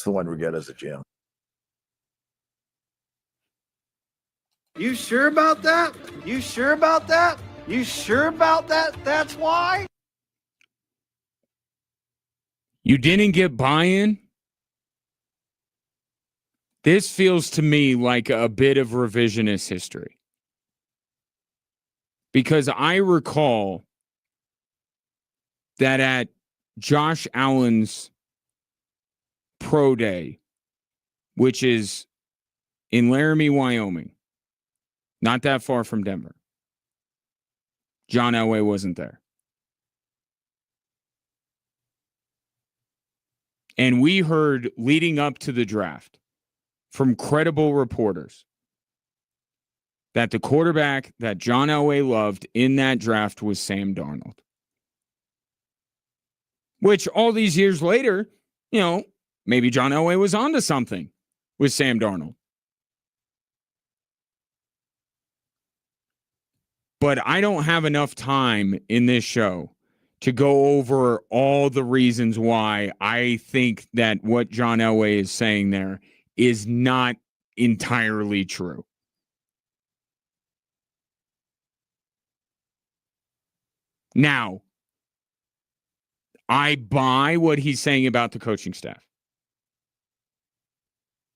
the one regret as a GM. You sure about that? You sure about that? You sure about that? That's why? You didn't get buy-in? This feels to me like a bit of revisionist history. Because I recall that at Josh Allen's pro day, which is in Laramie, Wyoming, not that far from Denver, John Elway wasn't there. And we heard leading up to the draft from credible reporters that the quarterback that John Elway loved in that draft was Sam Darnold. Which all these years later, maybe John Elway was onto something with Sam Darnold. But I don't have enough time in this show to go over all the reasons why I think that what John Elway is saying there is not entirely true. Now, I buy what he's saying about the coaching staff.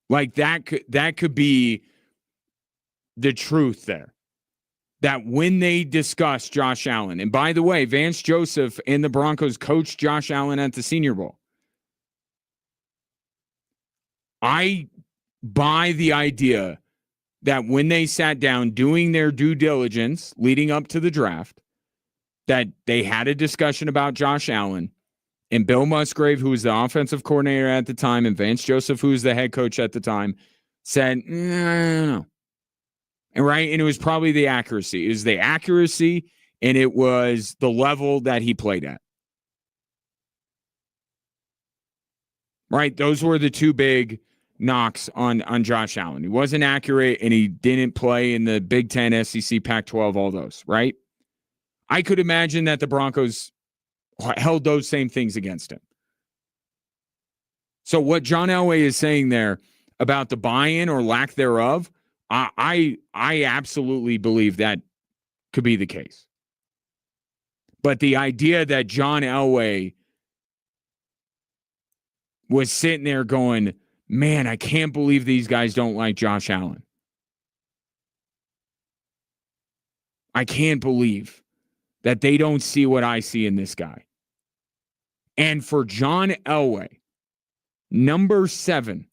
Like that could be the truth there. That when they discuss Josh Allen, and by the way, Vance Joseph and the Broncos coached Josh Allen at the Senior Bowl. I buy the idea that when they sat down doing their due diligence leading up to the draft, that they had a discussion about Josh Allen, and Bill Musgrave, who was the offensive coordinator at the time, and Vance Joseph, who was the head coach at the time, said, I don't know. And right. And it was probably the accuracy. It was the accuracy, and it was the level that he played at. Right. Those were the two big knocks on Josh Allen. He wasn't accurate, and he didn't play in the Big Ten, SEC, Pac-12, all those. Right. I could imagine that the Broncos held those same things against him. So what John Elway is saying there about the buy-in or lack thereof, I absolutely believe that could be the case. But the idea that John Elway was sitting there going, man, I can't believe these guys don't like Josh Allen. I can't believe that they don't see what I see in this guy. And for John Elway, number 7,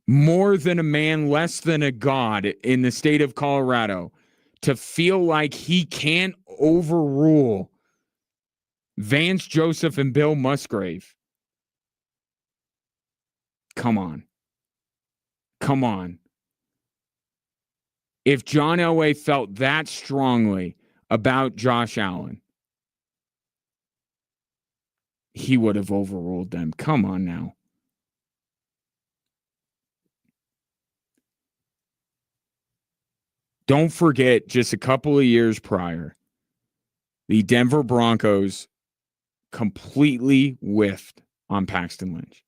more than a man, less than a god in the state of Colorado, to feel like he can't overrule Vance Joseph and Bill Musgrave. Come on. Come on. If John Elway felt that strongly about Josh Allen, he would have overruled them. Come on now. Don't forget, just a couple of years prior, the Denver Broncos completely whiffed on Paxton Lynch.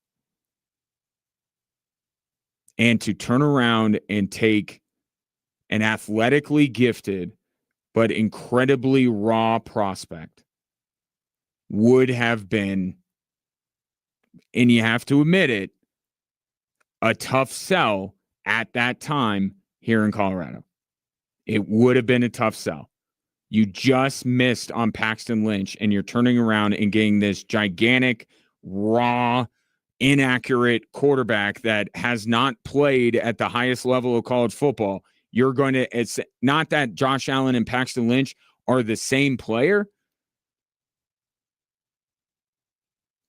And to turn around and take an athletically gifted but incredibly raw prospect would have been, and you have to admit it, a tough sell at that time here in Colorado. It would have been a tough sell. You just missed on Paxton Lynch, and you're turning around and getting this gigantic, raw, inaccurate quarterback that has not played at the highest level of college football. You're going to, it's not that Josh Allen and Paxton Lynch are the same player,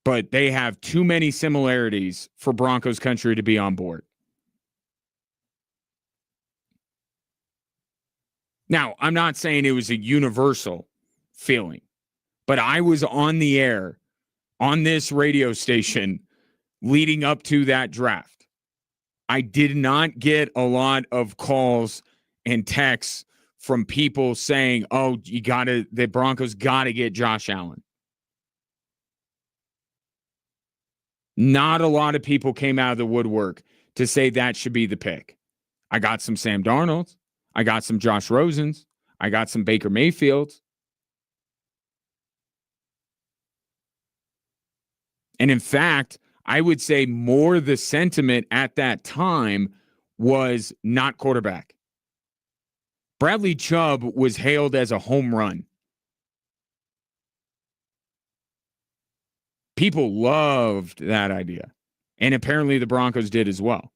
but they have too many similarities for Broncos country to be on board. Now, I'm not saying it was a universal feeling, but I was on the air on this radio station leading up to that draft. I did not get a lot of calls and texts from people saying, oh, the Broncos got to get Josh Allen. Not a lot of people came out of the woodwork to say that should be the pick. I got some Sam Darnolds. I got some Josh Rosens. I got some Baker Mayfields. And in fact, I would say more the sentiment at that time was not quarterback. Bradley Chubb was hailed as a home run. People loved that idea. And apparently the Broncos did as well.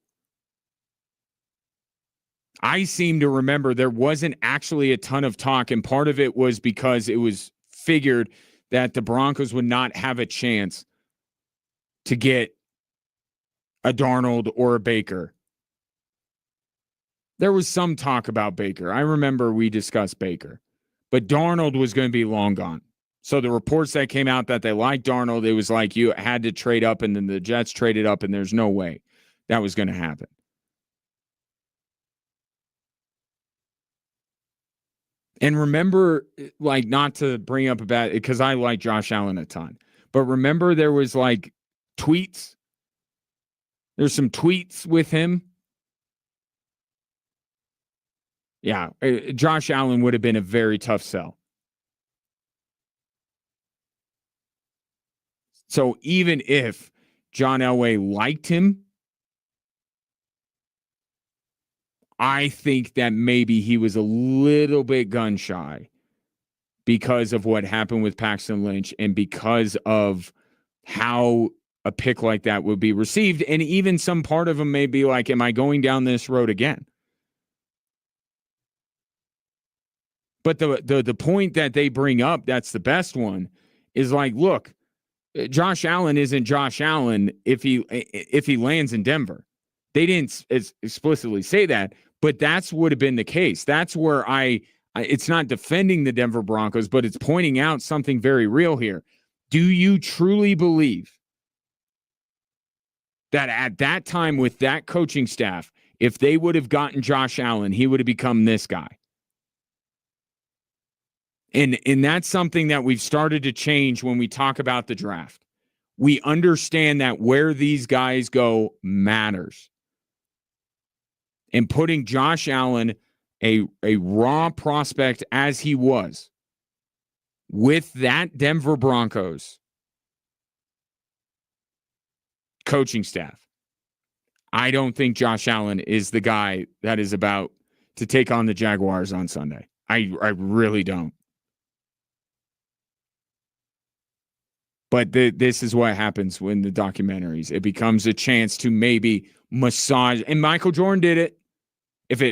I seem to remember there wasn't actually a ton of talk, and part of it was because it was figured that the Broncos would not have a chance to get a Darnold or a Baker. There was some talk about Baker. I remember we discussed Baker, but Darnold was going to be long gone. So the reports that came out that they liked Darnold, it was like you had to trade up, and then the Jets traded up, and there's no way that was going to happen. And remember, like, not to bring up about it, because I like Josh Allen a ton, but remember there was like tweets. There's some tweets with him. Yeah, Josh Allen would have been a very tough sell. So even if John Elway liked him, I think that maybe he was a little bit gun shy because of what happened with Paxton Lynch and because of how a pick like that would be received. And even some part of them may be like, am I going down this road again? But the point that they bring up, that's the best one, is like, look, Josh Allen isn't Josh Allen if he lands in Denver. They didn't explicitly say that, but that's would have been the case. That's where it's not defending the Denver Broncos, but it's pointing out something very real here. Do you truly believe that at that time with that coaching staff, if they would have gotten Josh Allen, he would have become this guy? And that's something that we've started to change when we talk about the draft. We understand that where these guys go matters. And putting Josh Allen, a raw prospect as he was, with that Denver Broncos coaching staff, I don't think Josh Allen is the guy that is about to take on the Jaguars on Sunday. I really don't. But this is what happens when the documentaries, it becomes a chance to maybe massage. And Michael Jordan did it.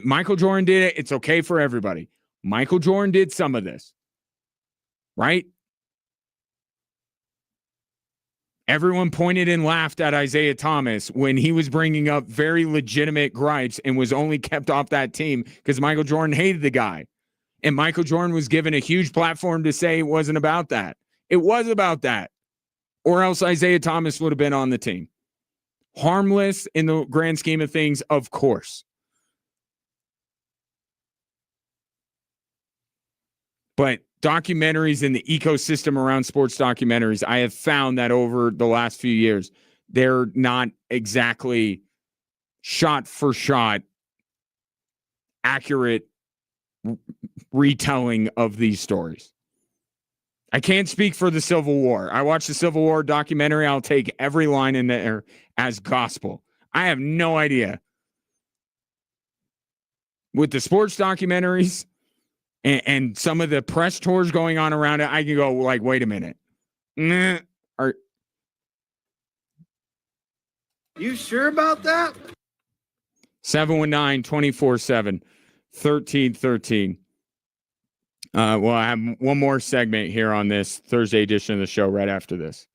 Michael Jordan did it, it's okay for everybody. Michael Jordan did some of this, right? Everyone pointed and laughed at Isaiah Thomas when he was bringing up very legitimate gripes and was only kept off that team because Michael Jordan hated the guy. And Michael Jordan was given a huge platform to say it wasn't about that. It was about that. Or else Isaiah Thomas would have been on the team. Harmless in the grand scheme of things, of course. But documentaries in the ecosystem around sports documentaries, I have found that over the last few years, they're not exactly shot for shot accurate retelling of these stories. I can't speak for the Civil War. I watched the Civil War documentary. I'll take every line in there as gospel. I have no idea. With the sports documentaries and some of the press tours going on around it, I can go like, wait a minute. You sure about that? 719-247-1313. Well, I have one more segment here on this Thursday edition of the show right after this.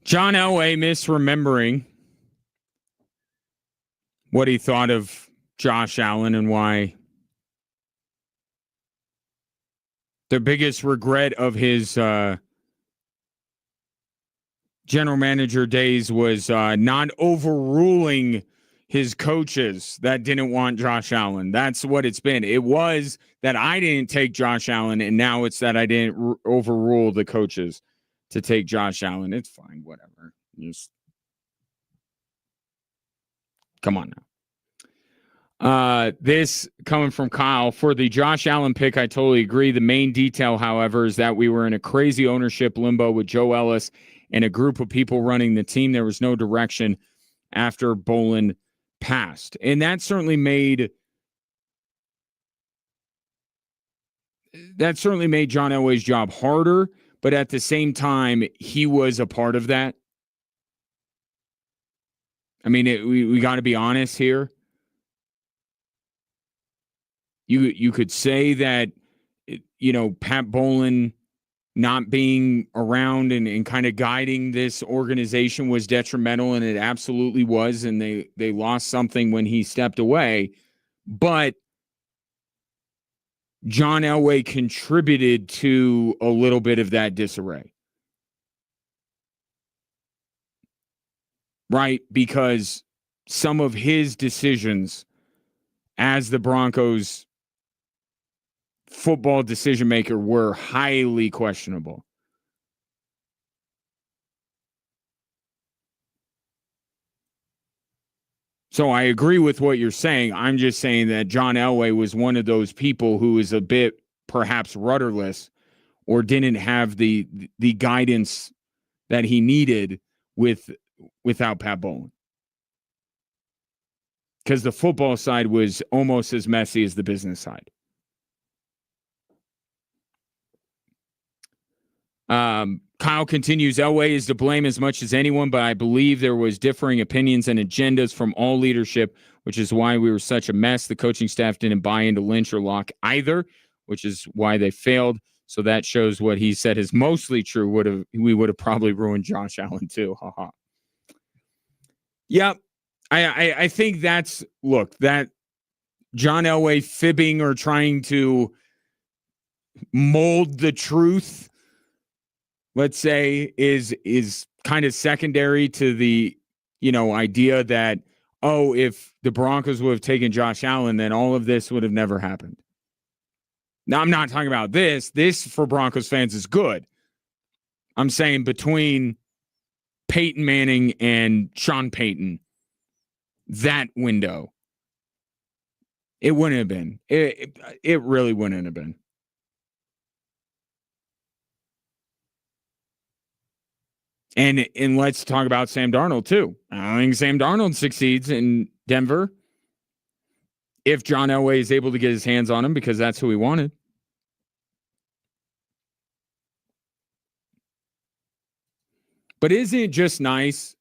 John Elway misremembering what he thought of Josh Allen and why the biggest regret of his general manager days was not overruling his coaches that didn't want Josh Allen. That's what it's been. It was that I didn't take Josh Allen, and now it's that I didn't overrule the coaches to take Josh Allen. It's fine, whatever. Just come on now. This coming from Kyle. For the Josh Allen pick, I totally agree. The main detail, however, is that we were in a crazy ownership limbo with Joe Ellis and a group of people running the team. There was no direction after Bolin passed. And that certainly made John Elway's job harder, but at the same time, he was a part of that. I mean, we got to be honest here. You could say that, Pat Bolin not being around and kind of guiding this organization was detrimental, and it absolutely was, and they lost something when he stepped away. But John Elway contributed to a little bit of that disarray. Right? Because some of his decisions as the Broncos football decision maker were highly questionable. So I agree with what you're saying. I'm just saying that John Elway was one of those people who is a bit perhaps rudderless or didn't have the guidance that he needed without Pat Bolin. Because the football side was almost as messy as the business side. Kyle continues, Elway is to blame as much as anyone, but I believe there was differing opinions and agendas from all leadership, which is why we were such a mess. The coaching staff didn't buy into Lynch or Locke either, which is why they failed. So that shows what he said is mostly true. We would have probably ruined Josh Allen too. Haha. Yep. I think that John Elway fibbing or trying to mold the truth, let's say, is kind of secondary to the, idea that, if the Broncos would have taken Josh Allen, then all of this would have never happened. Now, I'm not talking about this. This, for Broncos fans, is good. I'm saying between Peyton Manning and Sean Payton, that window, it wouldn't have been. It really wouldn't have been. And let's talk about Sam Darnold, too. I think Sam Darnold succeeds in Denver if John Elway is able to get his hands on him, because that's who he wanted. But isn't it just nice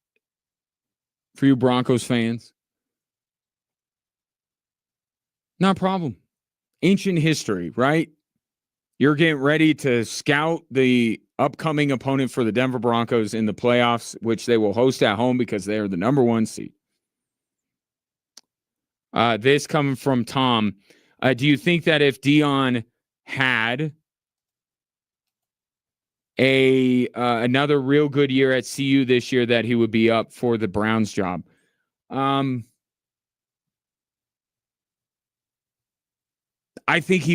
for you Broncos fans? Not a problem. Ancient history, right? You're getting ready to scout the upcoming opponent for the Denver Broncos in the playoffs, which they will host at home because they are the number 1 seed. This coming from Tom. Do you think that if Dion had another real good year at CU this year, that he would be up for the Browns job? I think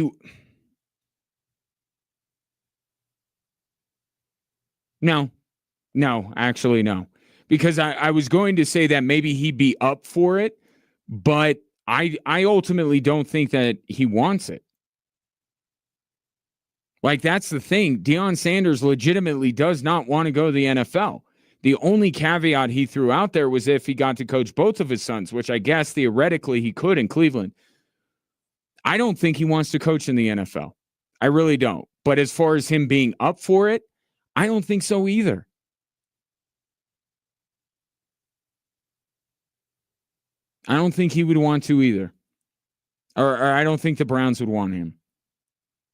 No, actually, no. Because I was going to say that maybe he'd be up for it, but I ultimately don't think that he wants it. Like, that's the thing. Deion Sanders legitimately does not want to go to the NFL. The only caveat he threw out there was if he got to coach both of his sons, which I guess theoretically he could in Cleveland. I don't think he wants to coach in the NFL. I really don't. But as far as him being up for it, I don't think so either. I don't think he would want to either. Or I don't think the Browns would want him.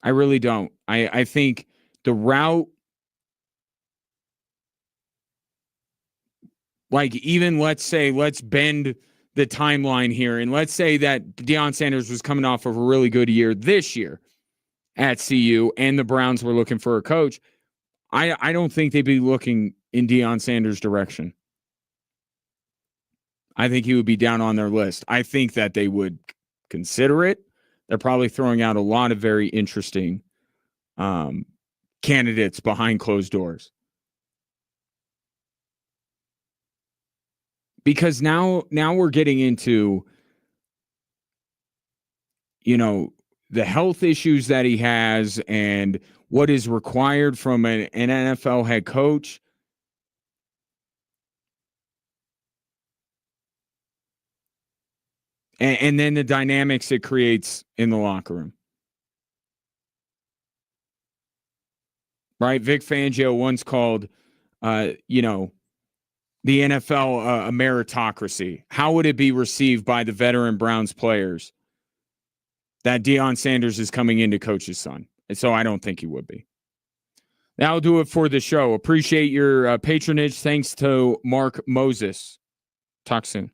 I really don't. I think the route Like, even let's bend the timeline here, and let's say that Deion Sanders was coming off of a really good year this year at CU, and the Browns were looking for a coach. I don't think they'd be looking in Deion Sanders' direction. I think he would be down on their list. I think that they would consider it. They're probably throwing out a lot of very interesting candidates behind closed doors. Because now we're getting into, the health issues that he has and what is required from an NFL head coach. And then the dynamics it creates in the locker room. Right? Vic Fangio once called, the NFL a meritocracy. How would it be received by the veteran Browns players that Deion Sanders is coming in to coach his son? And so I don't think he would be. That'll do it for the show. Appreciate your patronage. Thanks to Mark Moses. Talk soon.